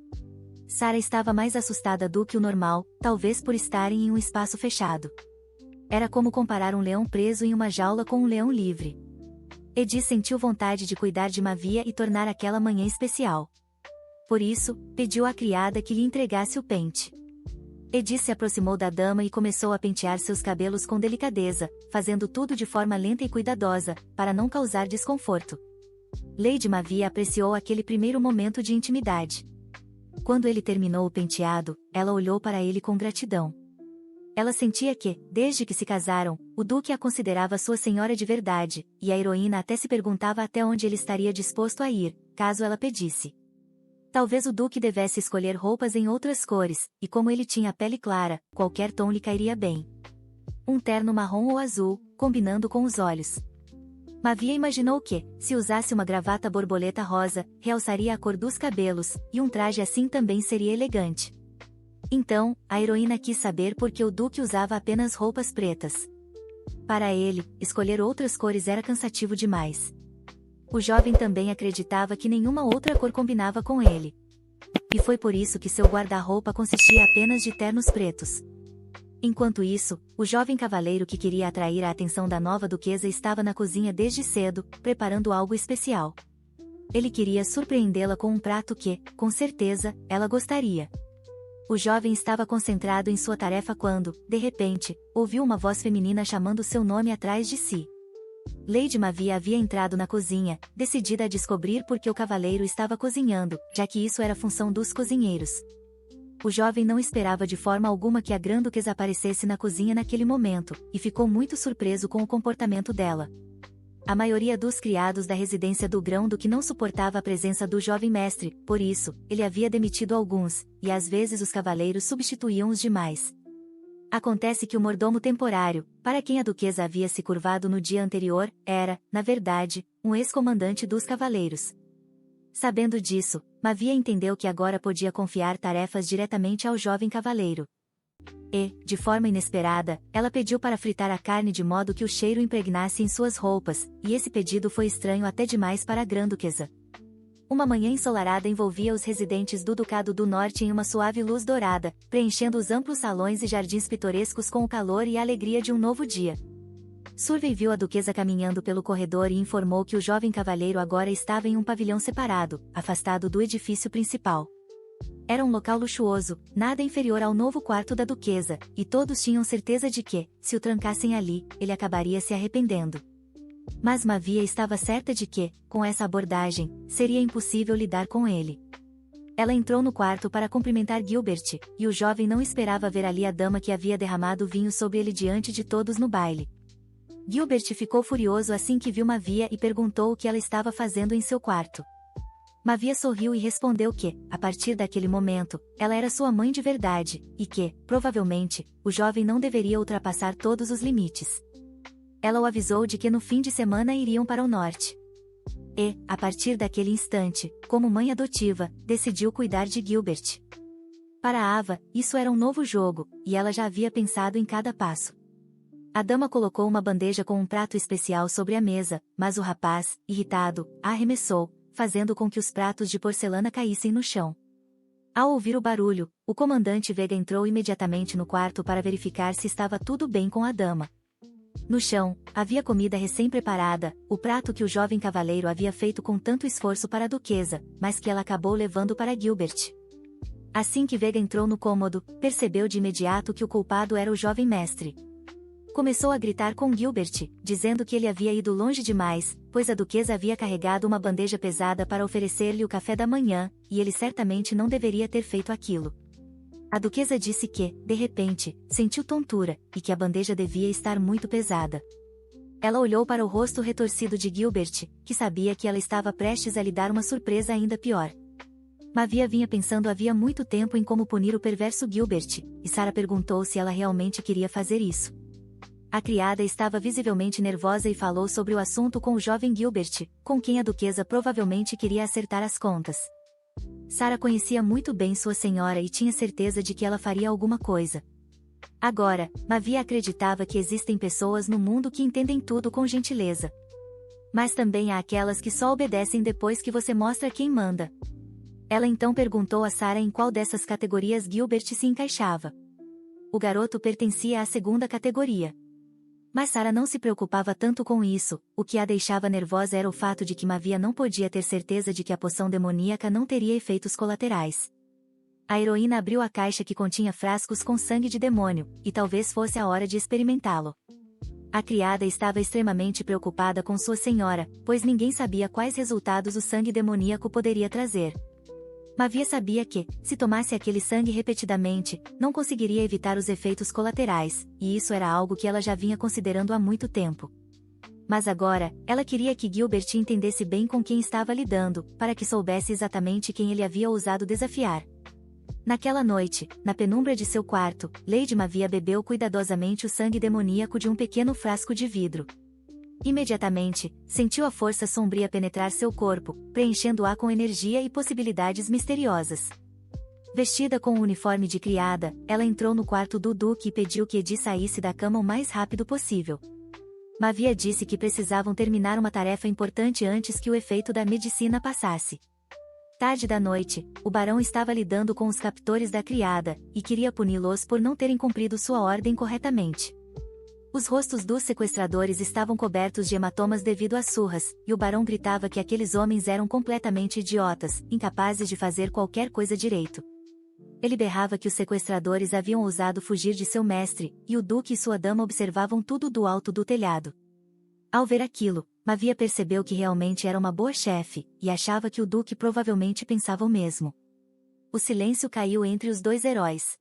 Sara estava mais assustada do que o normal, talvez por estarem em um espaço fechado. Era como comparar um leão preso em uma jaula com um leão livre. Edis sentiu vontade de cuidar de Mavia e tornar aquela manhã especial. Por isso, pediu à criada que lhe entregasse o pente. Edis se aproximou da dama e começou a pentear seus cabelos com delicadeza, fazendo tudo de forma lenta e cuidadosa, para não causar desconforto. Lady Mavia apreciou aquele primeiro momento de intimidade. Quando ele terminou o penteado, ela olhou para ele com gratidão. Ela sentia que, desde que se casaram, o Duque a considerava sua senhora de verdade, e a heroína até se perguntava até onde ele estaria disposto a ir, caso ela pedisse. Talvez o Duque devesse escolher roupas em outras cores, e como ele tinha a pele clara, qualquer tom lhe cairia bem. Um terno marrom ou azul, combinando com os olhos. Mavia imaginou que, se usasse uma gravata borboleta rosa, realçaria a cor dos cabelos, e um traje assim também seria elegante. Então, a heroína quis saber por que o Duque usava apenas roupas pretas. Para ele, escolher outras cores era cansativo demais. O jovem também acreditava que nenhuma outra cor combinava com ele. E foi por isso que seu guarda-roupa consistia apenas de ternos pretos. Enquanto isso, o jovem cavaleiro que queria atrair a atenção da nova duquesa estava na cozinha desde cedo, preparando algo especial. Ele queria surpreendê-la com um prato que, com certeza, ela gostaria. O jovem estava concentrado em sua tarefa quando, de repente, ouviu uma voz feminina chamando seu nome atrás de si. Lady Mavia havia entrado na cozinha, decidida a descobrir por que o cavaleiro estava cozinhando, já que isso era função dos cozinheiros. O jovem não esperava de forma alguma que a grã-duquesa aparecesse na cozinha naquele momento, e ficou muito surpreso com o comportamento dela. A maioria dos criados da residência do grão-duque não suportava a presença do jovem mestre, por isso, ele havia demitido alguns, e às vezes os cavaleiros substituíam os demais. Acontece que o mordomo temporário, para quem a duquesa havia se curvado no dia anterior, era, na verdade, um ex-comandante dos cavaleiros. Sabendo disso, Mavia entendeu que agora podia confiar tarefas diretamente ao jovem cavaleiro. E, de forma inesperada, ela pediu para fritar a carne de modo que o cheiro impregnasse em suas roupas, e esse pedido foi estranho até demais para a grã-duquesa. Uma manhã ensolarada envolvia os residentes do Ducado do Norte em uma suave luz dourada, preenchendo os amplos salões e jardins pitorescos com o calor e a alegria de um novo dia. Survey viu a duquesa caminhando pelo corredor e informou que o jovem cavalheiro agora estava em um pavilhão separado, afastado do edifício principal. Era um local luxuoso, nada inferior ao novo quarto da duquesa, e todos tinham certeza de que, se o trancassem ali, ele acabaria se arrependendo. Mas Mavia estava certa de que, com essa abordagem, seria impossível lidar com ele. Ela entrou no quarto para cumprimentar Gilbert, e o jovem não esperava ver ali a dama que havia derramado vinho sobre ele diante de todos no baile. Gilbert ficou furioso assim que viu Mavia e perguntou o que ela estava fazendo em seu quarto. Mavia sorriu e respondeu que, a partir daquele momento, ela era sua mãe de verdade, e que, provavelmente, o jovem não deveria ultrapassar todos os limites. Ela o avisou de que no fim de semana iriam para o norte. E, a partir daquele instante, como mãe adotiva, decidiu cuidar de Gilbert. Para Ava, isso era um novo jogo, e ela já havia pensado em cada passo. A dama colocou uma bandeja com um prato especial sobre a mesa, mas o rapaz, irritado, a arremessou, fazendo com que os pratos de porcelana caíssem no chão. Ao ouvir o barulho, o comandante Vega entrou imediatamente no quarto para verificar se estava tudo bem com a dama. No chão, havia comida recém-preparada, o prato que o jovem cavaleiro havia feito com tanto esforço para a duquesa, mas que ela acabou levando para Gilbert. Assim que Vega entrou no cômodo, percebeu de imediato que o culpado era o jovem mestre. Começou a gritar com Gilbert, dizendo que ele havia ido longe demais, pois a duquesa havia carregado uma bandeja pesada para oferecer-lhe o café da manhã, e ele certamente não deveria ter feito aquilo. A duquesa disse que, de repente, sentiu tontura, e que a bandeja devia estar muito pesada. Ela olhou para o rosto retorcido de Gilbert, que sabia que ela estava prestes a lhe dar uma surpresa ainda pior. Mavia vinha pensando havia muito tempo em como punir o perverso Gilbert, e Sarah perguntou se ela realmente queria fazer isso. A criada estava visivelmente nervosa e falou sobre o assunto com o jovem Gilbert, com quem a duquesa provavelmente queria acertar as contas. Sarah conhecia muito bem sua senhora e tinha certeza de que ela faria alguma coisa. Agora, Mavia acreditava que existem pessoas no mundo que entendem tudo com gentileza. Mas também há aquelas que só obedecem depois que você mostra quem manda. Ela então perguntou a Sarah em qual dessas categorias Gilbert se encaixava. O garoto pertencia à segunda categoria. Mas Sarah não se preocupava tanto com isso, o que a deixava nervosa era o fato de que Mavia não podia ter certeza de que a poção demoníaca não teria efeitos colaterais. A heroína abriu a caixa que continha frascos com sangue de demônio, e talvez fosse a hora de experimentá-lo. A criada estava extremamente preocupada com sua senhora, pois ninguém sabia quais resultados o sangue demoníaco poderia trazer. Mavia sabia que, se tomasse aquele sangue repetidamente, não conseguiria evitar os efeitos colaterais, e isso era algo que ela já vinha considerando há muito tempo. Mas agora, ela queria que Gilbert entendesse bem com quem estava lidando, para que soubesse exatamente quem ele havia ousado desafiar. Naquela noite, na penumbra de seu quarto, Lady Mavia bebeu cuidadosamente o sangue demoníaco de um pequeno frasco de vidro. Imediatamente, sentiu a força sombria penetrar seu corpo, preenchendo-a com energia e possibilidades misteriosas. Vestida com o uniforme de criada, ela entrou no quarto do Duque e pediu que Eddie saísse da cama o mais rápido possível. Mavia disse que precisavam terminar uma tarefa importante antes que o efeito da medicina passasse. Tarde da noite, o barão estava lidando com os captores da criada, e queria puni-los por não terem cumprido sua ordem corretamente. Os rostos dos sequestradores estavam cobertos de hematomas devido às surras, e o barão gritava que aqueles homens eram completamente idiotas, incapazes de fazer qualquer coisa direito. Ele berrava que os sequestradores haviam ousado fugir de seu mestre, e o duque e sua dama observavam tudo do alto do telhado. Ao ver aquilo, Mavia percebeu que realmente era uma boa chefe, e achava que o duque provavelmente pensava o mesmo. O silêncio caiu entre os dois heróis.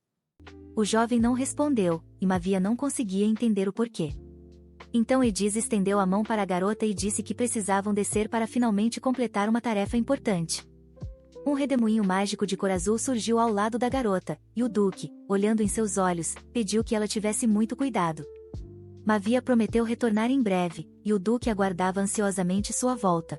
O jovem não respondeu, e Mavia não conseguia entender o porquê. Então Edis estendeu a mão para a garota e disse que precisavam descer para finalmente completar uma tarefa importante. Um redemoinho mágico de cor azul surgiu ao lado da garota, e o Duque, olhando em seus olhos, pediu que ela tivesse muito cuidado. Mavia prometeu retornar em breve, e o Duque aguardava ansiosamente sua volta.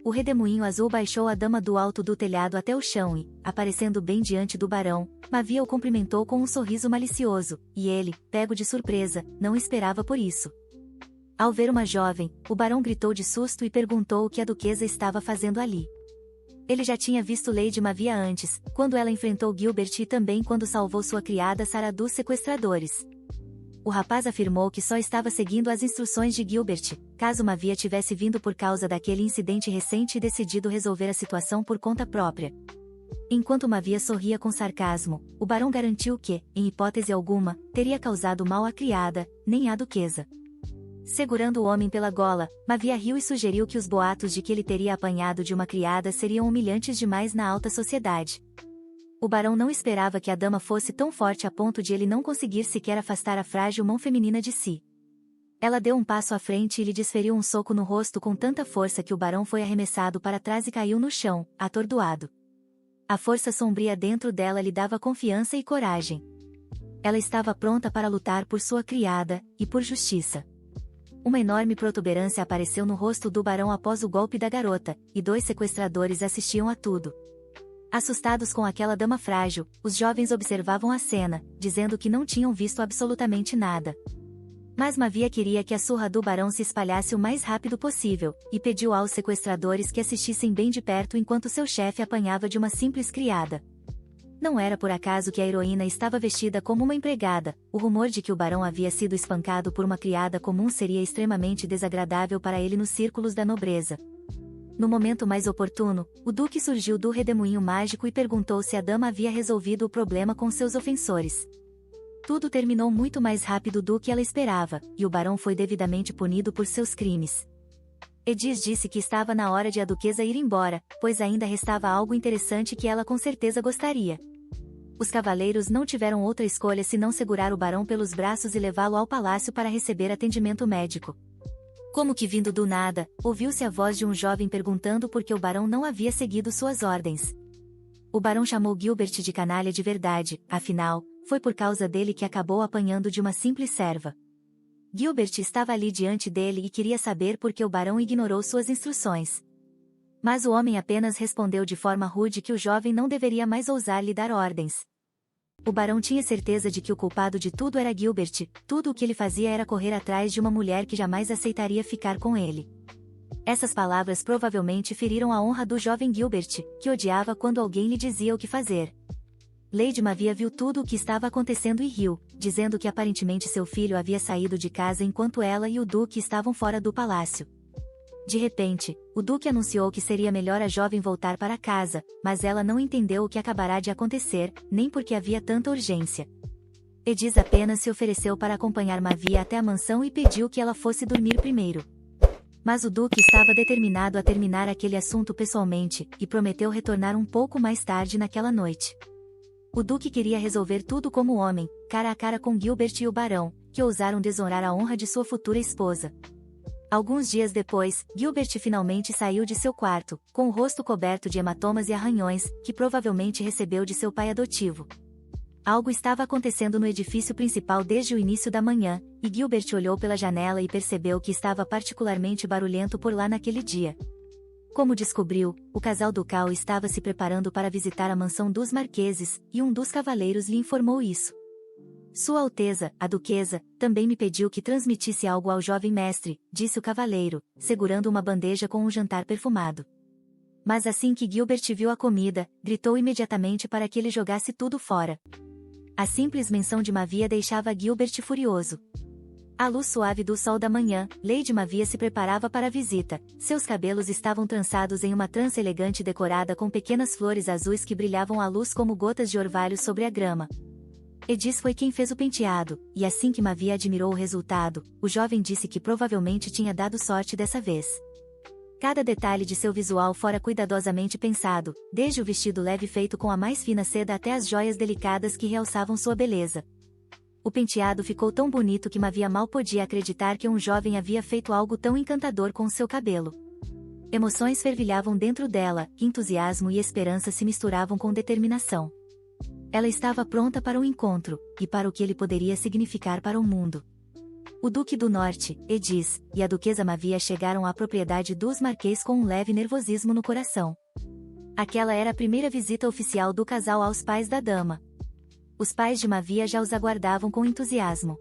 O redemoinho azul baixou a dama do alto do telhado até o chão e, aparecendo bem diante do barão, Mavia o cumprimentou com um sorriso malicioso, e ele, pego de surpresa, não esperava por isso. Ao ver uma jovem, o barão gritou de susto e perguntou o que a duquesa estava fazendo ali. Ele já tinha visto Lady Mavia antes, quando ela enfrentou Gilbert e também quando salvou sua criada Sarah dos sequestradores. O rapaz afirmou que só estava seguindo as instruções de Gilbert, caso Mavia tivesse vindo por causa daquele incidente recente e decidido resolver a situação por conta própria. Enquanto Mavia sorria com sarcasmo, o barão garantiu que, em hipótese alguma, teria causado mal à criada, nem à duquesa. Segurando o homem pela gola, Mavia riu e sugeriu que os boatos de que ele teria apanhado de uma criada seriam humilhantes demais na alta sociedade. O barão não esperava que a dama fosse tão forte a ponto de ele não conseguir sequer afastar a frágil mão feminina de si. Ela deu um passo à frente e lhe desferiu um soco no rosto com tanta força que o barão foi arremessado para trás e caiu no chão, atordoado. A força sombria dentro dela lhe dava confiança e coragem. Ela estava pronta para lutar por sua criada, e por justiça. Uma enorme protuberância apareceu no rosto do barão após o golpe da garota, e 2 sequestradores assistiam a tudo. Assustados com aquela dama frágil, os jovens observavam a cena, dizendo que não tinham visto absolutamente nada. Mas Mavia queria que a surra do barão se espalhasse o mais rápido possível, e pediu aos sequestradores que assistissem bem de perto enquanto seu chefe apanhava de uma simples criada. Não era por acaso que a heroína estava vestida como uma empregada, o rumor de que o barão havia sido espancado por uma criada comum seria extremamente desagradável para ele nos círculos da nobreza. No momento mais oportuno, o duque surgiu do redemoinho mágico e perguntou se a dama havia resolvido o problema com seus ofensores. Tudo terminou muito mais rápido do que ela esperava, e o barão foi devidamente punido por seus crimes. Edis disse que estava na hora de a duquesa ir embora, pois ainda restava algo interessante que ela com certeza gostaria. Os cavaleiros não tiveram outra escolha senão segurar o barão pelos braços e levá-lo ao palácio para receber atendimento médico. Como que vindo do nada, ouviu-se a voz de um jovem perguntando por que o barão não havia seguido suas ordens. O barão chamou Gilbert de canalha de verdade, afinal, foi por causa dele que acabou apanhando de uma simples serva. Gilbert estava ali diante dele e queria saber por que o barão ignorou suas instruções. Mas o homem apenas respondeu de forma rude que o jovem não deveria mais ousar lhe dar ordens. O barão tinha certeza de que o culpado de tudo era Gilbert, tudo o que ele fazia era correr atrás de uma mulher que jamais aceitaria ficar com ele. Essas palavras provavelmente feriram a honra do jovem Gilbert, que odiava quando alguém lhe dizia o que fazer. Lady Mavia viu tudo o que estava acontecendo e riu, dizendo que aparentemente seu filho havia saído de casa enquanto ela e o duque estavam fora do palácio. De repente, o duque anunciou que seria melhor a jovem voltar para casa, mas ela não entendeu o que acabará de acontecer, nem porque havia tanta urgência. Edis apenas se ofereceu para acompanhar Mavia até a mansão e pediu que ela fosse dormir primeiro. Mas o duque estava determinado a terminar aquele assunto pessoalmente, e prometeu retornar um pouco mais tarde naquela noite. O duque queria resolver tudo como homem, cara a cara com Gilbert e o barão, que ousaram desonrar a honra de sua futura esposa. Alguns dias depois, Gilbert finalmente saiu de seu quarto, com o rosto coberto de hematomas e arranhões, que provavelmente recebeu de seu pai adotivo. Algo estava acontecendo no edifício principal desde o início da manhã, e Gilbert olhou pela janela e percebeu que estava particularmente barulhento por lá naquele dia. Como descobriu, o casal ducal estava se preparando para visitar a mansão dos marqueses, e um dos cavaleiros lhe informou isso. Sua Alteza, a duquesa, também me pediu que transmitisse algo ao jovem mestre, disse o cavaleiro, segurando uma bandeja com um jantar perfumado. Mas assim que Gilbert viu a comida, gritou imediatamente para que ele jogasse tudo fora. A simples menção de Mavia deixava Gilbert furioso. À luz suave do sol da manhã, Lady Mavia se preparava para a visita. Seus cabelos estavam trançados em uma trança elegante decorada com pequenas flores azuis que brilhavam à luz como gotas de orvalho sobre a grama. Edis foi quem fez o penteado, e assim que Mavia admirou o resultado, o jovem disse que provavelmente tinha dado sorte dessa vez. Cada detalhe de seu visual fora cuidadosamente pensado, desde o vestido leve feito com a mais fina seda até as joias delicadas que realçavam sua beleza. O penteado ficou tão bonito que Mavia mal podia acreditar que um jovem havia feito algo tão encantador com seu cabelo. Emoções fervilhavam dentro dela, entusiasmo e esperança se misturavam com determinação. Ela estava pronta para o encontro, e para o que ele poderia significar para o mundo. O Duque do Norte, Edis, e a Duquesa Mavia chegaram à propriedade dos Marquês com um leve nervosismo no coração. Aquela era a primeira visita oficial do casal aos pais da dama. Os pais de Mavia já os aguardavam com entusiasmo.